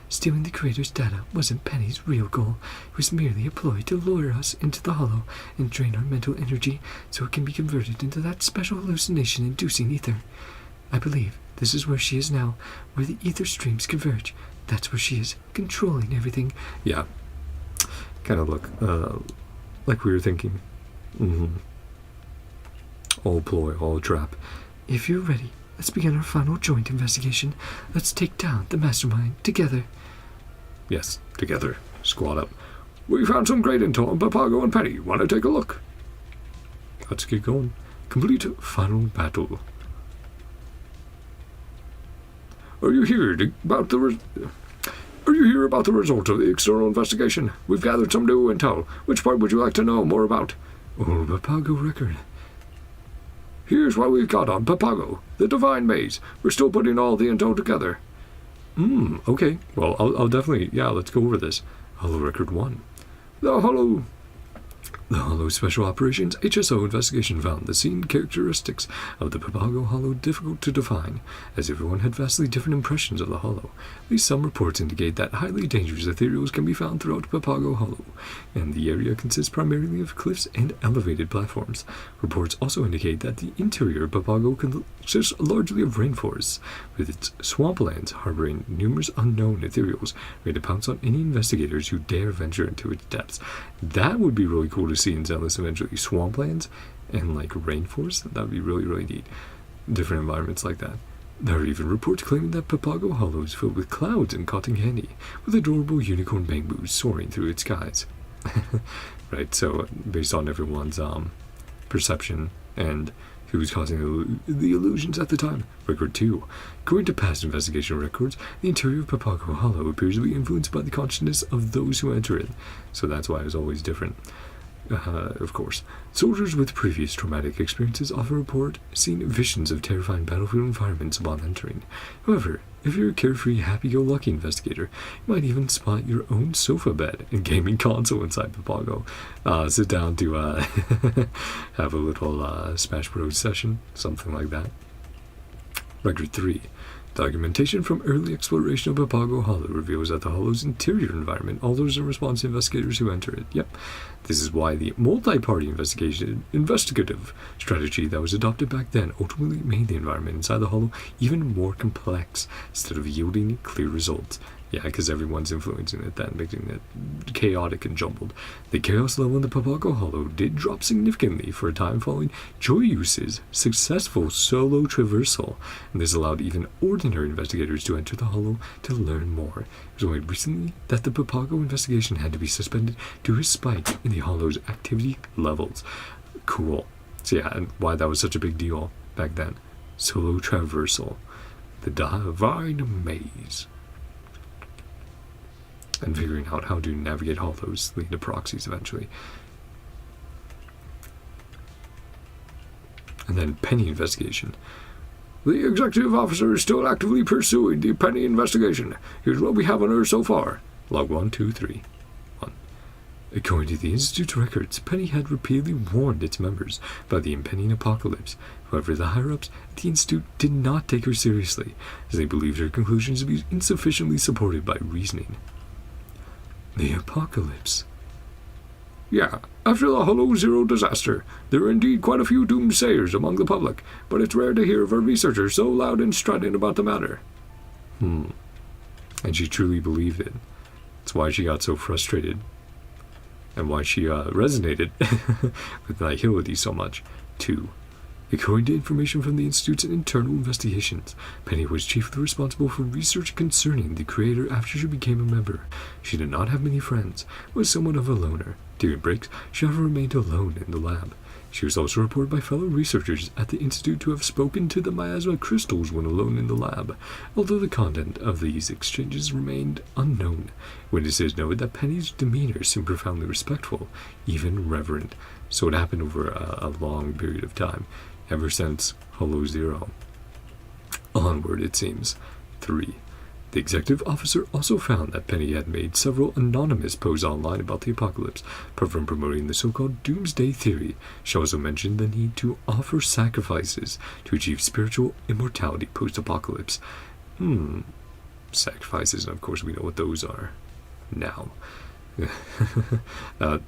stealing the Creator's data wasn't Penny's real goal. It was merely a ploy to lure us into the hollow and drain our mental energy so it can be converted into that special hallucination-inducing ether. I believe this is where she is now, where the ether streams converge. That's where she is, controlling everything. Yeah. Kind of look like we were thinking. All ploy, all trap. If you're ready, let's begin our final joint investigation. Let's take down the mastermind together. Yes, together. Squad up. We found some great intel on Papago and Penny. Want to take a look? Let's get going. Complete final battle. Are you here about the result of the external investigation? We've gathered some new intel. Which part would you like to know more about? Or Papago record.
Here's what we've got on Papago, the Divine Maze. We're still putting all the info together.
Okay. Well, I'll definitely, yeah, let's go over this. Hollow Record 1. The Hollow Special Operations HSO investigation found the scene characteristics of the Papago Hollow difficult to define, as everyone had vastly different impressions of the Hollow. At least some reports indicate that highly dangerous ethereals can be found throughout Papago Hollow, and the area consists primarily of cliffs and elevated platforms. Reports also indicate that the interior of Papago consists largely of rainforests, with its swamplands harboring numerous unknown ethereals, ready to pounce on any investigators who dare venture into its depths. That would be really cool to see in Zenless eventually. Swamplands and like rainforests, that would be really, really neat. Different environments like that. There are even reports claiming that Papago Hollow is filled with clouds and cotton candy, with adorable unicorn bamboos soaring through its skies. Right, so based on everyone's perception and who was causing the illusions at the time. Record 2. According to past investigation records, the interior of Papago Hollow appears to be influenced by the consciousness of those who enter it, so that's why it was always different. Of course. Soldiers with previous traumatic experiences often report seeing visions of terrifying battlefield environments upon entering. However, if you're a carefree, happy-go-lucky investigator, you might even spot your own sofa bed and gaming console inside Papago. Sit down to have a little Smash Bros. Session, something like that. Record 3. Documentation from early exploration of Papago Hollow reveals that the Hollow's interior environment alters in response to investigators who enter it. Yep, this is why the multi-party investigative strategy that was adopted back then ultimately made the environment inside the Hollow even more complex, instead of yielding clear results. Yeah, because everyone's influencing it then, making it chaotic and jumbled. The chaos level in the Papago Hollow did drop significantly for a time following JOYOUS' successful solo traversal, and this allowed even ordinary investigators to enter the Hollow to learn more. It was only recently that the Papago investigation had to be suspended due to a spike in the Hollow's activity levels. Cool. So yeah, and why that was such a big deal back then. Solo traversal. The Divine Maze. And figuring out how to navigate hollows leading to proxies eventually. And then Penny investigation.
The executive officer is still actively pursuing the Penny investigation. Here's what we have on her so far.
Log 1, 2, 3. 1. According to the Institute's records, Penny had repeatedly warned its members about the impending apocalypse. However, the higher-ups at the Institute did not take her seriously, as they believed her conclusions to be insufficiently supported by reasoning. The apocalypse.
Yeah, after the Hollow Zero disaster, there are indeed quite a few doomsayers among the public, but it's rare to hear of a researcher so loud and strident about the matter.
And she truly believed it. That's why she got so frustrated. And why she resonated with nihility so much. 2. According to information from the Institute's internal investigations, Penny was chiefly responsible for research concerning the creator after she became a member. She did not have many friends, was somewhat of a loner. During breaks, she often remained alone in the lab. She was also reported by fellow researchers at the Institute to have spoken to the miasma crystals when alone in the lab, although the content of these exchanges remained unknown. Witnesses noted that Penny's demeanor seemed profoundly respectful, even reverent. So it happened over a long period of time. Ever since Hollow Zero. Onward, it seems. 3. The executive officer also found that Penny had made several anonymous posts online about the apocalypse, apart from promoting the so-called doomsday theory. She also mentioned the need to offer sacrifices to achieve spiritual immortality post-apocalypse. Sacrifices, and of course we know what those are. Now.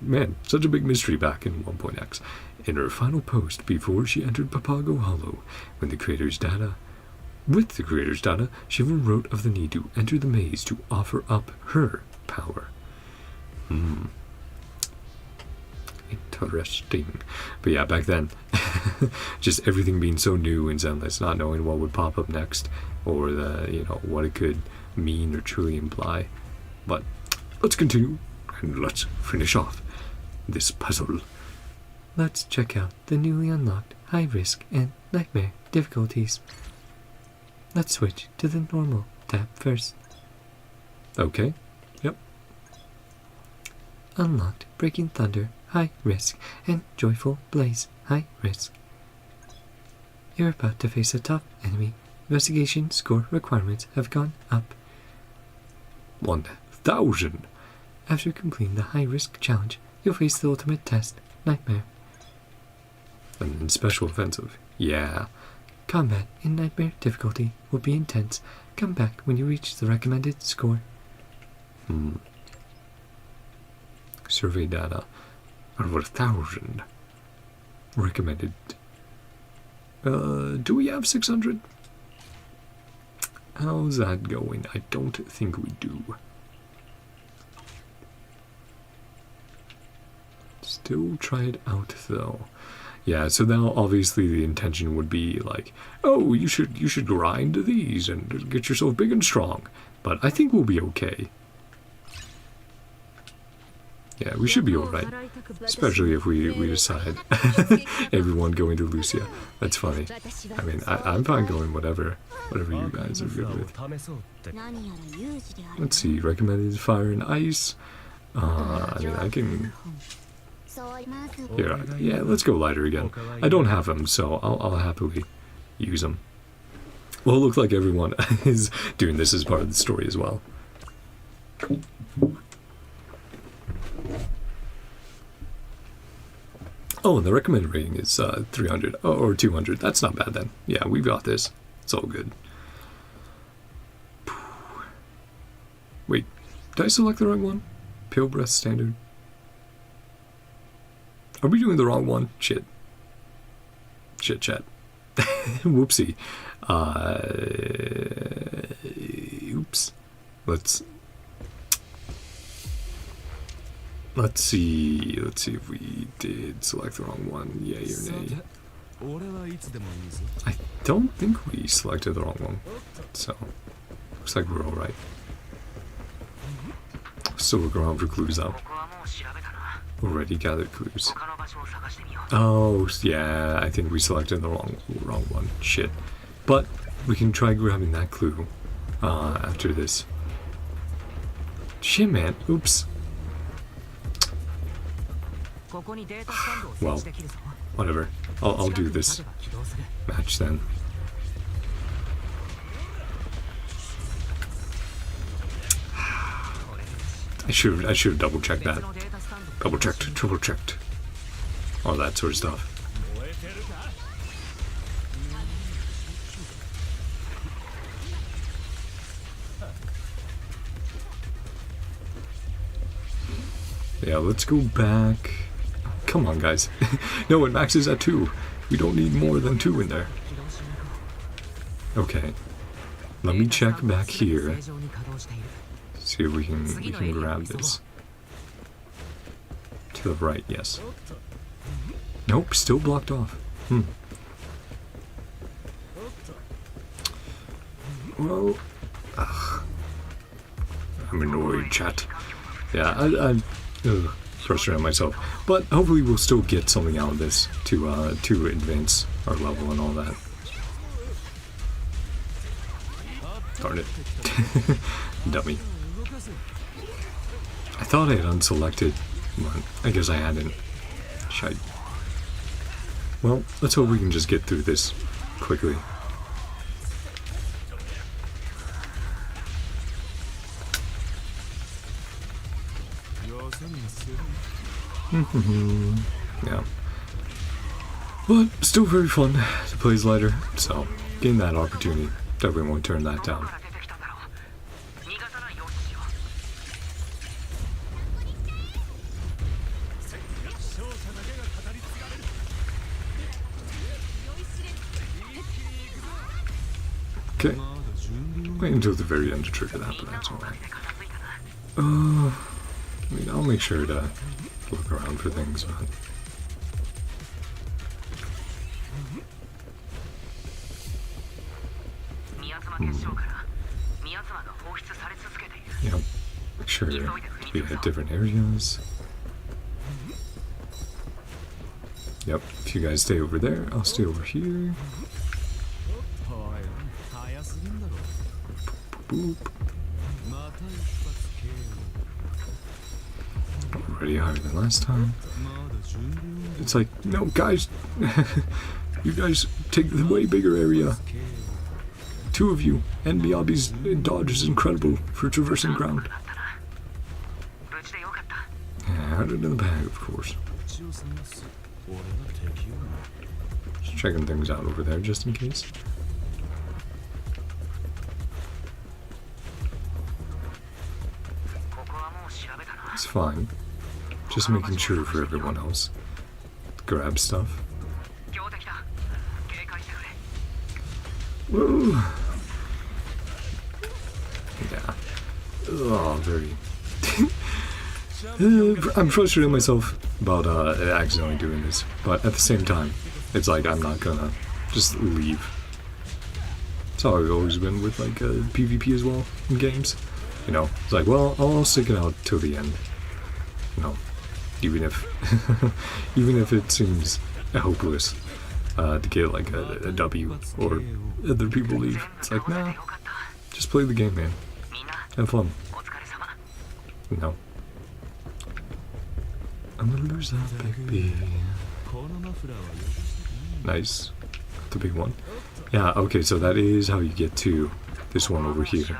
Man, such a big mystery back in 1.x. In her final post before she entered Papago Hollow, with the creator's data, she even wrote of the need to enter the maze to offer up her power. Interesting. But yeah, back then, just everything being so new and Zenless, not knowing what would pop up next, or what it could mean or truly imply. But let's continue. And let's finish off this puzzle.
Let's check out the newly unlocked high risk and nightmare difficulties. Let's switch to the normal tab first.
Okay. Yep.
Unlocked Breaking Thunder high risk, and joyful blaze, high risk. You're about to face a tough enemy. Investigation score requirements have gone up.
1,000.
After completing the high risk challenge, you'll face the ultimate test, Nightmare.
And then special offensive. Yeah.
Combat in Nightmare difficulty will be intense. Come back when you reach the recommended score.
Survey data. Over 1,000. Recommended. Do we have 600? How's that going? I don't think we do. Still try it out though. Yeah, so now obviously the intention would be like, oh, you should grind these and get yourself big and strong. But I think we'll be okay. Yeah, we should be alright. Especially if we decide everyone going to Lucia. That's funny. I mean, I'm fine going whatever you guys are good with. Let's see, recommended fire and ice. I mean, I can... Here, yeah, let's go lighter again. I don't have them, so I'll happily use them. Well, it looks like everyone is doing this as part of the story as well. Oh, and the recommended rating is 300 or 200. That's not bad then. Yeah, we've got this. It's all good. Wait, did I select the wrong one? Pale breath standard. Are we doing the wrong one? Shit. Shit, chat. Whoopsie. Oops. Let's see if we did select the wrong one. Yay or nay. I don't think we selected the wrong one. So, looks like we're alright. Still look around for clues though. Already gathered clues. Oh, yeah, I think we selected the wrong one. Shit. But we can try grabbing that clue after this. Shit, man. Oops. Well, whatever. I'll do this match then. I should have double checked that. Double checked, triple checked. All that sort of stuff. Yeah, let's go back. Come on, guys. No, it maxes at 2. We don't need more than 2 in there. Okay. Let me check back here. See if we can grab this. To the right, yes. Nope, still blocked off. Well, I'm annoyed, chat. Yeah, I'm frustrating myself, but hopefully we'll still get something out of this to advance our level and all that. Darn it. Dummy. I thought I had unselected, but I guess I hadn't. Shite. Well, let's hope we can just get through this quickly. Yeah. But still very fun to play as lighter, so getting that opportunity, definitely won't turn that down. Okay. Wait until the very end to trigger that, but that's alright. I mean, I'll make sure to look around for things, but... Yeah, make sure to be at different areas. Yep, if you guys stay over there, I'll stay over here. Boop. Already higher than last time. It's like, no, guys, you guys take the way bigger area. 2 of you, and Miyabi's dodge is incredible for traversing ground. Yeah, had it in the bag, of course. Just checking things out over there, just in case. It's fine. Just making sure for everyone else. Grab stuff. Whoa! Yeah. Oh, very... I'm frustrating myself about accidentally doing this, but at the same time, it's like I'm not gonna just leave. That's how I've always been with like PvP as well in games. You know, it's like, well, I'll stick it out till the end. You know, even if even if it seems hopeless to get like a W or other people leave. It's like, nah, just play the game, man. Have fun. No. I'm gonna lose that baby. Nice. The big one. Yeah, okay, so that is how you get to this one over here.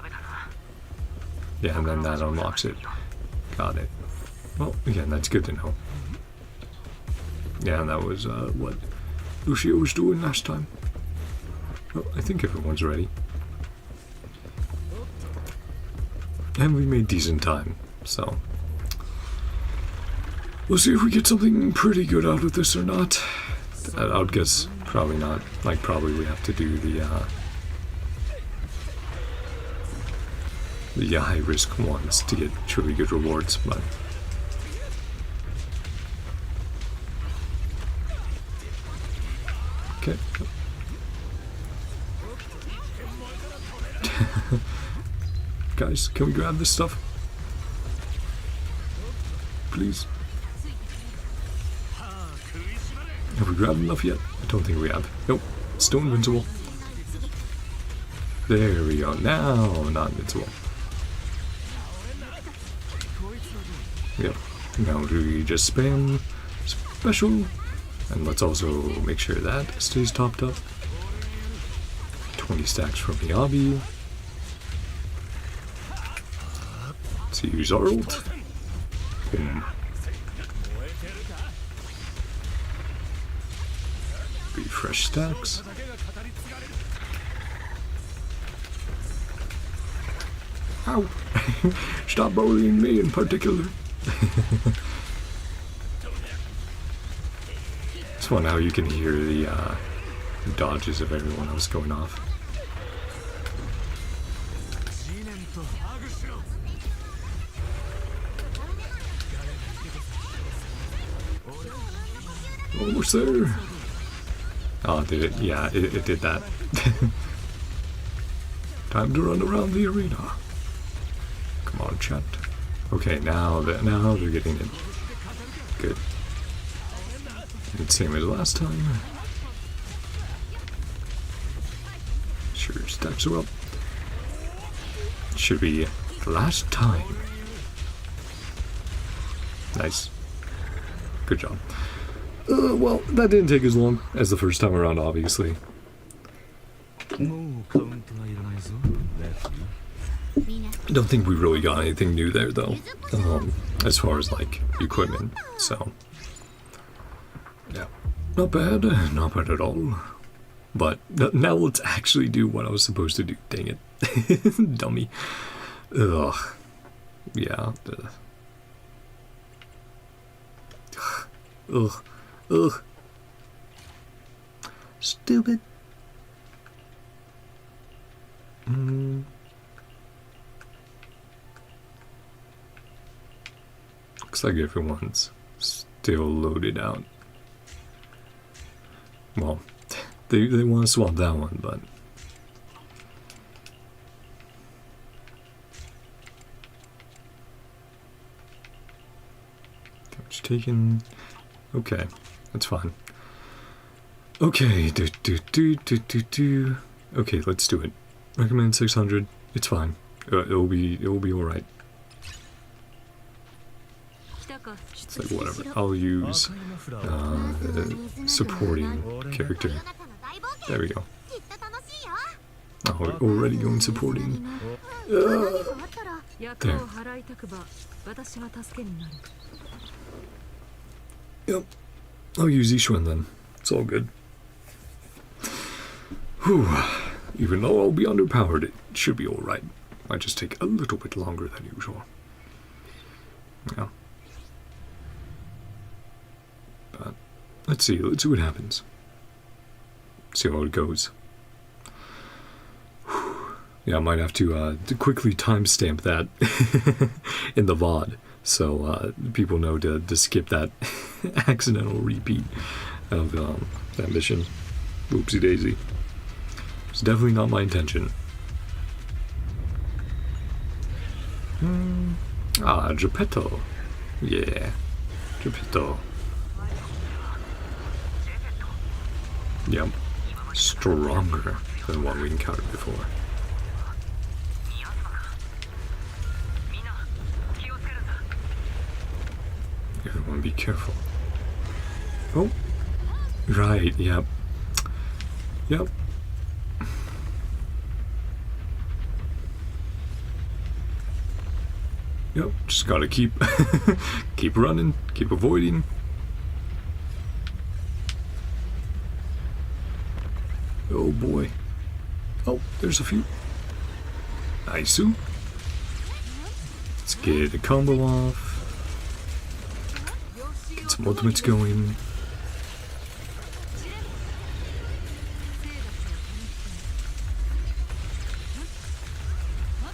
Yeah, and then that unlocks it. Got it. Well, again, that's good to know. Yeah, and that was what Lucio was doing last time. Well, I think everyone's ready. And we made decent time, so... We'll see if we get something pretty good out of this or not. I would guess probably not. Like, probably we have to do the high-risk ones to get truly good rewards, but... Okay. Guys, can we grab this stuff? Please. Have we grabbed enough yet? I don't think we have. Nope. Still invincible. There we go. Now, not invincible. Yep. Now we just spam special. And let's also make sure that stays topped up. 20 stacks from Miyabi. Let's use our ult. Boom. Refresh stacks. Ow! Stop bullying me in particular. It's fun how you can hear the dodges of everyone else going off. Almost there. Oh, did it? Yeah, it did that. Time to run around the arena. Come on, chat. Okay, now they're getting it. Good. Same as last time. Sure, stacks are up. Should be the last time. Nice. Good job. Well, that didn't take as long as the first time around, obviously. I don't think we really got anything new there, though, as far as, like, equipment, so... Yeah, not bad at all. But now let's actually do what I was supposed to do, dang it. Dummy. Ugh. Yeah. Ugh. Ugh. Stupid. Looks like everyone's still loaded out. Well, they want to swap that one, but... Damage taken... Okay, that's fine. Okay, Okay, let's do it. Recommend 600. It's fine. It'll be all right. It's like whatever. I'll use supporting character. There we go. Oh, we're already going supporting. There. Yep. I'll use Ishwan then. It's all good. Whew. Even though I'll be underpowered, it should be alright. Might just take a little bit longer than usual. Yeah. But let's see what happens. See how it goes. Whew. Yeah, I might have to quickly timestamp that in the VOD, so people know to skip that accidental repeat of that mission. Whoopsie daisy. It's definitely not my intention. Geppetto. Yeah. Geppetto. Yep. Stronger than what we encountered before. Everyone be careful. Oh. Right, yep. Yep. Yep, just gotta keep keep running, keep avoiding. Oh boy. Oh, there's a few. Nice. Let's get a combo off. Get some ultimates going.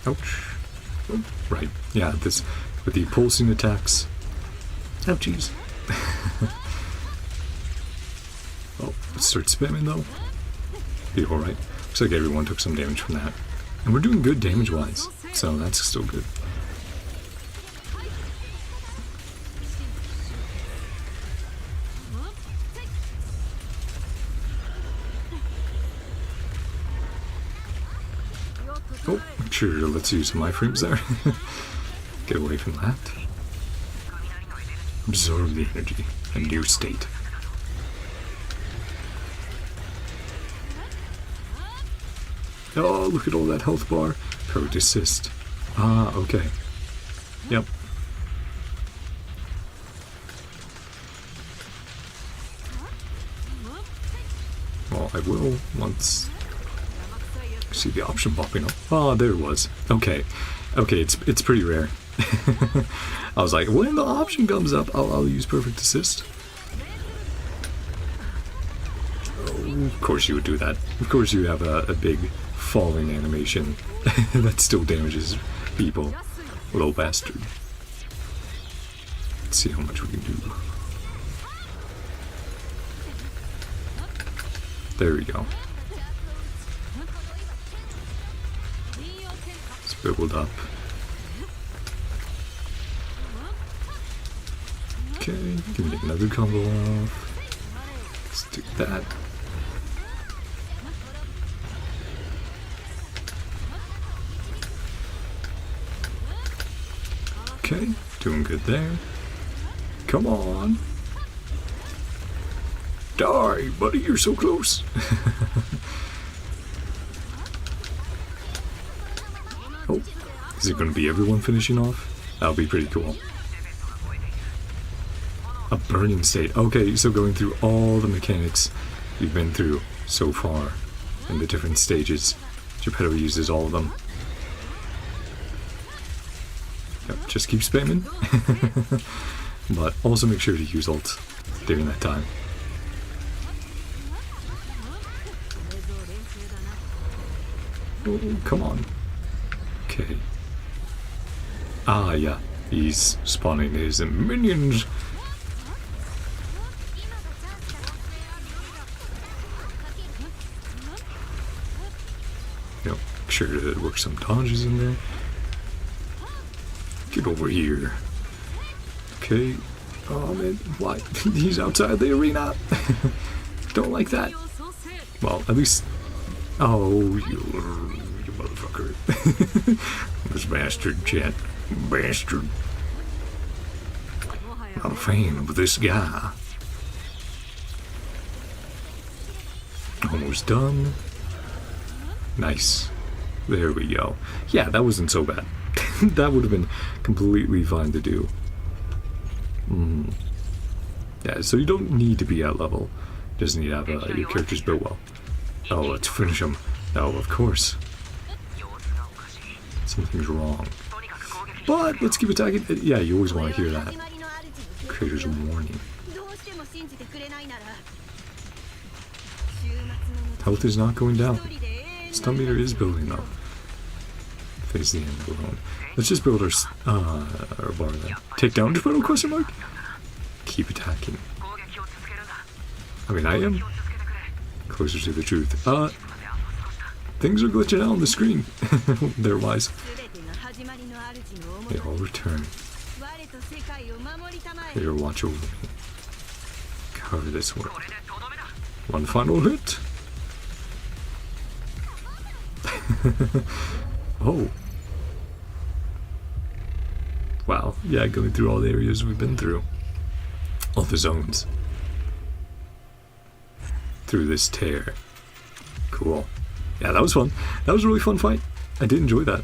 Ouch. Oh, right. Yeah, this with the pulsing attacks. Oh, jeez. Oh, let's start spamming though. Be alright. Looks like everyone took some damage from that. And we're doing good damage-wise, so that's still good. Oh, sure, let's use some iframes there. Get away from that. Absorb the energy. A new state. Oh, look at all that health bar. Perfect assist. Ah, okay. Yep. Well, I will once see the option popping up. Oh, there it was. Okay. Okay, it's pretty rare. I was like, when the option comes up, I'll use perfect assist. Oh, of course you would do that. Of course you have a big falling animation that still damages people. Little bastard. Let's see how much we can do. There we go. It's build up. Okay, can we get another combo off? Let's do that. Okay, doing good there. Come on. Die, buddy, you're so close. Oh, is it going to be everyone finishing off? That'll be pretty cool. A burning state. Okay, so going through all the mechanics you've been through so far in the different stages. Geppetto uses all of them. Yep, just keep spamming. But also make sure to use ult during that time. Oh, come on. Okay. Ah, yeah. He's spawning his minions. Yep, make sure to work some dodges in there. Get over here. Okay. Oh man, why? He's outside the arena. Don't like that. Well, at least. Oh, you motherfucker. This bastard, chat. Bastard. I'm a fan of this guy. Almost done. Nice. There we go. Yeah, that wasn't so bad. That would have been completely fine to do. Yeah, so you don't need to be at level. Just need to have your characters built well. Oh, let's finish them. Oh, of course. Something's wrong. But let's keep attacking. Yeah, you always want to hear that. Creator's warning. Health is not going down. Stun meter is building though. Face the end alone. Let's just build our bar then. Take down Geppetto, question mark? Keep attacking. I mean, I am closer to the truth. Things are glitching out on the screen. They're wise. They all return. Here, watch over me. Cover this one. One final hit. Oh. Wow. Yeah, going through all the areas we've been through. All the zones. Through this tear. Cool. Yeah, that was fun. That was a really fun fight. I did enjoy that.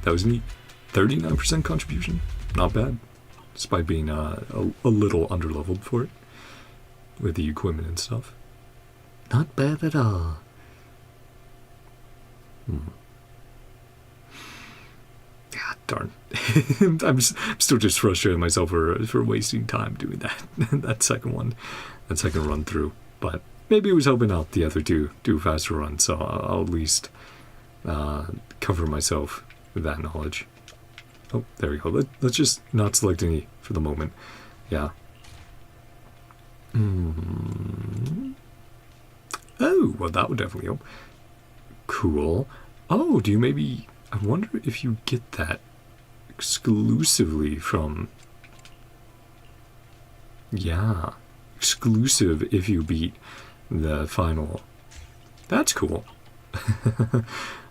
That was neat. 39% contribution. Not bad. Despite being a little underleveled for it. With the equipment and stuff. Not bad at all. God darn. I'm still just frustrating myself for wasting time doing that. That second one. That second run through. But maybe it was helping out the other two do faster runs, so I'll at least cover myself with that knowledge. Oh, there we go. Let's just not select any for the moment. Yeah. Oh, well that would definitely help. Cool. Oh, do you maybe... I wonder if you get that exclusively from... Yeah. Exclusive if you beat the final. That's cool. Well,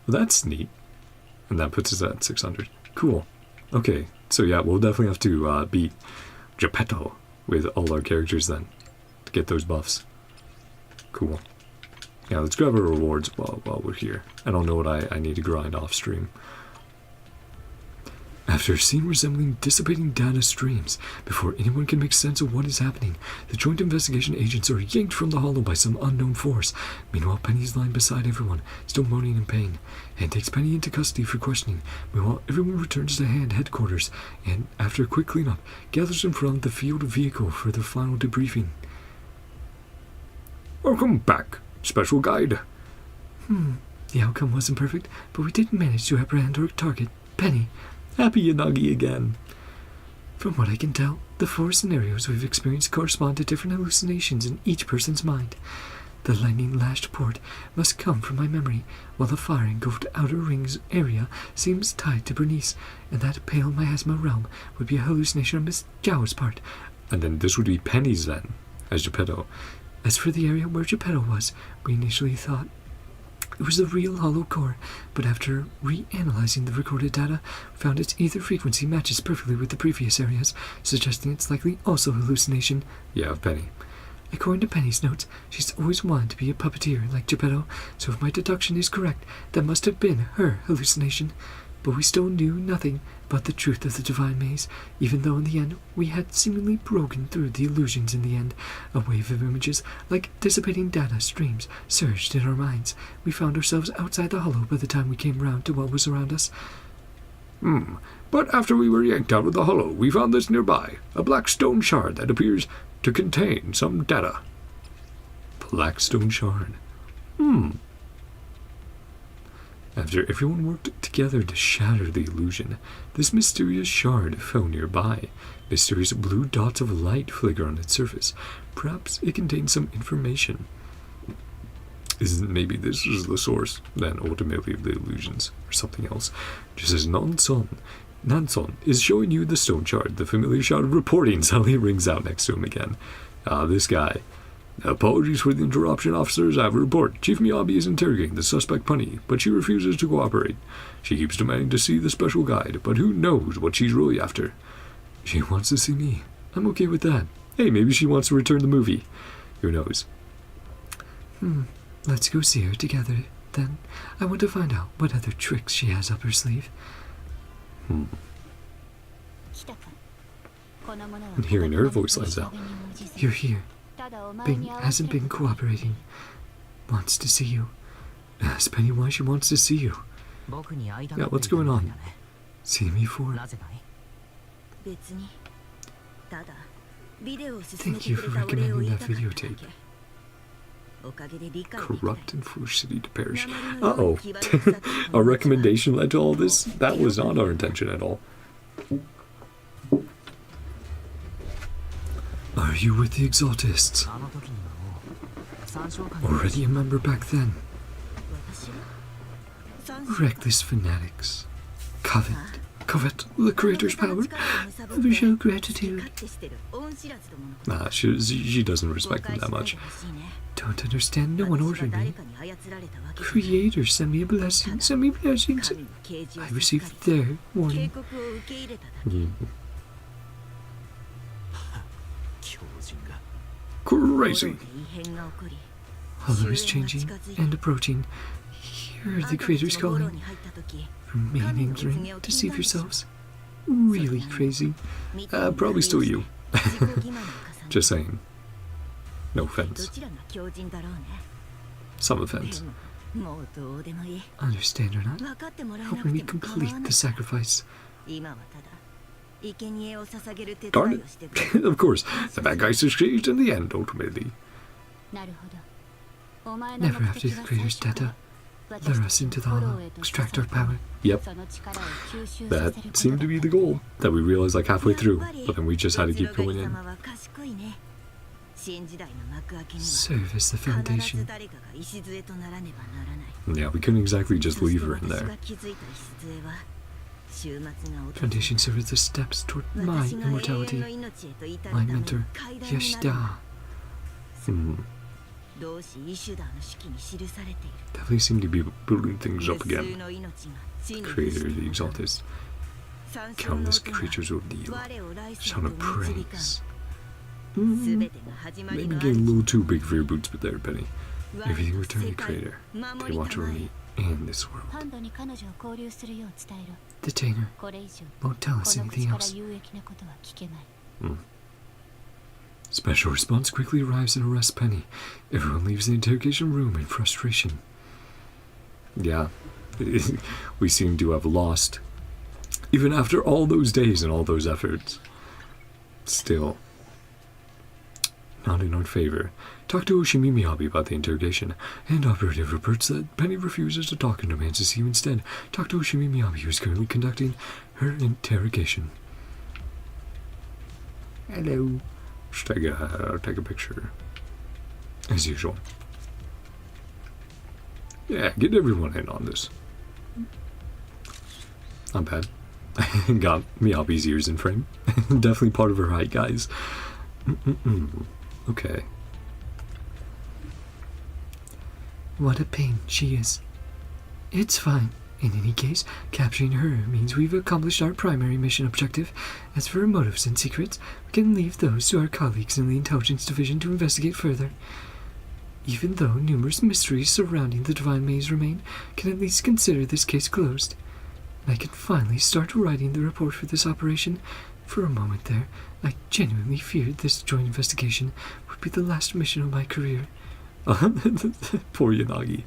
that's neat. And that puts us at 600. Cool. Okay, so yeah, we'll definitely have to beat Geppetto with all our characters then to get those buffs. Cool. Yeah, let's grab our rewards while we're here. I don't know what I need to grind off stream. After a scene resembling dissipating data streams, before anyone can make sense of what is happening, the joint investigation agents are yanked from the hollow by some unknown force. Meanwhile, Penny is lying beside everyone, still moaning in pain. Hand takes Penny into custody for questioning. Meanwhile, everyone returns to Hand headquarters, and after a quick cleanup, gathers in front of the field vehicle for the final debriefing. Welcome back, special guide.
The outcome wasn't perfect, but we did manage to apprehend our target, Penny.
Happy Yanagi again.
From what I can tell, the 4 scenarios we've experienced correspond to different hallucinations in each person's mind. The lightning-lashed port must come from my memory, while the fire-engulfed Outer Rings area seems tied to Bernice, and that pale miasma realm would be a hallucination on Miss Zhao's part.
And then this would be Penny's then, as Geppetto.
As for the area where Geppetto was, we initially thought it was the real hollow core, but after reanalyzing the recorded data, we found its ether frequency matches perfectly with the previous areas, suggesting it's likely also hallucination.
Yeah, Penny.
According to Penny's notes, she's always wanted to be a puppeteer like Geppetto, so if my deduction is correct, that must have been her hallucination. But we still knew nothing about the truth of the divine maze, even though in the end we had seemingly broken through the illusions in the end. A wave of images, like dissipating data streams, surged in our minds. We found ourselves outside the hollow by the time we came round to what was around us.
But after we were yanked out of the hollow, we found this nearby, a black stone shard that appears to contain some data.
Black stone shard. After everyone worked together to shatter the illusion, this mysterious shard fell nearby. Mysterious blue dots of light flicker on its surface. Perhaps it contains some information.
Maybe this is the source, then ultimately of the illusions, or something else. Just as Nanson is showing you the stone shard, the familiar shout of reporting suddenly rings out next to him again. This guy. Apologies for the interruption, officers. I have a report. Chief Miyabi is interrogating the suspect Penny, but she refuses to cooperate. She keeps demanding to see the special guide, but who knows what she's really after. She wants to see me. I'm okay with that. Hey, maybe she wants to return the movie. Who knows?
Let's go see her together, then. I want to find out what other tricks she has up her sleeve.
And hearing her voice lines out.
You're here. Bing hasn't been cooperating. Wants to see you.
Ask Penny why she wants to see you. Yeah, what's going on?
See me for?
Thank you for recommending that videotape. Corrupt and foolish city to perish. Uh-oh. Our recommendation led to all this? That was not our intention at all.
Are you with the Exaltists? Already a member back then. Reckless fanatics. Covet the creator's power. Never show gratitude.
Nah, she doesn't respect them that much.
Don't understand, no one ordered me. Creator, send me a blessing, send me blessings. I received their warning.
Crazy.
Hollow is changing and approaching. Hear the creators calling. Remain ignorant, deceive yourselves. Really crazy.
Probably still you. Just saying. No offense. Some offense.
Understand or not, helping me complete the sacrifice.
Darn it. Of course, the bad guy succeeds in the end, ultimately.
Never after the creator's data. Lure us into the hollow, extract our power.
Yep. That seemed to be the goal that we realized like halfway through, but then we just had to keep going in.
Serve as the foundation.
Yeah, we couldn't exactly just leave her in there.
Foundation serves as the steps toward my immortality. My mentor, Yoshida.
Definitely seem to be building things up again. Creator, the Exaltist. Countless creatures ordeal. Sound of praise. Maybe getting a little too big for your boots, but there, Penny. Everything returned to Creator. They watch over me and this world.
Detainer. Won't tell us anything else.
Special response quickly arrives and arrests Penny. Everyone leaves the interrogation room in frustration. Yeah, we seem to have lost. Even after all those days and all those efforts. Still. Not in our favor. Talk to Oshimi Miyabi about the interrogation, and operative reports that Penny refuses to talk and demands to see you instead. Talk to Oshimi Miyabi, who is currently conducting her interrogation.
Hello.
Just take a picture. As usual. Yeah, get everyone in on this. Not bad. Got Miyabi's ears in frame. Definitely part of her height, guys. Okay.
What a pain she is. It's fine. In any case, capturing her means we've accomplished our primary mission objective. As for her motives and secrets, we can leave those to our colleagues in the Intelligence Division to investigate further. Even though numerous mysteries surrounding the Divine Maze remain, can at least consider this case closed. I can finally start writing the report for this operation. For a moment there, I genuinely feared this joint investigation would be the last mission of my career.
Poor Yanagi.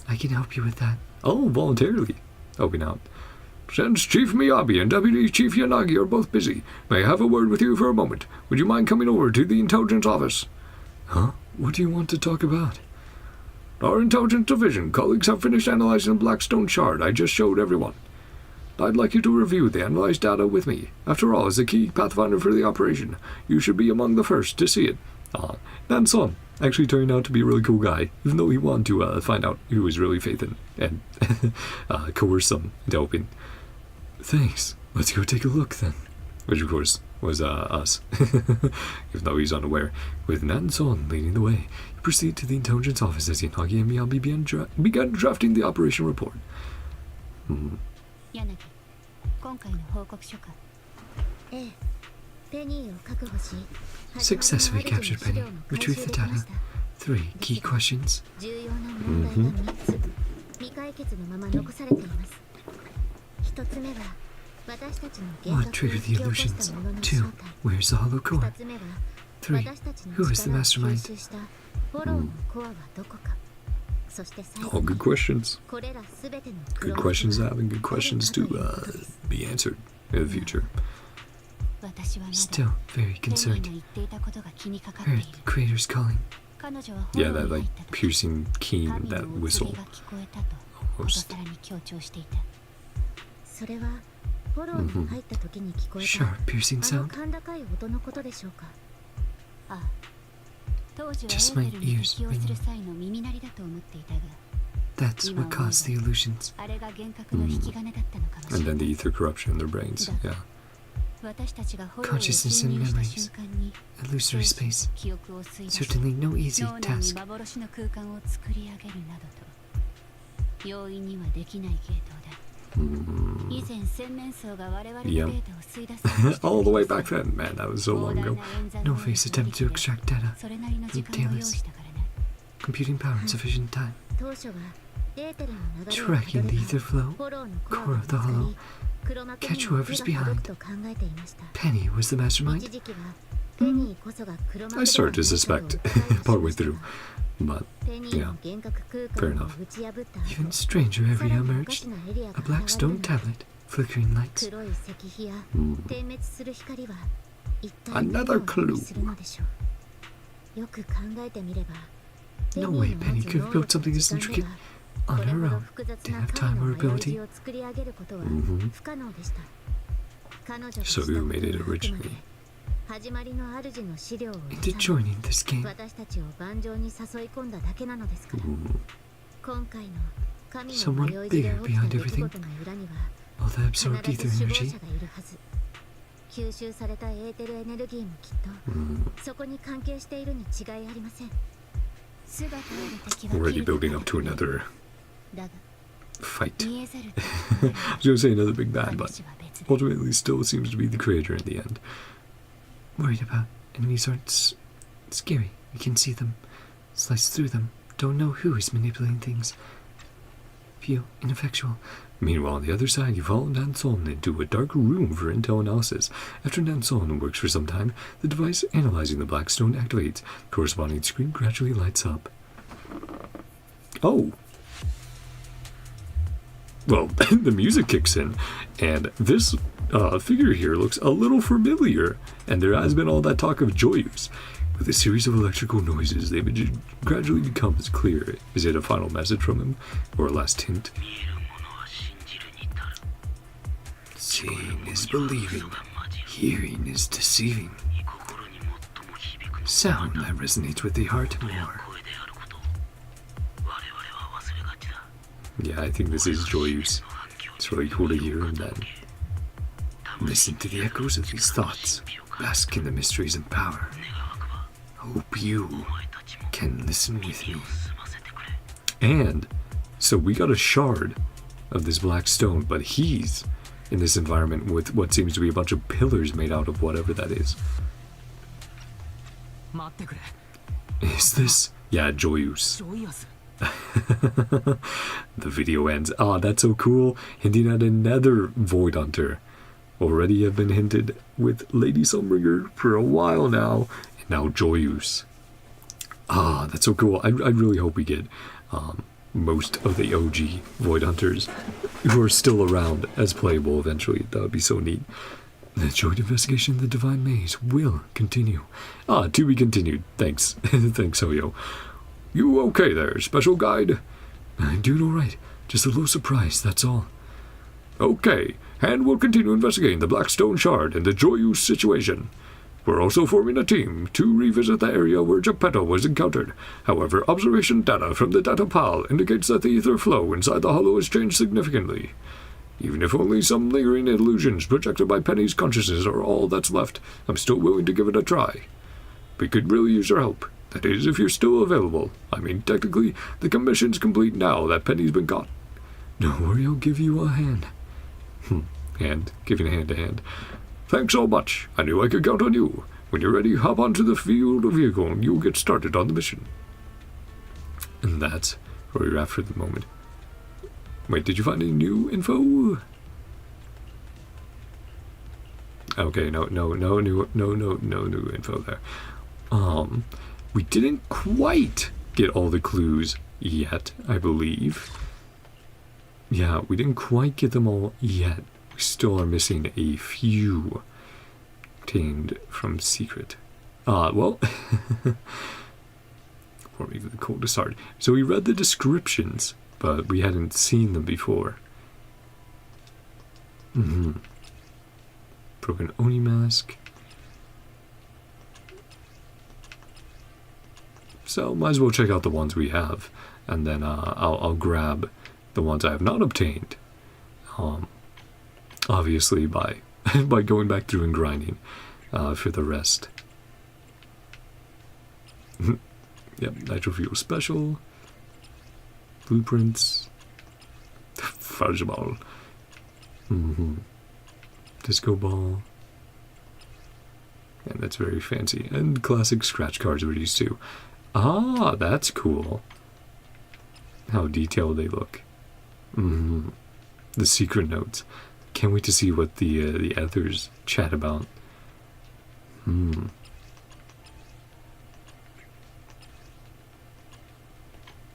I can help you with that.
Oh, voluntarily. Helping out. Since Chief Miyabi and Deputy Chief Yanagi are both busy, may I have a word with you for a moment? Would you mind coming over to the Intelligence Office?
Huh? What do you want to talk about?
Our Intelligence Division colleagues have finished analyzing the Blackstone Shard I just showed everyone. I'd like you to review the analyzed data with me. After all, as the key pathfinder for the operation, you should be among the first to see it. Nanson actually turned out to be a really cool guy, even though he wanted to find out who was really faithing and coerce them into helping.
Thanks. Let's go take a look then.
Which, of course, was us. Even though he's unaware. With Nanson leading the way, he proceeded to the Intelligence Office as Yanagi and Miyabi began drafting the operation report.
Successfully captured Penny. Retrieve the data. 3 key questions. What triggered the illusions? 2. Where's the hollow core? 3. Who is the mastermind?
All good questions. Good questions to have and good questions to be answered in the future.
Still very concerned. Heard the creators calling.
Yeah, that like piercing keen, that whistle. Almost.
Sharp piercing sound. Just my ears ringing. That's what caused the illusions.
And then the ether corruption in their brains, yeah.
Consciousness and memories. Illusory space. Certainly no easy task.
Yep. All the way back then, man, that was so long ago.
No face attempt to extract data. Taylor's computing power in sufficient time. Tracking the ether flow. Core of the hollow. Catch whoever's behind. Penny was the mastermind.
I started to suspect partway through, but yeah, fair enough.
Even stranger area emerged. A black stone tablet, flickering lights.
Another clue.
No way Penny could have built something this intricate on her own. Didn't have time or ability.
So who made it originally?
Into joining this game. Someone bigger behind everything. All the absorbed ether energy.
Already building up to another fight. I was going to say another big bad, but ultimately still seems to be the creator in the end.
Worried about enemies aren't scary. We can see them, slice through them. Don't know who is manipulating things. Feel ineffectual.
Meanwhile, on the other side, you follow Nanson into a dark room for intel analysis. After Nanson works for some time, the device analyzing the black stone activates. Corresponding screen gradually lights up. Oh! Well, the music kicks in, and this figure here looks a little familiar, and there has been all that talk of JOYOUS. With a series of electrical noises, they gradually becomes clear. Is it a final message from him, or a last hint?
Seeing is believing, hearing is deceiving. Sound that resonates with the heart more.
Yeah, I think this is JOYOUS. It's really cool to hear him then.
Listen to the echoes of these thoughts. Bask in the mysteries and power. Hope you can listen with me.
And so we got a shard of this black stone, but he's in this environment with what seems to be a bunch of pillars made out of whatever that is. Is this? Yeah, JOYOUS. The video ends. Ah, that's so cool. Hinting at another Void Hunter. Already have been hinted with Lady Sunbringer for a while now. And now JOYOUS. Ah, that's so cool. I really hope we get most of the OG Void Hunters who are still around as playable eventually. That would be so neat. The joint investigation of the Divine Maze will continue. Ah, to be continued. Thanks. Thanks, Hoyo. You okay there, special guide?
I'm doing alright. Just a little surprised, that's all.
Okay, and we'll continue investigating the Black Stone Shard and the JOYOUS situation. We're also forming a team to revisit the area where Geppetto was encountered. However, observation data from the data pile indicates that the ether flow inside the hollow has changed significantly. Even if only some lingering illusions projected by Penny's consciousness are all that's left, I'm still willing to give it a try. We could really use your help. That is, if you're still available. I mean, technically, the commission's complete now that Penny's been caught.
Don't worry, I'll give you a hand.
Hand. Giving a hand to hand.
Thanks so much. I knew I could count on you. When you're ready, hop onto the field vehicle and you'll get started on the mission. And that's where we're at for the moment. Wait, did you find any new info? Okay, no new info there. We didn't quite get all the clues yet, I believe. Yeah, we didn't quite get them all yet. We still are missing a few obtained from secret. Well, before we get the cold start. So we read the descriptions, but we hadn't seen them before. Broken Oni mask. So might as well check out the ones we have, and then I'll grab the ones I have not obtained. Obviously by by going back through and grinding for the rest. Yep, Nitro Fuel Special. Blueprints. Fudge Ball. Disco Ball. And that's very fancy. And classic scratch cards we're used to. Ah, that's cool. How detailed they look. The secret notes. Can't wait to see what the others chat about.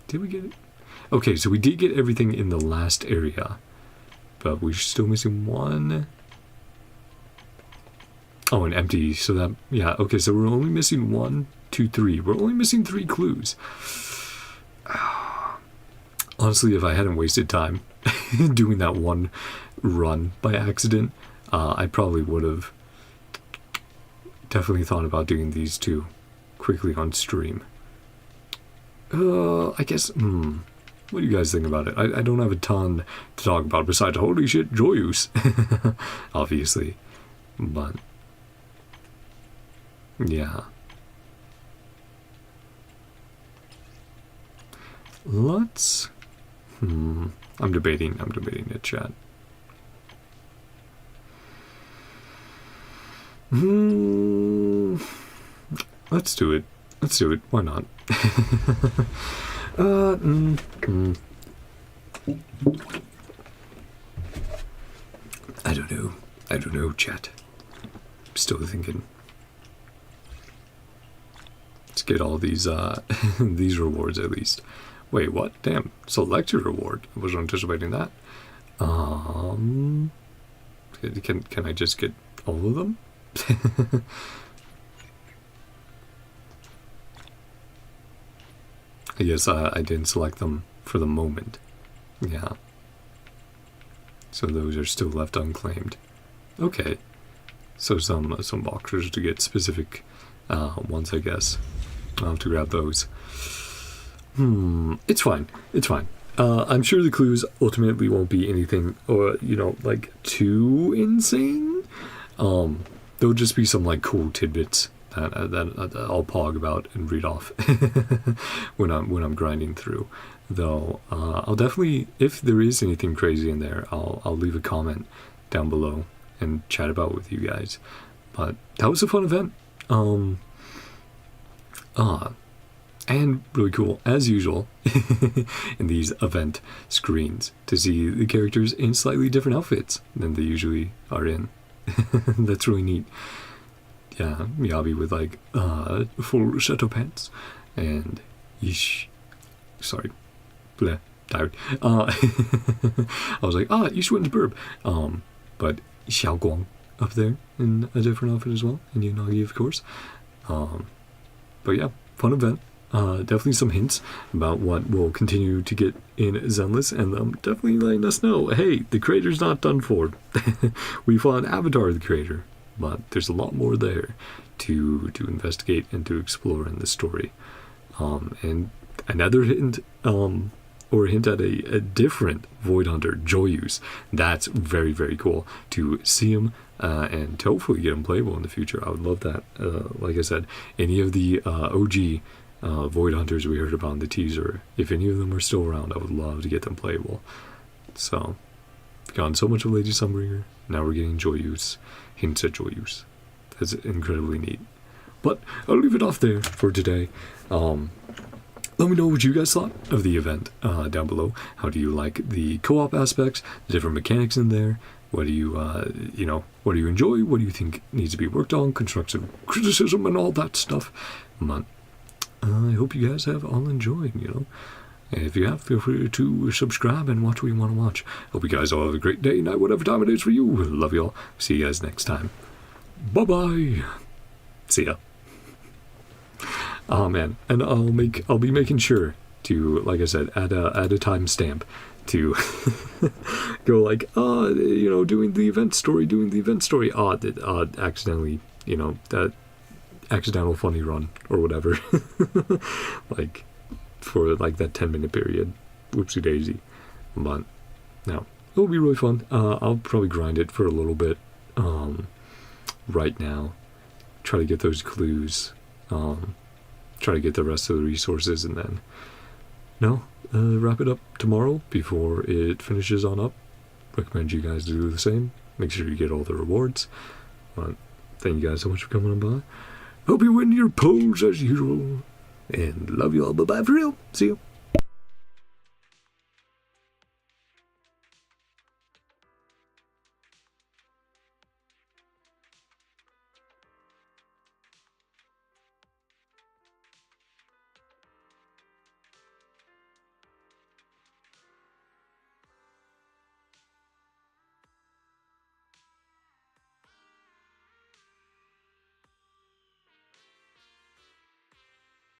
Did we get it? Okay, so we did get everything in the last area, but we're still missing one. Oh, an empty. So that, yeah, okay, so we're only missing 1, 2, 3. We're only missing 3 clues. Honestly, if I hadn't wasted time doing that one run by accident, I probably would have definitely thought about doing these two quickly on stream. I guess, what do you guys think about it? I don't have a ton to talk about besides, holy shit, JOYOUS, obviously, but, yeah. Let's, I'm debating the chat. Let's do it. Why not? I don't know, chat. Still thinking. Let's get all these these rewards at least. Wait, what? Damn, select your reward. I wasn't anticipating that. Can I just get all of them? I guess I didn't select them for the moment. Yeah. So those are still left unclaimed. Okay. So some boxers to get specific ones, I guess. I'll have to grab those. It's fine. I'm sure the clues ultimately won't be anything, or like too insane. There'll just be some like cool tidbits that I'll pog about and read off when I'm grinding through. Though I'll definitely, if there is anything crazy in there, I'll leave a comment down below and chat about with you guys. But that was a fun event. And really cool, as usual, in these event screens, to see the characters in slightly different outfits than they usually are in. That's really neat. Yeah, Miyabi with like full shadow pants, and sorry, bleh, tired. I was like, Yishwen's burb. But Xiao Guang up there in a different outfit as well, and Yanagi, of course. But yeah, fun event. Definitely some hints about what we'll continue to get in Zenless, and definitely letting us know, hey, the creator's not done for. We found Avatar of the creator, but there's a lot more there to investigate and to explore in the story. And another hint, or hint at a different Void Hunter, JOYOUS. That's very, very cool to see him and to hopefully get him playable in the future. I would love that. Like I said, any of the OG Void Hunters we heard about in the teaser, if any of them are still around, I would love to get them playable. So,
Gone so much of Lady Sunbringer. Now we're getting JOYOUS. Hints at JOYOUS. That's incredibly neat. But I'll leave it off there for today. Let me know what you guys thought of the event down below. How do you like the co-op aspects, the different mechanics in there? What do you, what do you enjoy? What do you think needs to be worked on? Constructive criticism and all that stuff. But I hope you guys have all enjoyed, If you have, feel free to subscribe and watch what you want to watch. Hope you guys all have a great day, night, whatever time it is for you. Love you all. See you guys next time. Bye-bye. See ya. Oh man, and I'll be making sure to, like I said, add a timestamp to go like, doing the event story, accidentally, that accidental funny run or whatever, like for like that 10-minute period. Whoopsie daisy. But no, it'll be really fun. I'll probably grind it for a little bit right now, try to get those clues, try to get the rest of the resources, and then wrap it up tomorrow before it finishes on up. Recommend you guys do the same. Make sure you get all the rewards. But thank you guys so much for coming on by. Hope you win your polls as usual, and love you all. Bye bye for real. See you.